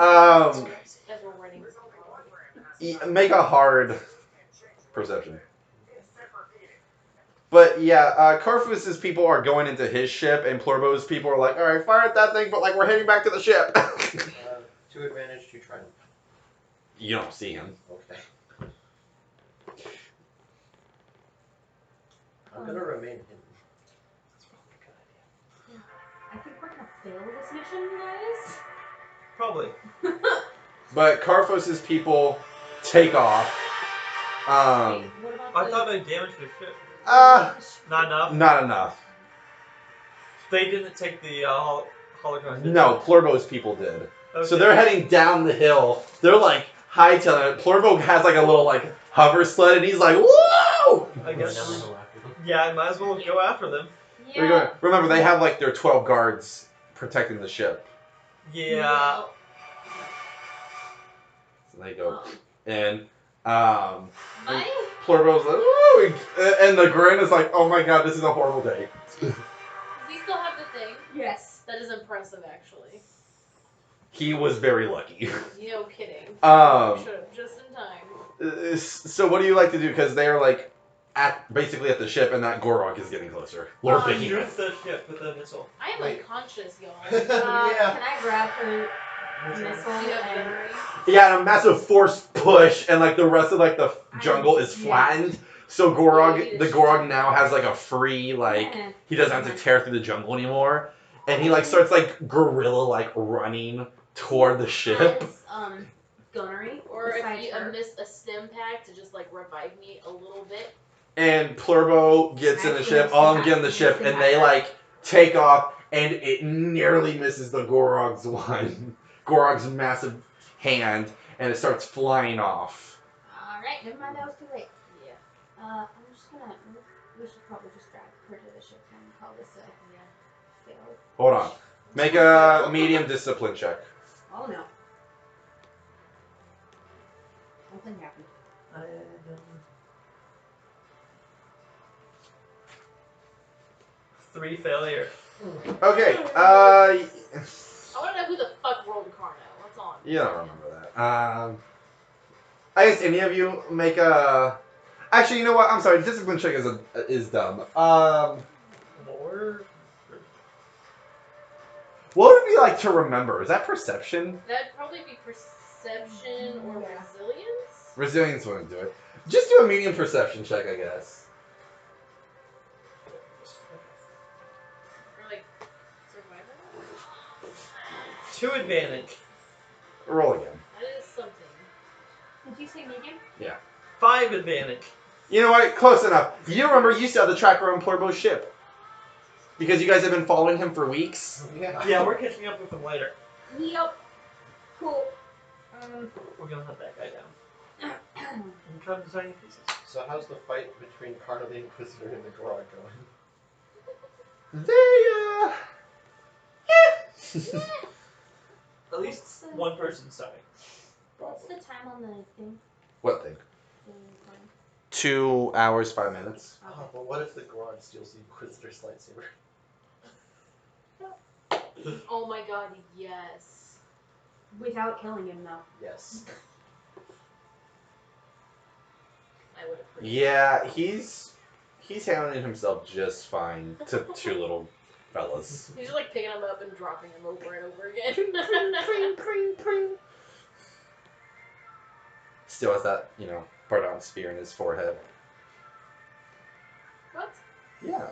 As we're running. Make a hard perception. But yeah, Carfus's people are going into his ship, and Plurbo's people are like, all right, fire at that thing, but like we're heading back to the ship. 2 advantage, 2 triumph. You don't see him. Okay. I'm gonna remain hidden. I think we're gonna fail this mission, guys. Probably. But Carfus's people take off. Wait, what about I the... thought I damaged their ship. Not enough. Not enough. They didn't take the hologram. did No, Plurbo's people did. they? Okay. So they're heading down the hill. They're like hightailing it. Plurbo has like a little like hover sled, and he's like, whoa! I guess. Now we go after them. Yeah, I might as well go after them. They're going- Remember, they have like their 12 guards protecting the ship. Yeah. So they go, and My Plurbo's like, woo! And the grin is like, oh my god, this is a horrible day. Does he still have the thing? Yes. That is impressive, actually. He was very lucky. No kidding. Should have just in time. So what do you like to do? Because they're like basically at the ship, and that Gorog is getting closer. Lord Behemoth. Shoot the ship with a missile. I am Wait. unconscious, y'all. Yeah. Can I grab her missile Do you have and... memory? Yeah, and a massive force push, and like the rest of like the jungle is flattened. So Gorog, the Gorog now has like a free like he doesn't have to tear through the jungle anymore, and he like starts like gorilla like running toward the ship. Has, gunnery. Or besides if you her. missed a stim pack to just like revive me a little bit. And Plurbo gets in the ship, all of them get in the ship, and they like take off, and it nearly misses the Gorog's massive hand, and it starts flying off. Alright, never mind, that was too late. Yeah. I'm just gonna... We should probably just drag her to the ship and call this a fail. Hold on. Make a medium discipline check. Oh no. Nothing happened. 3 failure. Okay, I want to know who the fuck rolled Carno. What's on? you don't remember that. I guess any of you make a... Actually, you know what? I'm sorry, discipline check is dumb. More? What would it be like to remember? Is that perception? That'd probably be perception or Yeah. resilience. Resilience wouldn't do it. Just do a medium perception check, I guess. Or like survival. 2 advantage. Roll again. That is something. Did you say medium? 5 advantage. You know what? Close enough. You remember you used to have the tracker on Plurbo's ship. Because you guys have been following him for weeks. Yeah, we're catching up with him later. Yep. Cool. We're gonna hunt that guy down. I'm trying to tiny pieces. So how's the fight between Carno the Inquisitor and the Grog going? At least What's the- one person's dying. What's the time on the thing? What thing? The time? 2 hours, 5 minutes. Oh, but what if the Grog steals the Inquisitor's lightsaber? Oh my god, yes. Without killing him, though. Yes. I would have. Yeah, he's handling himself just fine to 2 little fellas. He's just like picking him up and dropping him over and over again. Still has that, Pardon spear in his forehead. What? Yeah.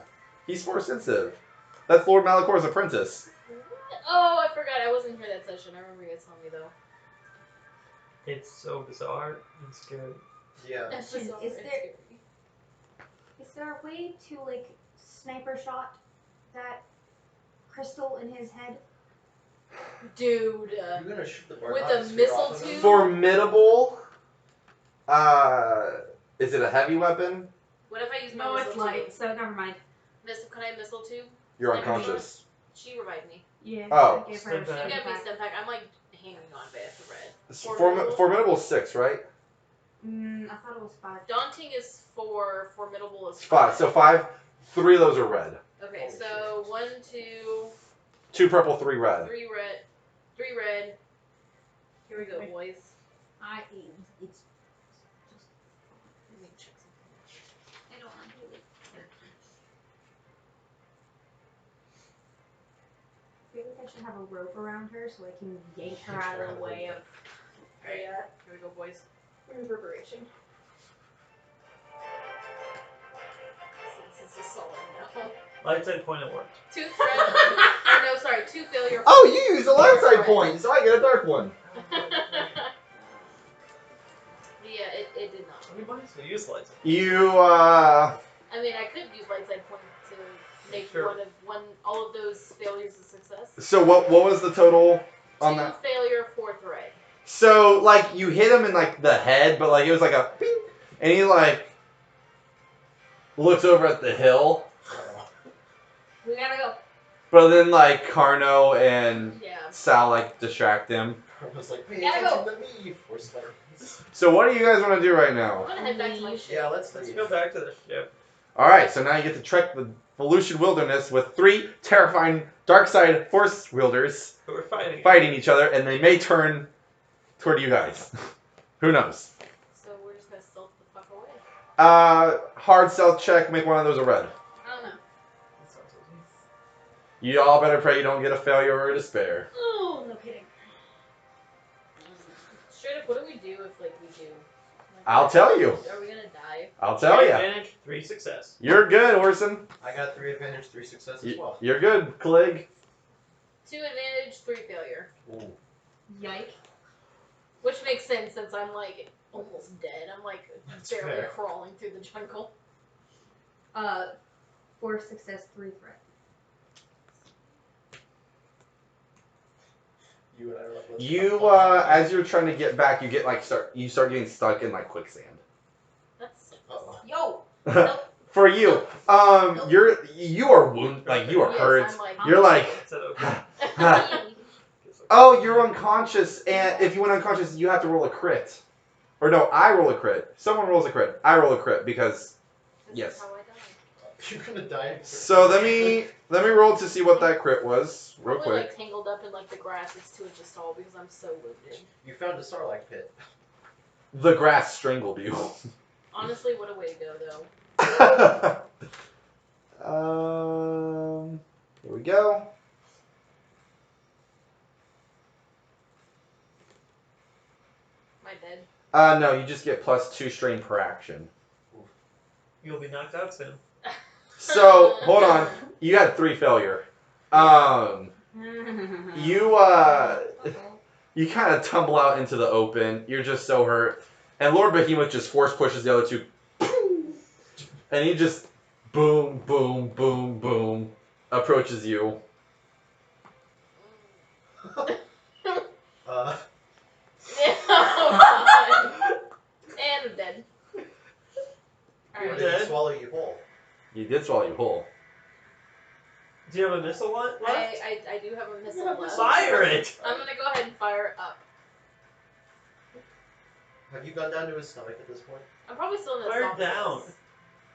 He's force sensitive. That's Lord Malakor's apprentice. What? Oh, I forgot. I wasn't here that session. I remember you guys telling me though. It's so bizarre and scary. Yeah. That's Is just there- Is there a way to, like, sniper shot that crystal in his head? Dude. You're gonna shoot the With Bardock a sphere missile off of him? tube? Formidable. Is it a heavy weapon? What if I use my No, missile it's light, tube? so never mind. Can I missile tube? You're Sniper unconscious. She revived me. Yeah. Oh. I gave her Stim a pack. She stim got me pack. stim pack. I'm like hanging on by a thread. Formidable 6, right? I thought it was 5. Daunting is 4. Formidable is It's 5. So 5. 3 of those are red. Okay, Holy so 1, 2, 2 purple, 3 red. 3 red. 3 red. Here we go, Wait. boys. It's just. Let me check something. I don't want to do it. I feel like I should have a rope around her so I can yank her out of the way of Alright, here we go, boys. reverberation. This is solid now. Light side point, it worked. 2 thread. Or no, sorry, 2 failure. Oh, you used a light side point, so I get a dark one. Yeah, it did not. Anybody's gonna use light side. You, I mean, I could use light side point to make Sure. all of those failures a success. So what was the total on 2 that? failure, 4 thread. So, like, you hit him in, like, the head, but, like, it was like a ping, and he, like, looks over at the hill, We gotta go. but then, like, Carno and Yeah. Sal, like, distract him. Carno's like, pay Gotta attention to me, Force Lightnings. So what do you guys want to do right I'm now? gonna head back to my ship. Yeah, let's Let's leave. go back to the ship. Alright, so now you get to trek the Volusian Wilderness with 3 terrifying dark side force wielders But we're fighting. fighting each other, and they may turn toward you guys. Who knows? So we're just gonna stealth the fuck away. Hard stealth check, make one of those a red. I don't know. That sounds easy. You all better pray you don't get a failure or a despair. Oh, no kidding. Straight up, what do we do if like we do? Like, I'll tell you. Are we gonna die? I'll tell 3 you. advantage, 3 success. You're good, Orson. I got 3 advantage, 3 success as well. You're good, Clig. 2 advantage, 3 failure. Ooh. Yike. Which makes sense since I'm like almost dead. I'm like That's barely fair. crawling through the jungle. 4 success, 3 threat. You and I were like, let's You, fuck as you're trying to get back, you get like start getting stuck in like quicksand. That's Uh-oh. Yo! For you, you are wounded, like you are Yes, hurt. I'm like, You're like, Is that okay? oh, you're unconscious, and if you went unconscious, you have to roll a crit. Or no, I roll a crit. Someone rolls a crit. I roll a crit because. this Yes. is how I die. You're gonna die. So let me roll to see what that crit was, real Probably quick. like tangled up in like the grass next to it just all because I'm so wounded. You found a Sarlacc pit. The grass strangled you. Honestly, what a way to go though. Here we go. No, you just get +2 strain per action. You'll be knocked out soon. So, hold on. You had 3 failure. You you kind of tumble out into the open. You're just so hurt. And Lord Behemoth just force pushes the other two. And he just boom, boom, boom, boom approaches you. And I'm dead. Or Alright. did he swallow you whole? You did swallow you whole. Do you have a missile left? I do have a missile left. Fire it! I'm gonna go ahead and fire it up. Have you gone down to his stomach at this point? I'm probably still in the Fire esophagus. down.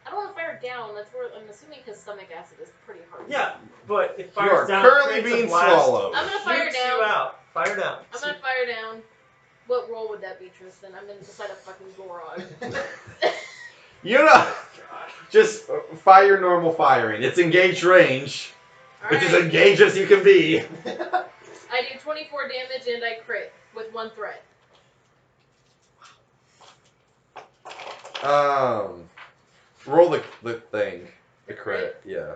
I don't want to fire down. That's where I'm assuming his stomach acid is pretty hard. Yeah, but if You are fires down, currently creates a being blast, swallowed. I'm gonna fire shoots down. you out. Fire down. I'm gonna fire down. What roll would that be, Tristan? I'm inside a fucking Gorog. You know, just fire normal firing. It's engaged range, which is Alright. engaged as you can be. I do 24 damage and I crit with 1 threat. Roll the thing. The crit, yeah.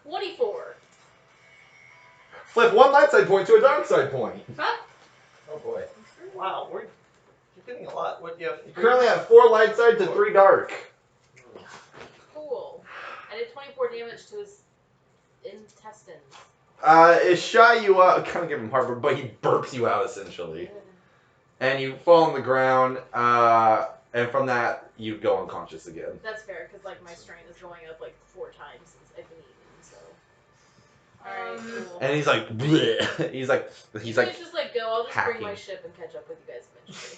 24. Flip 1 light side point to a dark side point. Oh boy. Wow, you're getting a lot. What do you have? You currently have 4 light side to 3 dark. Cool. I did 24 damage to his intestines. It shot you up, kind of give him heartburn, but he burps you out essentially. And you fall on the ground, and from that, you go unconscious again. That's fair, because like my strain is going up like 4 times since I've been eaten, so. Alright, cool. And he's like, bleh. he's like, You guys just like go, I'll just bring my hacking. ship and catch up with you guys eventually.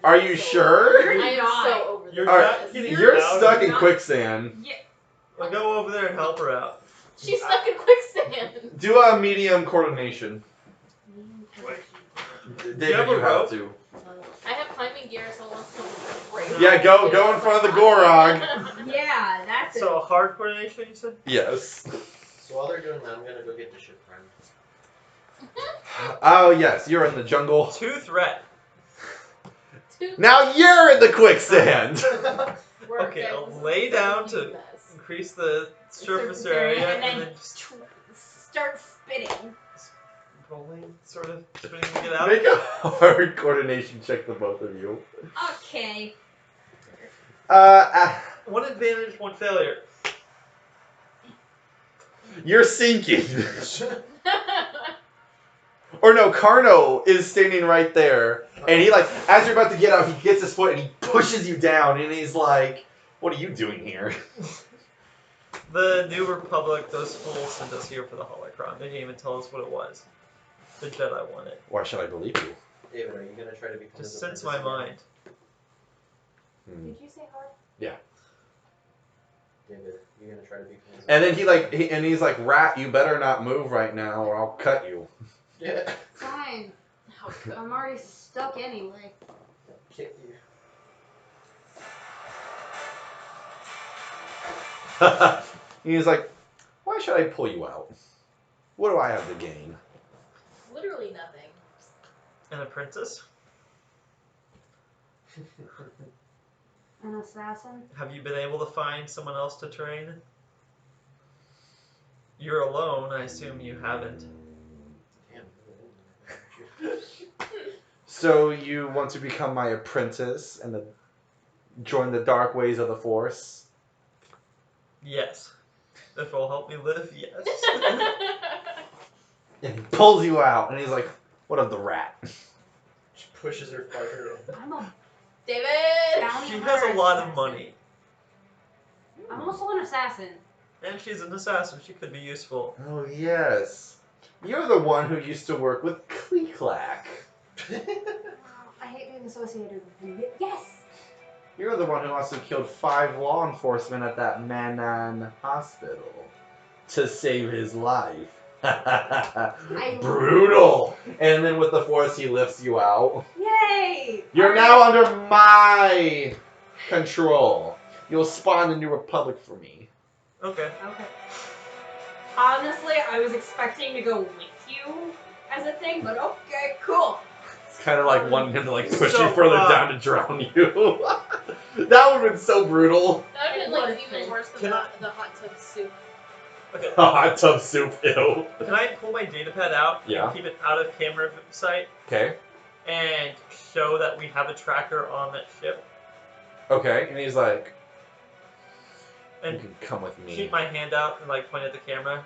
Are you sure? I am so over this. You're Alright, not getting you're out. stuck in quicksand. Well, go over there and help her out. She's stuck in quicksand. Do a medium coordination. David, have a you have rope? to. I have climbing gear, so let's come break. Yeah, go in front of the Gorog. Yeah, that's So hard coordination, you said? Yes. So while they're doing that, I'm gonna go get the ship friend. Oh, yes, you're in the jungle. 2 threat. Now you're in the quicksand. Okay, I'll lay down to increase the surface area and then just start spitting. rolling, sort of spinning to get out. Make a hard coordination check, the both of you. Okay. 1 advantage, 1 failure. You're sinking. Or no, Carno is standing right there, and he like, as you're about to get out, he gets his foot and he pushes you down, and he's like, "What are you doing here?" The New Republic, those fools sent us here for the holocron. They didn't even tell us what it was. The Jedi want it. Why should I believe you? David, are you gonna try to become Just his sense apprentice my again? mind. Did you say hard? David, you gonna try to become his And then he's like, "Rat, you better not move right now, or I'll cut you." Yeah. Fine. I'm already stuck anyway. Kick you. He's like, "Why should I pull you out? What do I have to gain?" Literally nothing. An apprentice? An assassin? Have you been able to find someone else to train? You're alone, I assume you haven't. So you want to become my apprentice and join the dark ways of the Force? Yes. If it'll help me live, yes. And he pulls you out, and he's like, "What of the rat?" She pushes her fucker in. I'm a David! bounty She hunter has a lot of assassin. money. I'm also an assassin. And she's an assassin, she could be useful. Oh yes, you're the one who used to work with Cleeclack. I hate being associated with you. Yes! You're the one who also killed 5 law enforcement at that Manan hospital to save his life. Brutal. And then with the Force, he lifts you out. Yay! You're now under my control. You'll spawn the New Republic for me. Okay. Okay. Honestly, I was expecting to go with you as a thing, but okay, cool. It's kind of like wanting him to like push So, you further down to drown you. That would have been so brutal. That would have been like What a even thing. worse than Can I- the hot tub soup. Okay. Hot tub soup, ew. Can I pull my data pad out Yeah. and keep it out of camera sight Okay. and show that we have a tracker on that ship Okay. And he's like, you and can come with me. keep my hand out and like point at the camera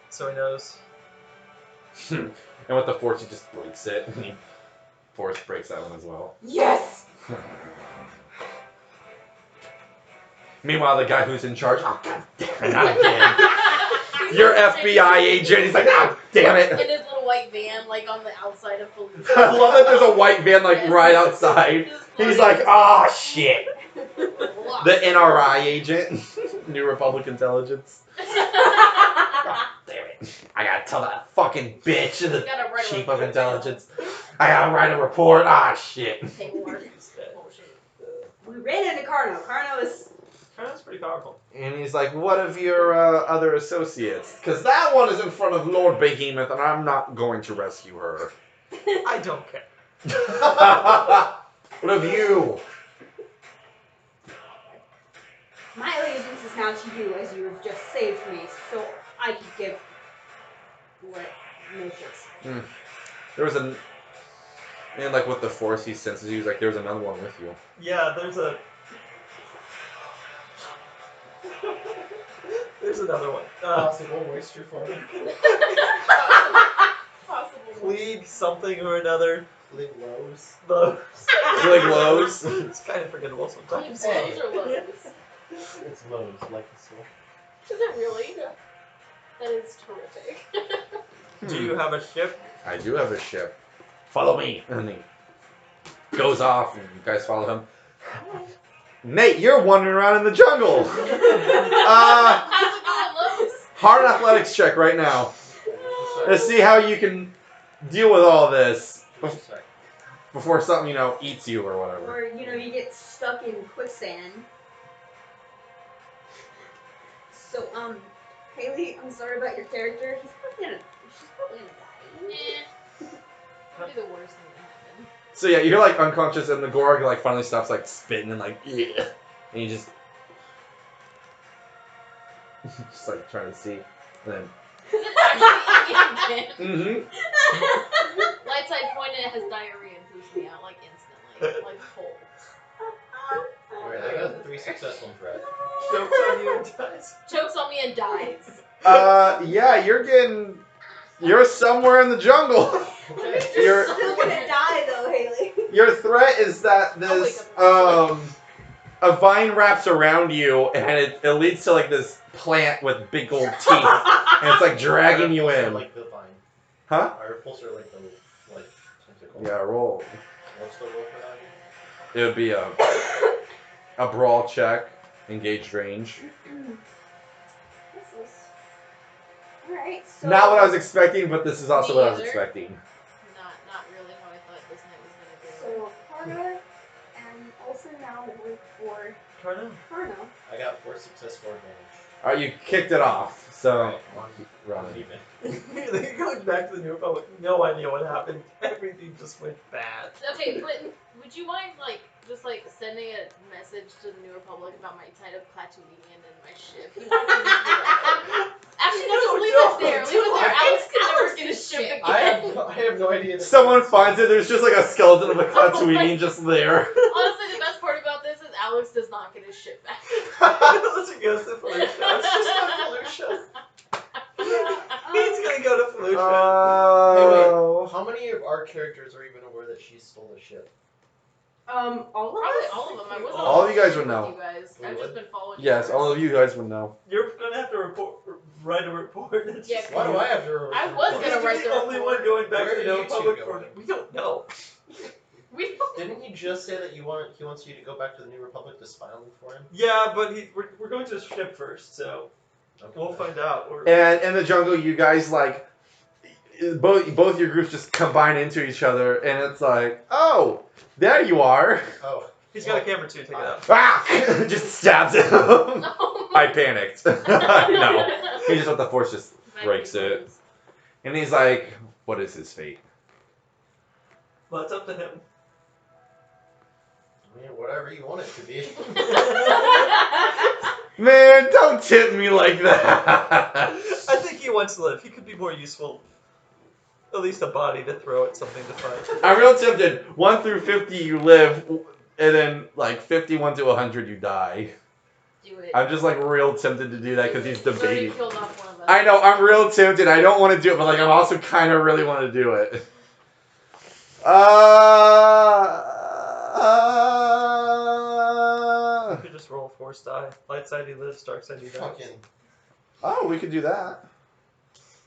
so he knows? And with the force, he just breaks it. And he force breaks that one as well. Yes! Meanwhile, the guy who's in charge, oh god damn it, not again. You're FBI agent. He's like, ah, damn In it. his little white van, like on the outside of police. I love that there's a white van like right outside. Just He's floating. like, oh shit. Lost. The NRI agent, New Republic Intelligence. God damn it. I gotta tell that fucking bitch, the Gotta write a chief of report intelligence. I gotta write a report. Ah, shit. Paperwork. Bullshit. We ran into Carno. Carno is. That's pretty powerful. And he's like, what of your other associates? Because that one is in front of Lord Behemoth, and I'm not going to rescue her. I don't care. What of you? My allegiance is now to you, as you have just saved me, so I can give what notice. There was a... And like with the force he senses, he was like, there's another one with you. Yeah, there's a. There's another one. Possible moisture forming. Possible. Plead something or another. Live lows. Those. Like Lowe's. It's kind of forgettable sometimes. Lows or lows? It's lows, like the soul. Is it really? That is terrific. Do you have a ship? I do have a ship. Follow me. And he goes off, and you guys follow him. Nate, you're wandering around in the jungle. How's it going, Lowe's? Hard athletics check right now. Let's see how you can deal with all this before something, you know, eats you or whatever. Or, you get stuck in quicksand. So, Haley, I'm sorry about your character. She's probably gonna die. Eh. Probably the worst thing that happened. So yeah, you're like unconscious, and the Gorg like finally stops like spitting and like, yeah, and you just like trying to see, and then. Is it actually eating again? Mm-hmm. Light side point, and it has diarrhea and poops me out like instantly. Like whole. Alright, I got 3 successful threats. Jokes on you and dies. Chokes on me and dies. Yeah, you're somewhere in the jungle. Okay. You're- still gonna die though, Haley. Your threat is that this a vine wraps around you, and it leads to like this plant with big gold teeth, and it's like dragging you in. Like the vine. Huh? Our pulse are like the tentacle. Yeah, roll. What's the roll for that? It would be a brawl check, engaged range. Alright, so. Not what I was expecting, but this is also what I was Neither. expecting. Not really how I thought this night was gonna go. So, Carno, and also now work for Carno? Carno. I got 4 success, 4 advantage. Alright, you kicked it off, so Alright, run one it. even. Going back to the New Republic, no idea what happened. Everything just went bad. Okay, but would you mind just sending a message to the New Republic about my tied up Platooinian and my ship? You want me to do that? Actually, no, just leave it there. Leave it there. Alex can never get a ship again. I have no idea. that- Someone finds it, there's just like a skeleton of a Tatooine just there. Honestly, the best part about this is Alex does not get his ship back. Unless it goes to Felicia. It's just not Felicia. He's gonna go to Felicia. Oh. How many of our characters are even aware that she stole the ship? All of Probably us? all of them. I wasn't All of you guys with would know. You guys. We I've would? just been following. Yes, you all of you guys would know. You're gonna have to write a report. It's Yeah, just- Why do I have to? I was Because gonna you're write the the only report. one going back Where to are the you two Republic going? for. We don't know. We don't. Didn't he just say that he wants you to go back to the New Republic to spy on them for him? Yeah, but we're going to the ship first, so Okay. we'll find out. And in the jungle, you guys like both your groups just combine into each other, and it's like, oh, there you are. Oh. He's got a camera too. Take it out. Ah! Just stabs him. Oh my I panicked. No, he just let the force just breaks it. And he's like, what is his fate? Well, it's up to him. I mean, whatever you want it to be. Man, don't tip me like that. I think he wants to live. He could be more useful. At least a body to throw at something to fight. I'm real tempted. 1 through 50 you live, and then like 51 to 100 you die. Do it. I'm just like real tempted to do that because he's He's already debating. killed off one of us. I know, I'm real tempted. I don't want to do it, but like I'm also kind of really want to do it. You could just roll 4 die. Light side he lives, dark side he dies. Fucking. Oh, we could do that.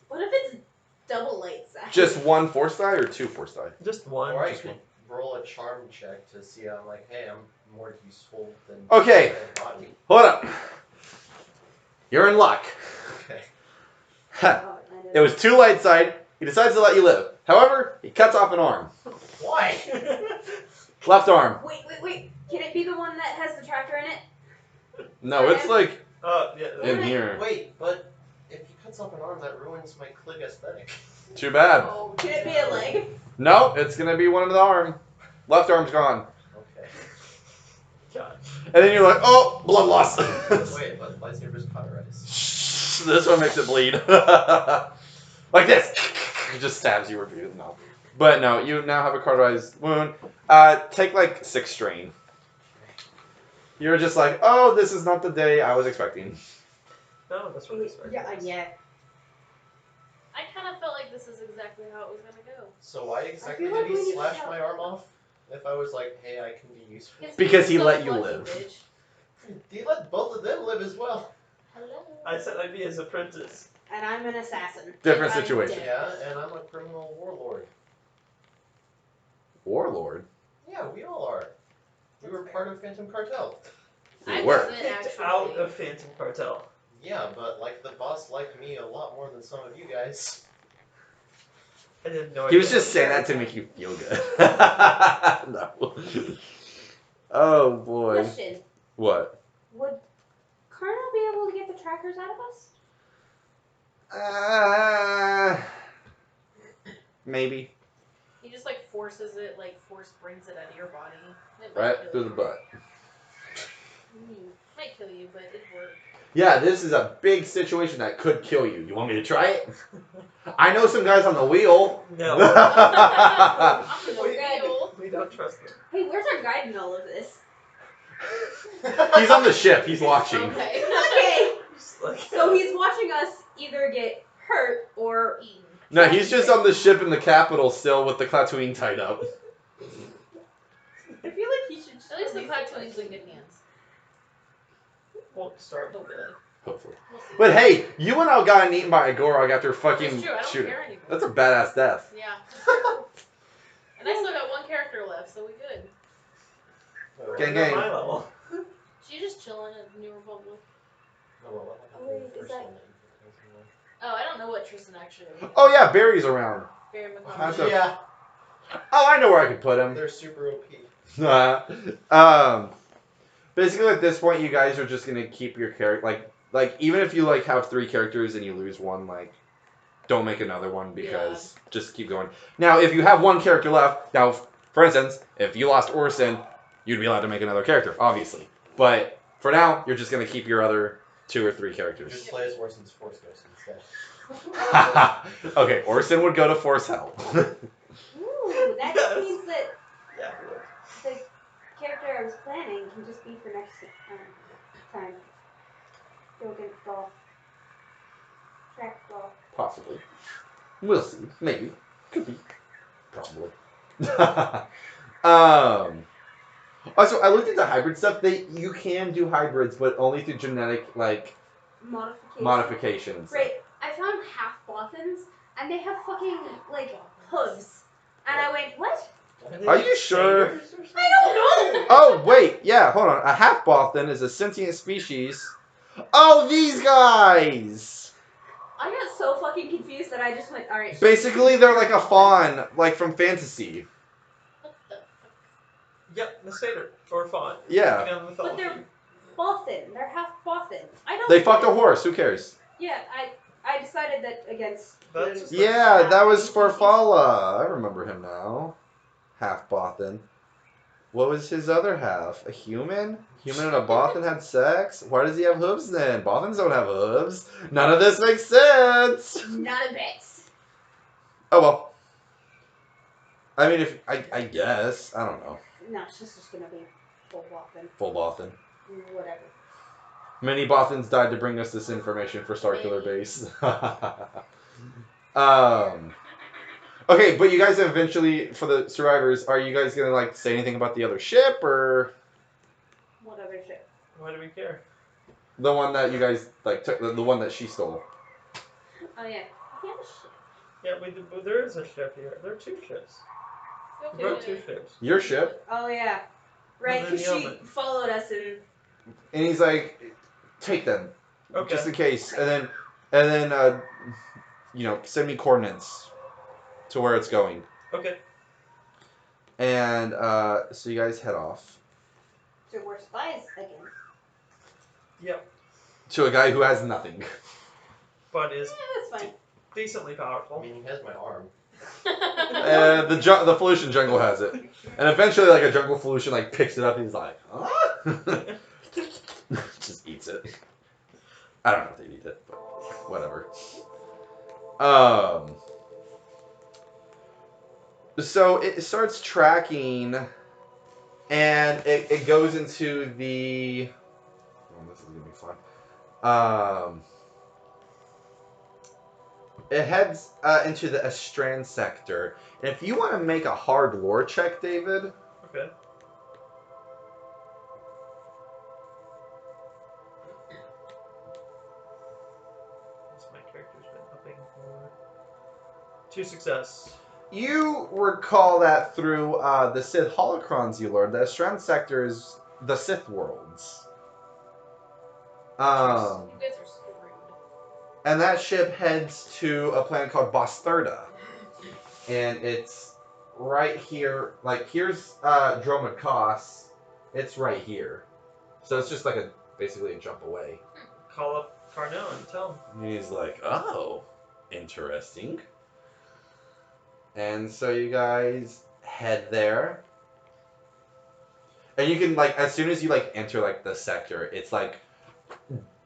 What if it's double light side? Just 1 force die or 2 force die? Just one. Or I Just could one. roll a charm check to see how I'm like, hey, I'm more useful than Okay. my body. Hold up. You're in luck. Okay. Oh, It was 2 light side. He decides to let you live. However, he cuts off an arm. Why? Left arm. Wait. Can it be the one that has the tractor in it? No, it's like Yeah. in here. Wait, but if he cuts off an arm, that ruins my Clig aesthetic. Too bad. Oh, Can it be a leg? No, it's gonna be one of the arm. Left arm's gone. Okay. God. And then you're like, oh, blood loss. Wait, but lightsabers cauterize. This one makes it bleed. Like this. It just stabs you repeatedly. No. But no, you now have a cauterized wound. Take like 6 strain. You're just like, oh, this is not the day I was expecting. No, that's what it's Yeah. I kind of felt like this is exactly how it was gonna go. So why exactly like did we he need to slash help. my arm off? If I was like, hey, I can be useful. Because he So let you lucky, live. bitch. He let both of them live as well. Hello. I said I'd be his apprentice. And I'm an assassin. Different And I'm situation. dead. Yeah, and I'm a criminal warlord. Warlord? Yeah, we all are. We were part of Phantom Cartel. We I were. wasn't Kicked actually. out of Phantom Cartel. Yeah, but like the boss liked me a lot more than some of you guys. I didn't know. He was just saying that to make you feel good. No. Oh boy. Question. What? Would Colonel be able to get the trackers out of us? Maybe. He just like forces it, like force brings it out of your body. It might Right kill through you. the butt. Might kill you, but it'd work. Yeah, this is a big situation that could kill you. You want me to try it? I know some guys on the wheel. No. I'm the Wait. wheel. We don't trust him. Hey, where's our guide in all of this? He's on the ship. He's watching. Okay. Okay. Just like, So he's watching us either get hurt or eaten. No, he's just on the ship in the capital still with the Clatoine tied up. I feel like he should just At least the release Clatoon's in good hands. won't start. Hopefully. Hopefully. We'll see. But hey, you and I got eaten by a Gorog after It's fucking true, I don't shooting. care anymore. That's a badass death. Yeah. And I still got 1 character left, so we good. Gang, You're gang. my level. She's just chilling at New Republic. Oh, wait, is that- Oh, I don't know what Tristan actually is. Oh yeah, Barry's around. Barry How's McConnell. that? Yeah, Oh, I know where I could put him. they're super OP. Basically at this point, you guys are just gonna keep your character like even if you like have 3 characters and you lose one, like don't make another one because just keep going. Now, if you have 1 character left, now for instance, if you lost Orson, you'd be allowed to make another character, obviously. But for now, you're just gonna keep your other 2 or 3 characters. Just play as Orson's Force Ghost instead. Okay, Orson would go to Force Hell. Ooh, that just Yes. means that Yeah. the character I was planning can just be for next time. Go against golf. Track golf. Possibly. We'll see. Maybe. Could be. Probably. Also, I looked into hybrid stuff. You can do hybrids, but only through genetic modifications. Right. I found half boffins, and they have fucking like hooves, and I went, what? Are you sure? Satyrs or something? I don't know. Oh wait, yeah. Hold on. A half Bothan is a sentient species. Oh, these guys. I got so fucking confused that I just went, all right. Basically, they're like a fawn, like from fantasy. What the fuck? Yep, the satyr or fawn. Yeah. Depending on the But mythology. they're Bothan. They're half Bothan. I don't. They fucked a horse. Who cares? Yeah, I decided that against. That's the- just Yeah, that was for species. Fala. I remember him now. Half Bothan. What was his other half? A human? Human and a Bothan had sex? Why does he have hooves then? Bothans don't have hooves. None of this makes sense. Not a bit. Oh well. I mean, if I guess I don't know. No, it's just gonna be full Bothan. Full Bothan. Whatever. Many Bothans died to bring us this information for Starkiller Many. Base. Okay, but you guys eventually, for the survivors, are you guys gonna like say anything about the other ship or What other ship? Why do we care? the one that you guys like took, the one that she stole? Oh yeah. We have a ship. Yeah, there is a ship here. There are 2 ships. We brought 2 ships. Your ship? Oh yeah. Right, Well, then because the she element. followed us and. And he's like, take them, Okay. just in case, and then you know, send me coordinates to where it's going. Okay. And so you guys head off So we're spies again. Yep. to a guy who has nothing. But is Yeah, that's fine. decently I powerful. mean, he has my arm. The Felucian jungle has it, and eventually, like a jungle Felucian, like picks it up. And he's like, huh? Just eats it. I don't know if they eat it, but whatever. So it starts tracking, and it goes into the. Oh, this is gonna be fun. It heads into the Estran sector. And if you want to make a hard lore check, David. Okay. What's my character's been upping for? 2 success. You recall that through the Sith holocrons you learned, the Estran sector is the Sith worlds. You guys are screwed. And that ship heads to a planet called Bostherda. And it's right here. Like, here's Dromakos. It's right here. So it's just like basically a jump away. Call up Carnot and tell him. And he's like, oh, interesting. And so you guys head there. And you can, like, as soon as you, like, enter, like, the sector, it's, like,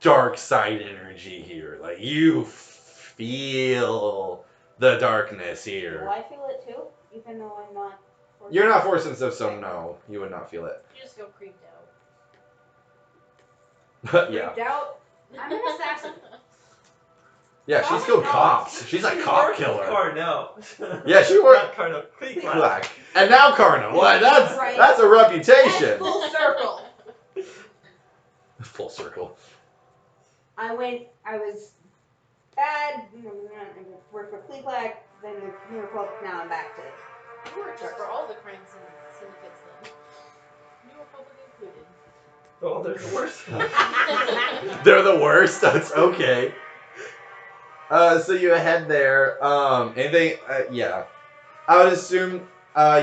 dark side energy here. Like, you feel the darkness Do here. I feel it too? Even though I'm not. You're not force sensitive, so no, you would not feel it. You just go creeped out. Yeah. Freaked out. I'm an assassin. Yeah, she's Probably killed not. cops. She's a cop killer. Carnot. Yeah, she worked. Not Carnot. Cleek. Black. And now Karna. What? Right. That's a That's reputation. full circle. Full circle. I was bad, worked for Cleveland, then the New Republic, now I'm back to. You worked just for all the crime syndicates then. New Republic included. Oh, they're the worst. They're the worst. That's okay. So you head there. Anything? Yeah. I would assume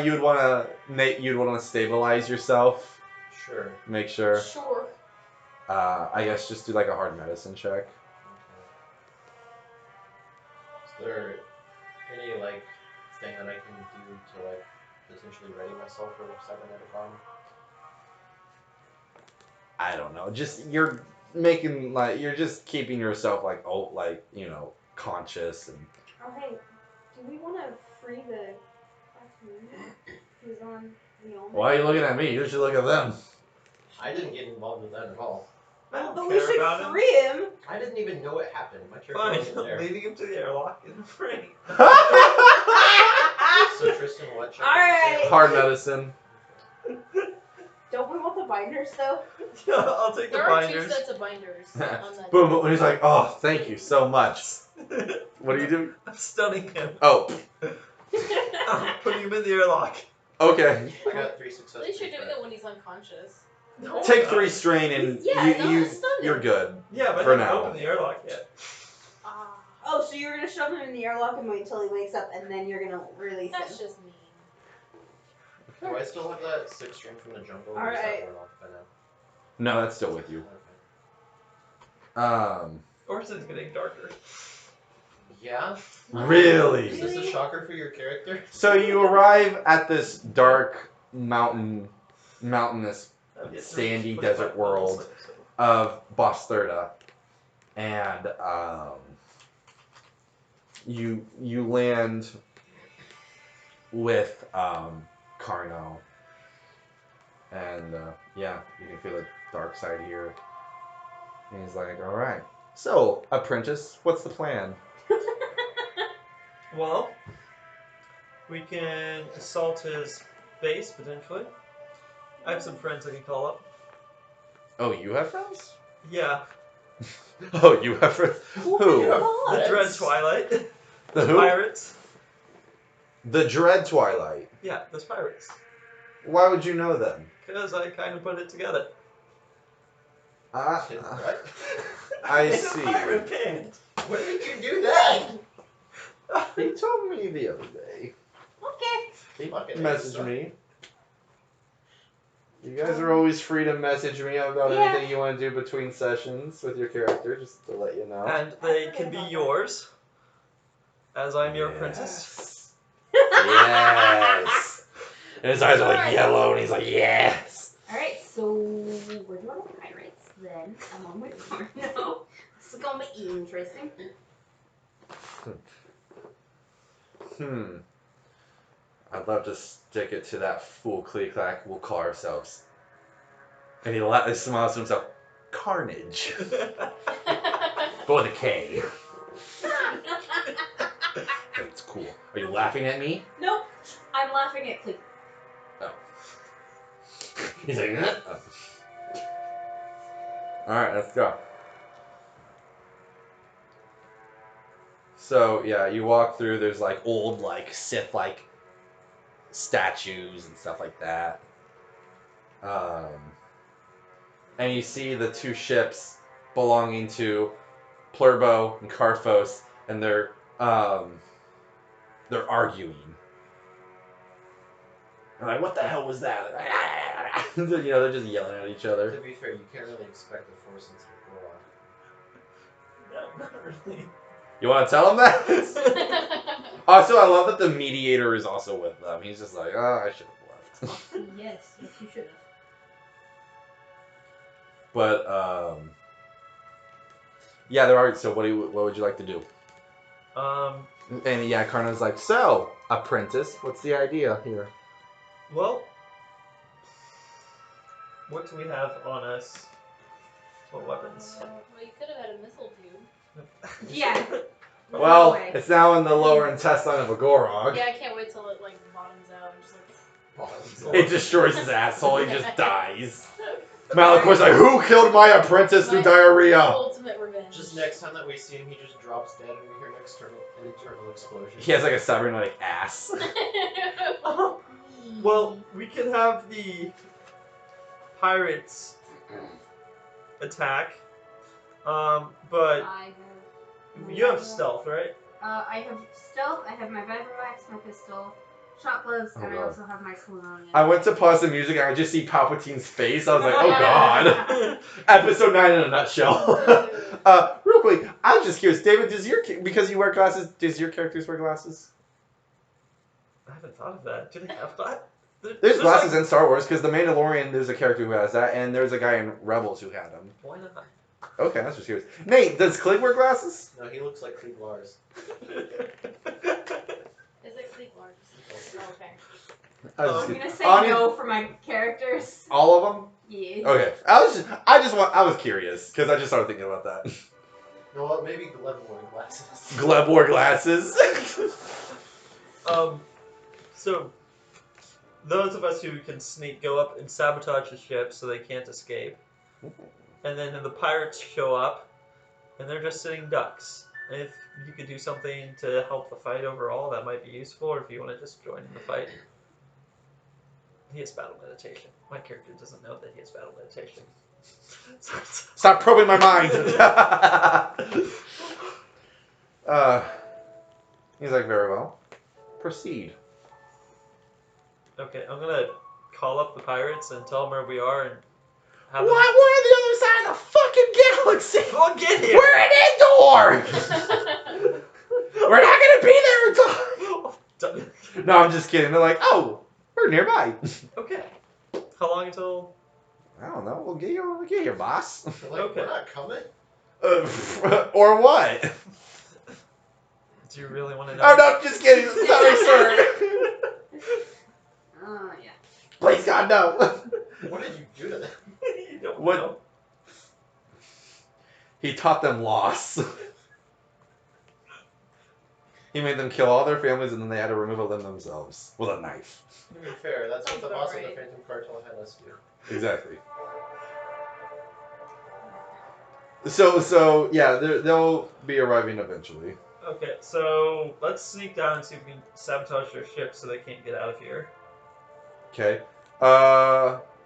you'd want to stabilize yourself. Sure. Make sure. Sure. I guess just do like a hard medicine check. Is there any like thing that I can do to like potentially ready myself for cybernetic arm? I don't know. Just you're making like you're just keeping yourself like conscious and. Oh hey, do we want to free the who's on the Omen? Why are you looking at me? You should look at them. I didn't get involved with that at all. I don't But care we should about him. free him. I didn't even know it happened. My character Fine, wasn't there. leading him to the airlock in the frame. So Tristan, what? check All right. Hard medicine. Don't we want the binders though? Yeah, I'll take the There are binders. 2 sets of binders on that. Boom, boom. And he's like, oh, thank you so much. What are you doing? I'm stunning him. Oh, I'm putting him in the airlock. okay. I got 3 successes. At least you're doing it when he's unconscious. No, Take I'm 3 not. strain and Yeah, no, stun him. you're good. Yeah, but For I didn't now. open the airlock yet. Ah, Oh, so you're gonna shove him in the airlock and wait until he wakes up, and then you're gonna release him. that's just mean. Do I still have that 6 string from the jungle? Or All is that right. worn off by now? No, that's still with you. Okay. Or is it getting darker? Yeah? Really? Is this a shocker for your character? So you arrive at this dark mountainous sandy desert world of Bosturda, and you land with Carno, and yeah, you can feel the dark side here. And he's like, "All right, so apprentice, what's the plan?" Well, we can assault his base potentially. I have some friends I can call up. Oh, you have friends? Yeah, Oh, you have friends? Oh Who? my God. the Friends? Dread Twilight, The who? pirates. The Dread Twilight. Yeah, those pirates. Why would you know them? Because I kind of put it together. What? I It's see. a pirate band. When did you do that? He told me the other day. Okay. He Fucking messaged stuff. me. You guys are always free to message me about Yeah. anything you want to do between sessions with your character, just to let you know. And they can be yours, as I'm your princess. Yes. And his eyes are like Alright. yellow, and he's like, yes. Alright, so we're doing the pirates then. I'm on with Carno. This is gonna be interesting. I'd love to stick it to that fool Click-Clack. We'll call ourselves. And he smiles to himself. Carnage. But with a K. That's cool. Are you laughing at me? Nope. I'm laughing at Cleek. He's like, Alright, let's go. So, yeah, you walk through, there's like old, like Sith, like statues and stuff like that. And you see the two ships belonging to Plurbo and Carphos, and they're arguing. They're like, what the hell was that? You know, they're just yelling at each To other. be fair, you can't really expect the Force into the No, not really. You want to tell them that? Also, I love that the mediator is also with them. He's just like, oh, I should have left. Yes, you should have. But yeah, there are. So what would you like to do? And yeah, Carno's like, so apprentice, what's the idea here? Well, what do we have on us? What weapons? Well, you could have had a missile tube. Yeah. Well, way. it's now in the lower intestine of a Gorog. Yeah, I can't wait till it like bottoms out and just like. It destroys his asshole. He just dies. Malicor's like, who killed my apprentice through diarrhea? Ultimate revenge. Just next time that we see him, he just drops dead and we hear an internal explosion. He has like a cybernetic ass. Well, we can have the pirates attack, but I you have stealth, right? I have stealth, I have my Vibrovax, my pistol, shot gloves, Oh, and I God. also have my Salonian. I went to pause the music and I just see Palpatine's face. I was like, oh god. Episode 9 in a nutshell. Real quick, I'm just curious, David, because you wear glasses, does your characters wear glasses? I haven't thought of that. Do they have that? There's glasses in Star Wars, because the Mandalorian, there's a character who has that, and there's a guy in Rebels who had them. Why not? Okay, that's just curious. Nate, does Click wear glasses? No, he looks like Krieg Lars. Is it Cleek Lars? Oh, okay. I was I'm just I'm curious. gonna say Anya- no for my characters. All of them? Yeah. Okay. I was curious, because I just started thinking about that. Well, maybe Gleb wore glasses. Gleb wore glasses. So those of us who can sneak go up and sabotage the ship so they can't escape, and then the pirates show up, and they're just sitting ducks. And if you could do something to help the fight overall, that might be useful. Or if you want to just join in the fight, he has battle meditation. My character doesn't know that he has battle meditation. Stop probing my mind. He's like, very well. Proceed. Okay, I'm gonna call up the pirates and tell them where we are and have What? We're on the other side of the fucking galaxy. them. We'll get here. We're in Endor. We're not gonna be there in time. Done. No, I'm just kidding. They're like, oh, we're nearby. Okay. How long until? I don't know. We'll get here, boss. They're like, Okay. we're not coming. Or what? Do you really want to know? Oh no, just kidding. Sorry, sir. Oh, yeah. Please God, no. What did you do to them? You don't What? know. He taught them loss. He made them kill all their families, and then they had to remove them themselves with a knife. To be fair, that's what the Sounds boss about of the right. Phantom Cartel had us do. Exactly. So yeah, they'll be arriving eventually. Okay, so let's sneak down and see if we can sabotage their ship so they can't get out of here. Okay.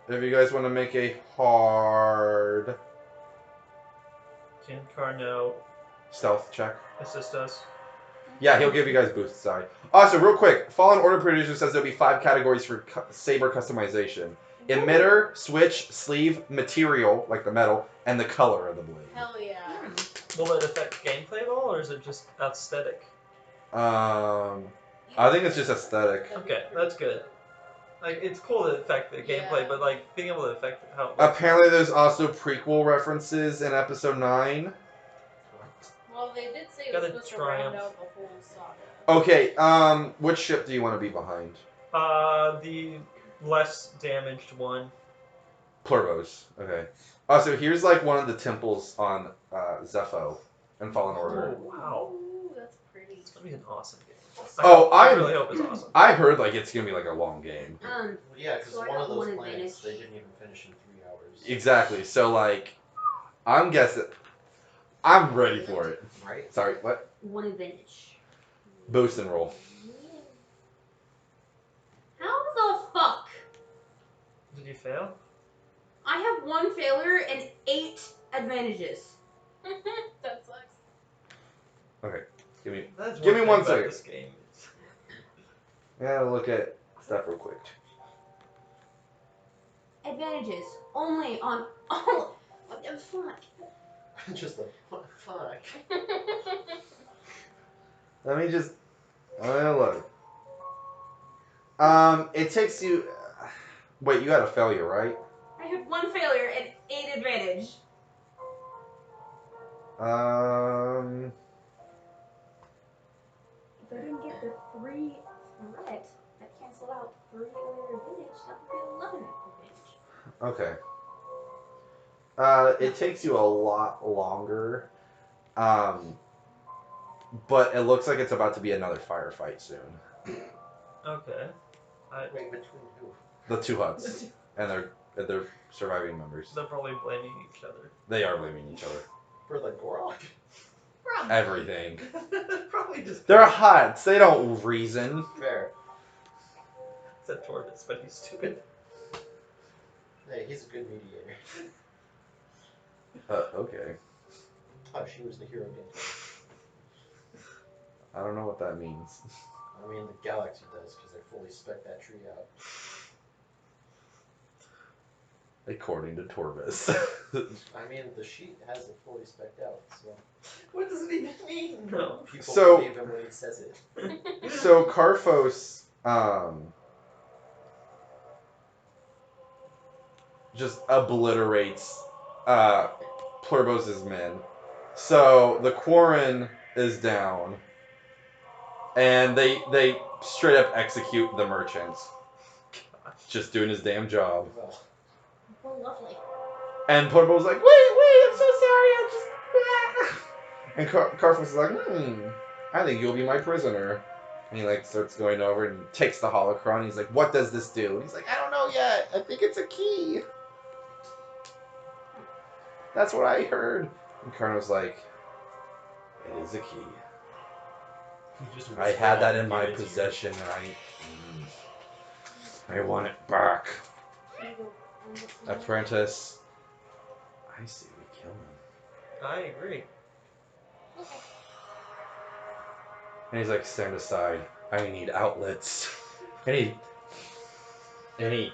If you guys want to make a hard Can Carno stealth check. assist us? Yeah, he'll give you guys boosts. Sorry. Also, real quick, Fallen Order producer says there'll be 5 categories for saber customization: emitter, switch, sleeve, material like the metal, and the color of the blade. Hell yeah. Will it affect gameplay at all, or is it just aesthetic? I think it's just aesthetic. Okay, that's good. Like, it's cool to affect the gameplay, Yeah. but like being able to affect how it looks. Apparently, there's also prequel references in Episode 9. Well, they did say it Gotta was supposed to triumph. round out the whole saga. Okay. Which ship do you want to be behind? The less damaged one. Plurvos. Okay. Also, here's like one of the temples on Zepho in Fallen Order. Oh, wow. Ooh, that's pretty. It's gonna be an awesome game. I I really hope it's awesome. I heard like it's gonna be like a long game. Well, yeah, because So I one got of those one planets advantage. they didn't even finish in 3 hours. Exactly. So like, I'm guessing. I'm ready for it. Right? Sorry. What? One advantage. Boost and roll. How the fuck? Did you fail? I have 1 failure and 8 advantages. That sucks. Okay. Give me. That's Give me thing one about second. This game. Yeah. Look at stuff real quick. Advantages only on all. What the fuck? Just the fuck. Let me just. Look. It takes you. Wait, you had a failure, right? I have 1 failure and 8 advantage. If I didn't get the 3 threat that canceled out 3 other advantage, that would be 11 advantage. Okay. It takes you a lot longer. But it looks like it's about to be another firefight soon. Okay. Wait, between who? The 2 Hutts and their surviving members. They're probably blaming each other. They are blaming each other. For the Gorok? Everything. Probably just. They're Hutts. They don't reason. Fair. Except Tortoise, but he's stupid. Hey, he's a good mediator. Okay. Oh, she was the hero again. I don't know what that means. I mean, the galaxy does, because they fully spec that tree out. According to Torvis. I mean, the sheet has it fully spec'd out, so What does it even mean? No. people So- believe him when he says it. So Karfos, just obliterates Plurvos' men. So the Quarren is down, and they straight up execute the merchants. Just doing his damn job. Well, Well, lovely. And Plurvos like, wait, I'm so sorry, I'm just... And Karfos is like, I think you'll be my prisoner. And he like starts going over and takes the holocron. He's like, what does this do? And he's like, I don't know yet. I think it's a key. That's what I heard. And Karno's like, it is a key. I had that in my possession, and I want it back. Apprentice. I say we kill him. I agree. And he's like, stand aside. I need outlets. And he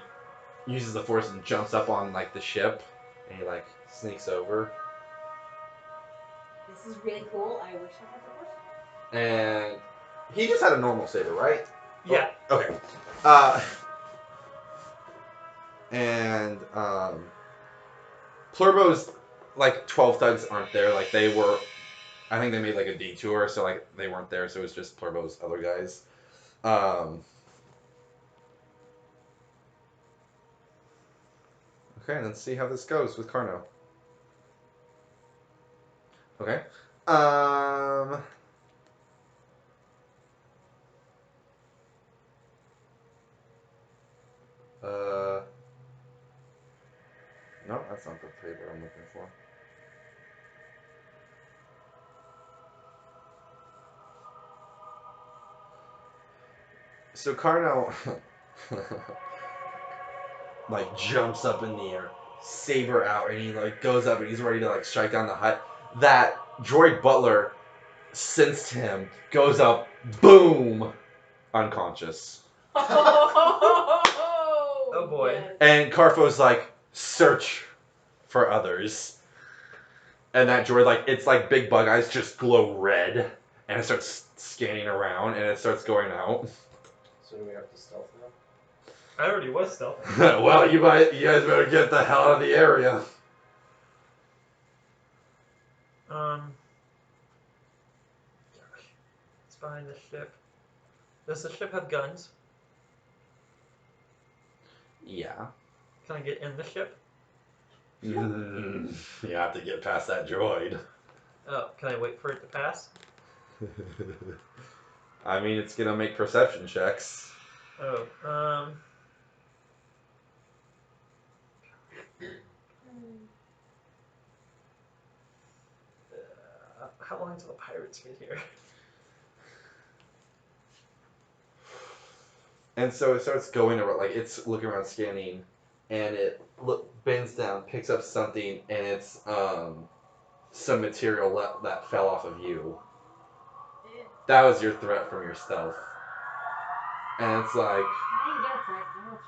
uses the force and jumps up on like the ship, and he like sneaks over. This is really cool. I wish I had the first. And he just had a normal saber, right? Yeah. Okay. And Plurbo's like 12 thugs aren't there. Like they were, I think they made like a detour, so like they weren't there. So it was just Plurbo's other guys. Okay, let's see how this goes with Carno. Okay. No, that's not the table I'm looking for. So Carno like jumps up in the air, saber out, and he like goes up and he's ready to like strike down the Hutt. That droid butler sensed him, goes up, boom, unconscious. Oh boy. Yes. And Carfo's like, search for others. And that droid, like, it's like big bug eyes just glow red. And it starts scanning around and it starts going out. So do we have to stealth now? I already was stealth. Well, you guys better get the hell out of the area. It's behind the ship. Does the ship have guns? Yeah. Can I get in the ship? You have to get past that droid. Oh, can I wait for it to pass? I mean, it's gonna make perception checks. Oh, how long till the pirates get here? And so it starts going around, like it's looking around scanning, and it bends down, picks up something, and it's some material that fell off of you. That was your threat from your stealth. And it's like, I didn't get a threat. I don't know.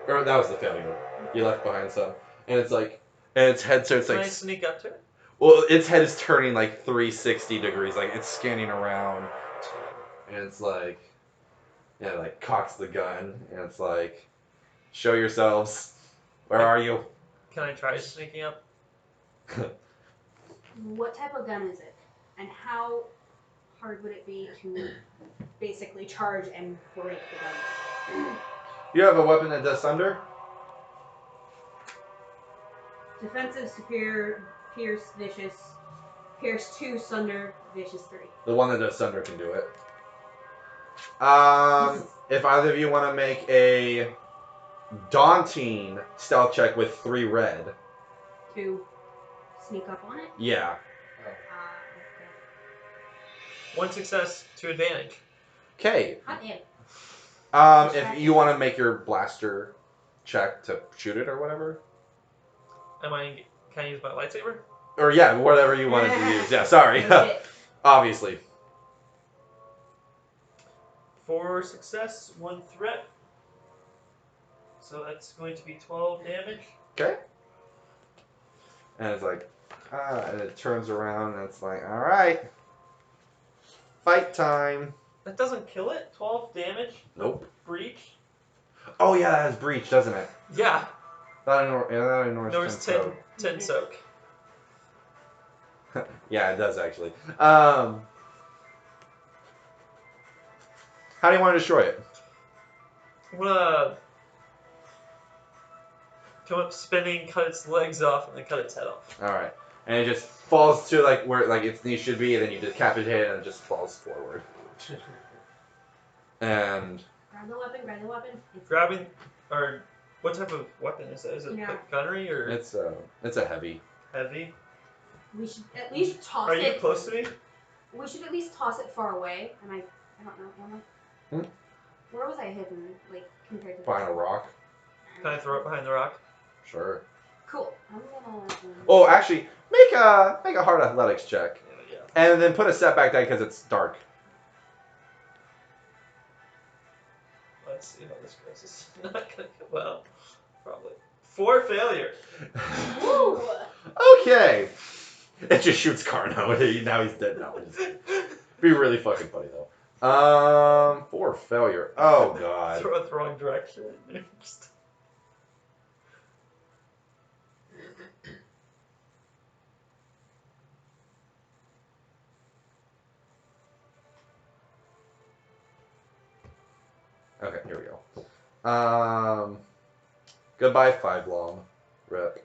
or that was the failure. You left behind some, and it's like, and its head starts Can like, I sneak up to it? well, its head is turning like 360 degrees, like it's scanning around, and it's like, yeah, like cocks the gun, and it's like, show yourselves. Where are you? Can I try sneaking up? What type of gun is it? And how hard would it be to basically charge and break the gun? You have a weapon that does thunder? Defensive, superior, pierce, vicious. Pierce 2, sunder, vicious 3. The one that does thunder can do it. If either of you want to make a daunting stealth check with 3 red. To sneak up on it? Yeah. Okay. One success, 2 advantage. Okay. Hot in. If you want to make your blaster check to shoot it or whatever. Can I use my lightsaber? Or yeah, whatever you wanted to use. Yeah, sorry. Okay. Obviously. 4 success, 1 threat. So that's going to be 12 damage. Okay. And it's like, and it turns around and it's like, all right, fight time. That doesn't kill it? 12 damage? Nope. Breach? Oh yeah, that has breach, doesn't it? Yeah. That ignores There's 10 soak. Yeah, it does actually. How do you want to destroy it? I'm gonna come up spinning, cut its legs off, and then cut its head off. All right, and it just falls to like where like its knee should be, and then you decapitate it, and it just falls forward. And Grab the weapon, grab the weapon. Grabbing, or what type of weapon is that? Is it Yeah. like gunnery or it's a heavy. heavy? We should at least toss Are you it. close to me? We should at least toss it far away. And I don't know. Am I? Where was I hidden, like, compared to Behind a rock. Can I throw it behind the rock? Sure. Cool. I'm gonna... Oh, actually, make a hard athletics check, Yeah. and then put a setback die because it's dark. Let's see how this goes. This is not gonna go well. Probably. 4 failure. Woo! Okay. It just shoots Carno. Now he's dead. No. Be really fucking funny though. For failure. Oh god. Throw it the wrong direction. Just- Okay, here we go. Goodbye, Five Long. Rip.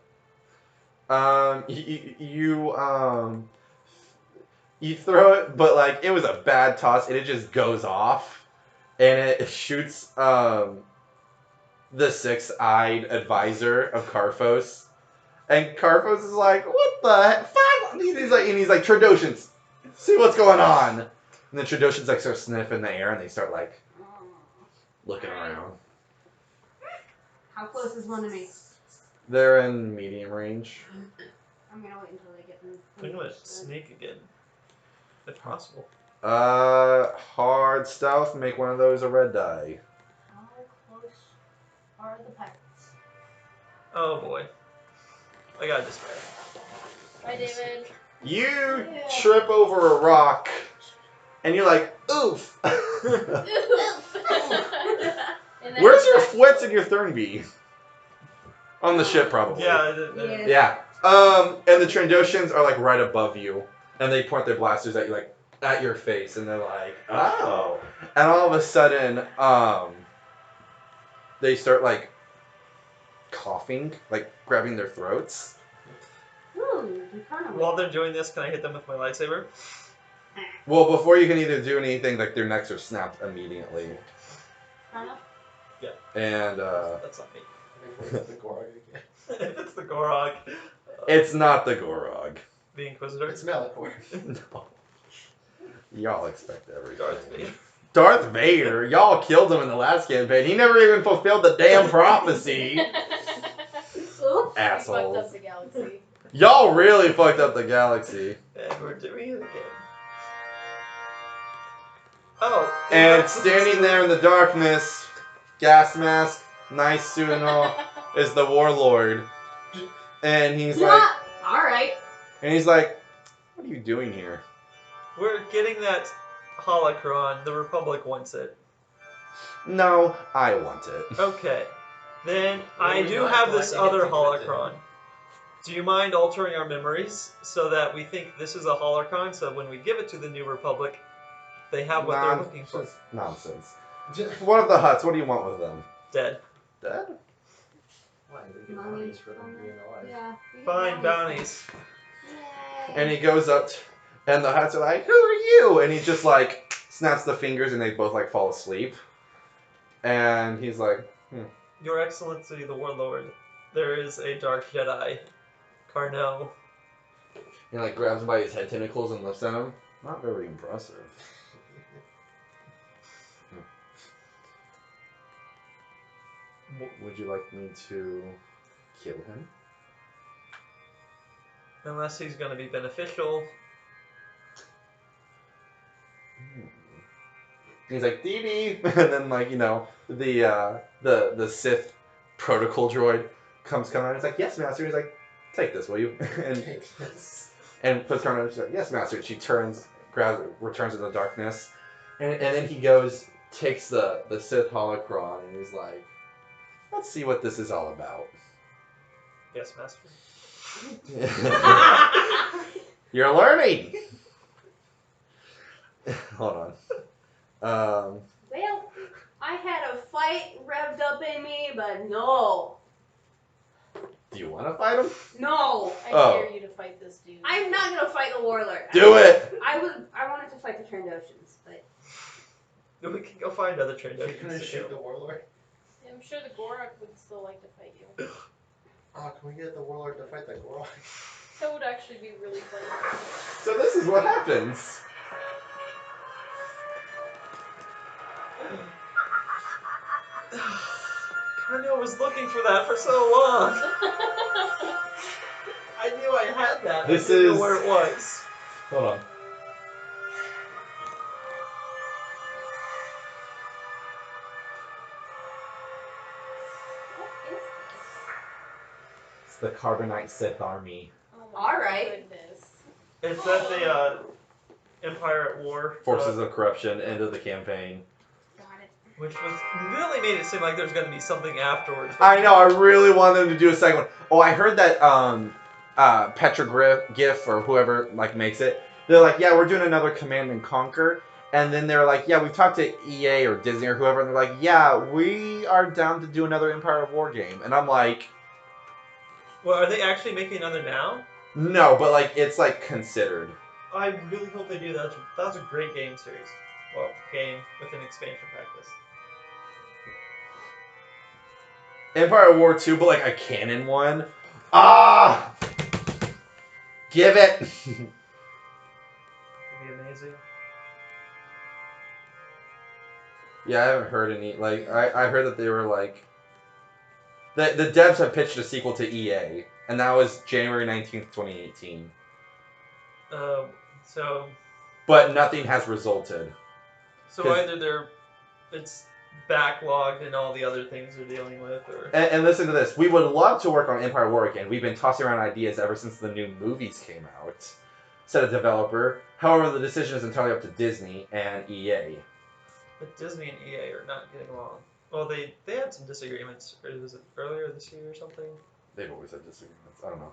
You throw it, but like it was a bad toss, and it just goes off, and it shoots the six-eyed advisor of Karfos, and Karfos is like, "What the heck? Five?" He's like, Tradoshans, see what's going on. And then Tradoshans like start sniffing the air, and they start like looking around. How close is one to me? They're in medium range. I'm gonna wait until they get them. I'm gonna sneak again, if possible. Hard stealth. Make one of those a red die. How close are the pirates? Oh boy, I got despair. Bye, David. You trip over a rock, and you're like, oof. And then Where's your back- Fwits and your Thurnby? On the ship, probably. Yeah, Yeah. And the Trandoshans are like right above you, and they point their blasters at you, like at your face, and they're like, oh. And all of a sudden, they start like coughing, like grabbing their throats. Ooh, you kind of. While they're doing this, can I hit them with my lightsaber? Well, before you can either do anything, like their necks are snapped immediately. And That's not me. It's the Gorg again. If it's the Gorog, it's not the Gorog. the Inquisitor, It's Malachor. No. Y'all expect everything. Darth Vader. Darth Vader? Y'all killed him in the last campaign. He never even fulfilled the damn prophecy. Oops. Assholes. Fucked up the galaxy. Y'all really fucked up the galaxy. And we're doing it again. Oh. And standing there in the darkness, gas mask, nice suit and all, is the warlord. And he's like, All right. what are you doing here? We're getting that holocron. The Republic wants it. No, I want it. Okay. Then Well, I we do not have this collecting other it to print it. holocron. Do you mind altering our memories so that we think this is a holocron, so when we give it to the New Republic, they have what they're looking for? Just nonsense. One of the Hutts, what do you want with them? Dead. Dead? Why? They get bounties for them being alive. Yeah. Fine, bounties. Yay. And he goes up, and the Hutts are like, who are you? And he just like snaps the fingers, and they both like fall asleep. And he's like, Your Excellency, the Warlord, there is a Dark Jedi, Carnot. he like grabs him by his head tentacles and lifts at him. Not very impressive. Would you like me to kill him? Unless he's going to be beneficial. He's like, DD! And then like, the Sith protocol droid comes out. He's like, yes, master. He's like, take this, will you? and puts her on. She's like, yes, master. She turns, returns to the darkness, and then he goes, takes the Sith holocron, and he's like, let's see what this is all about. Yes, Master. You're learning. Hold on. Well, I had a fight revved up in me, but no. Do you want to fight him? No. I Oh. dare you to fight this dude. I'm not gonna fight the warlord. Do it. I wanted to fight the Trandoshans, but We can go find other You're gonna Trandoshans. shoot the warlord? I'm sure the Gorak would still like to fight you. Oh, can we get the warlord to fight the Gorg? That would actually be really funny. So this is what happens. Carnot was looking for that for so long. I knew I had that. This I didn't is- know where it was. Hold on. what is this? It's the Carbonite Sith army. Oh my All right. goodness. It's at the Empire at War. Forces of Corruption, end of the campaign. Got it. Which was really made it seem like there's going to be something afterwards. I know, I really want them to do a second one. Oh, I heard that Petra GIF or whoever like makes it, they're like, yeah, we're doing another Command and Conquer. And then they're like, yeah, we've talked to EA or Disney or whoever, and they're like, yeah, we are down to do another Empire of War game. And I'm like, Well, are they actually making another now? no, but like it's like considered. I really hope they do. That was a great game series. Well, game with an expansion practice. Empire of War 2, but like a canon one. Ah! Give it! Could be amazing. Yeah, I haven't heard any. Like, I heard that they were like. The devs have pitched a sequel to EA, and that was January 19th, 2018. So But nothing has resulted. either it's backlogged and all the other things they're dealing with, or And listen to this. We would love to work on Empire War again. We've been tossing around ideas ever since the new movies came out, said a developer. However, the decision is entirely up to Disney and EA. but Disney and EA are not getting along. Well, they had some disagreements. Or was it earlier this year or something? They've always had disagreements. I don't know.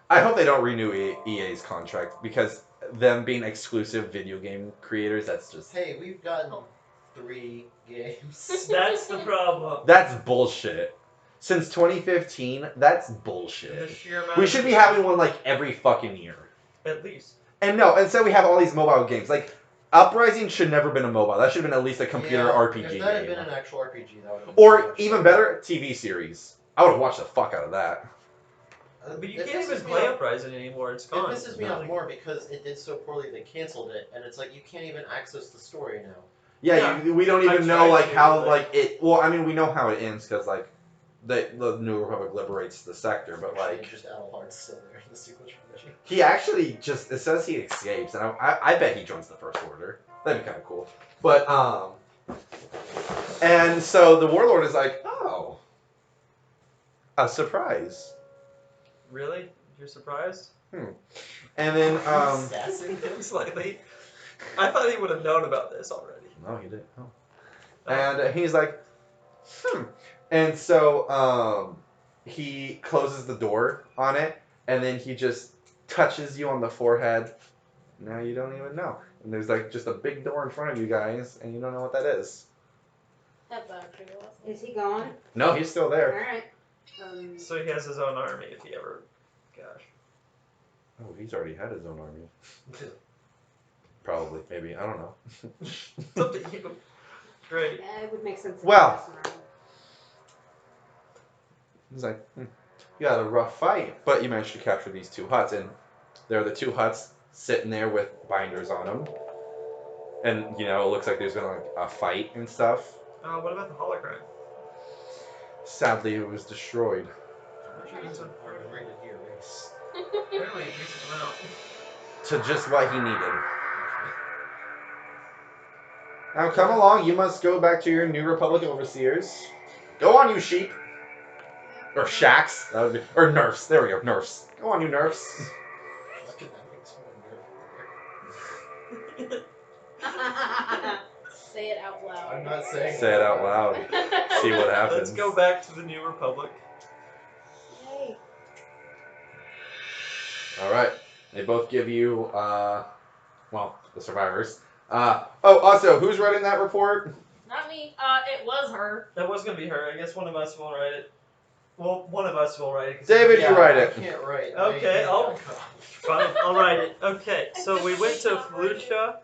I hope they don't renew EA's contract, because them being exclusive video game creators, that's just... Hey, we've gotten 3 games. That's the problem. That's bullshit. Since 2015, that's bullshit. The sheer amount We of- should be having one like every fucking year. At least. And no, instead we have all these mobile games. Like, Uprising should never been a mobile. That should have been at least a computer Yeah, RPG If that had game. been an actual RPG, that would have been so Or much even fun. better, TV series. I would have watched the fuck out of that. But you It can't even pisses me play off- Uprising anymore. It's It gone. pisses me off more because it did so poorly they canceled it, and it's like you can't even access the story now. Yeah, we don't I even know tried like to, how but- like it. Well, I mean, we know how it ends because like the New Republic liberates the sector, but like Just Adelhard's still there in the sequel trilogy. he actually just it says he escapes, and I bet he joins the First Order. That'd be kind of cool. But and so the Warlord is like, oh, a surprise. Really? You're surprised? And then Assassin him? Slightly. I thought he would have known about this already. no, he didn't. No. And he's like, And so he closes the door on it, and then he just touches you on the forehead. Now you don't even know. And there's like just a big door in front of you guys, and you don't know what that is. That's pretty awesome. Is he gone? No, he's still there. Alright. So he has his own army if he ever. Gosh. Oh, he's already had his own army. Probably, maybe, I don't know. It's up to you. Great. Yeah, it would make sense. if Well. he was around. He's like, you had a rough fight, but you managed to capture these 2 Hutts, and there are the 2 Hutts sitting there with binders on them. And, you know, it looks like there's been like a fight and stuff. What about the holocron? Sadly, it was destroyed. Are rated here, race. Apparently, it makes him out. To just what he needed. Now come along, you must go back to your New Republic overseers. Go on, you sheep. Or shacks. That would be, or nerfs. There we go, nerfs. Go on, you nerfs. Look at that, makes one nerf there. Say it out loud. I'm not saying Say it out loud. See what happens. Let's go back to the New Republic. Yay. Alright. They both give you, well, the survivors. Also, who's writing that report? Not me. It was her. That was gonna be her. I guess one of us will write it. Well, one of us will write it. 'cause- David, Yeah, you write it. I can't write. Okay, I'll- Fine, I'll write it. Okay, so we went to Felucia.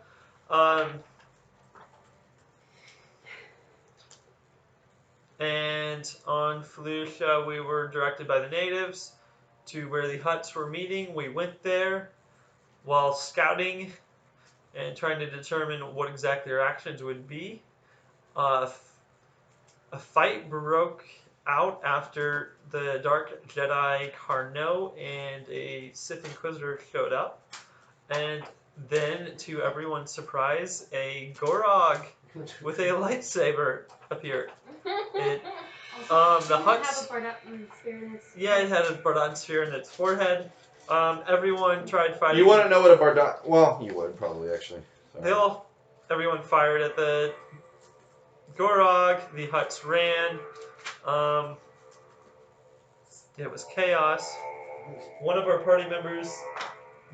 And on Felucia, we were directed by the natives to where the Hutts were meeting. We went there while scouting and trying to determine what exactly their actions would be. A fight broke out after the Dark Jedi Carnot and a Sith Inquisitor showed up. And then, to everyone's surprise, a Gorog with a lightsaber appeared. It, the Doesn't Hutts... have a Bardock sphere in its Yeah, it had a Bardon sphere in its forehead. Everyone tried fighting. You wouldn't know what a Bardon. Well, you would probably actually. Sorry. Everyone fired at the Gorog. The Hutts ran. It was chaos. One of our party members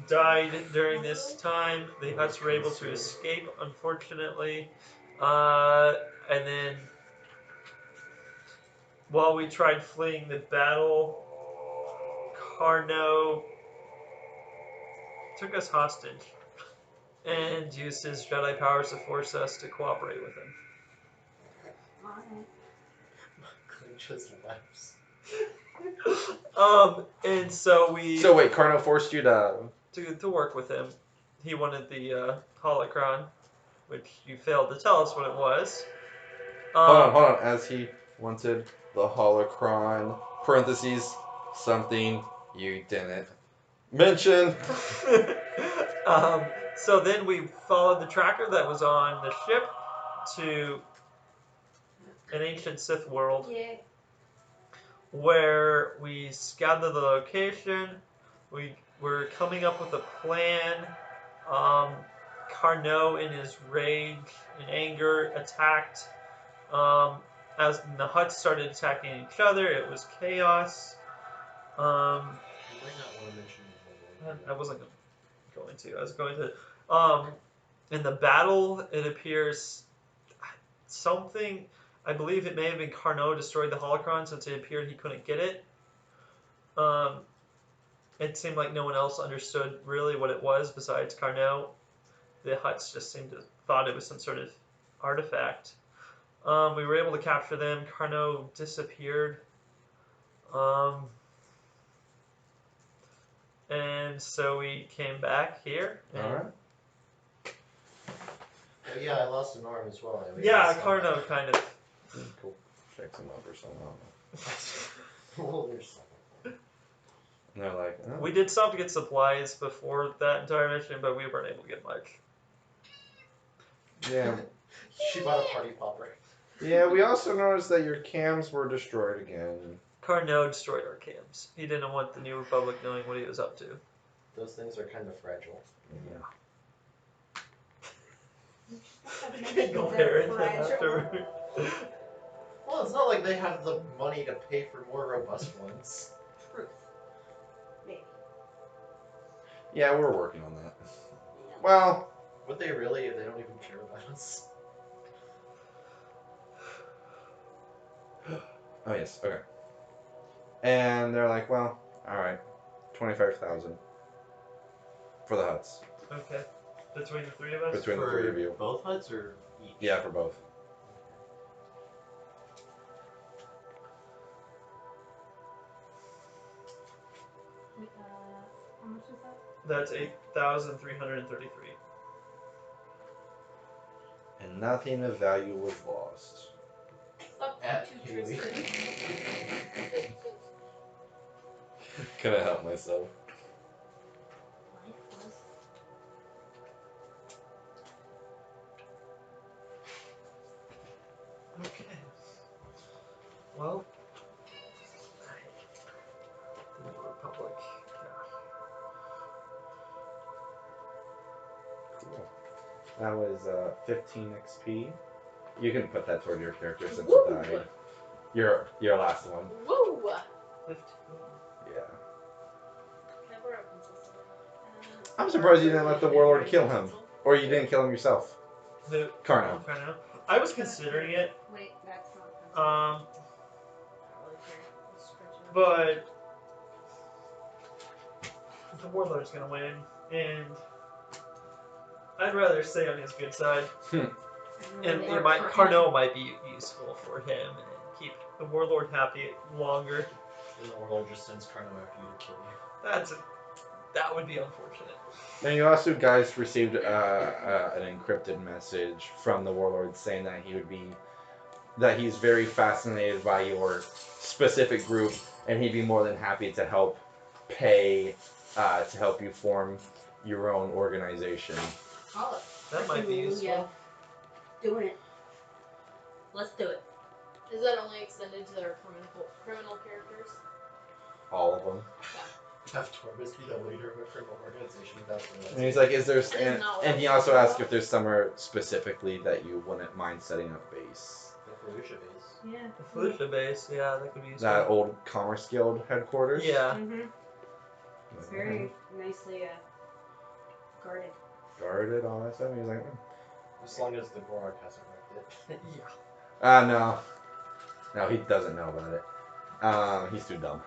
died during this time. The Hutts were able to escape, unfortunately. And then, while we tried fleeing the battle, Carno took us hostage and used his Jedi powers to force us to cooperate with him. He just laughs. And so we So wait, Carno forced you to. to work with him. He wanted the holocron, which you failed to tell us what it was. Hold on. As he wanted the holocron, parentheses, something you didn't mention. So then we followed the tracker that was on the ship to an ancient Sith world. Yeah. Where we scouted the location. We were coming up with a plan. Carnot, in his rage and anger, attacked. As the Hutts started attacking each other, it was chaos. You might not want to mention the whole I wasn't going to. I was going to. In the battle, it appears something. I believe it may have been Carnot destroyed the holocron since it appeared he couldn't get it. It seemed like no one else understood really what it was besides Carnot. The Hutts just seemed to thought it was some sort of artifact. We were able to capture them. Carnot disappeared. And so we came back here. Alright. Oh, yeah, I lost an arm as well. Yeah, Carnot kind of. Cool. Check some up or something. I don't know. Well, there's something. And they're like, oh. We did stop to get supplies before that entire mission, but we weren't able to get much. Yeah. She bought a party popper. Yeah, we also noticed that your cams were destroyed again. Carnot destroyed our cams. He didn't want the New Republic knowing what he was up to. Those things are kind of fragile. Yeah. Compare it to after. Well, it's not like they have the money to pay for more robust ones. Truth. Maybe. Yeah, we're working on that. Well, Would they really if they don't even care about us? oh yes, okay. And they're like, well, alright. 25,000 for the Hutts. Okay. Between the three of us? Between the three of you. Both Hutts or each? Yeah, for both. How much is that? That's 8,333. And nothing of value was lost. Fuck At you, Haley. Tristan. Can I help myself? Life was. Okay. Well, the New Republic. Cool. That was 15 XP. You can put that toward your character since Woo! it died. Your last one. Woo! 15. Yeah. Can I borrow a pencil? I'm surprised you didn't let the warlord kill him. Or you didn't kill him yourself. The Carno. Carnot. I was considering it, Wait, that's not a pencil. I don't really care. Let's stretch it out. but the warlord's gonna win, and I'd rather stay on his good side. And Work for him. Carnot might be useful for him and keep the warlord happy longer. And the world just sends Carno after you to kill you. That would be unfortunate. And you also guys received an encrypted message from the warlord saying that he's very fascinated by your specific group, and he'd be more than happy to help pay to help you form your own organization. Holla. That might be useful. Yeah. Doing it. Let's do it. Is that only extended to their criminal characters? All of them. Have Torvis be the leader of a criminal organization without realizing. And he's like, is there, That is not what and I he was also talking asks about. if there's somewhere specifically that you wouldn't mind setting up base. The Felucia base. Yeah. The Felicia base, yeah, that could be useful. That old Commerce Guild headquarters. Yeah. Mhm. It's very nicely guarded. Guarded, all that stuff. And he's like, As long as the Gorog hasn't wrecked it. Yeah. no. No, he doesn't know about it. He's too dumb.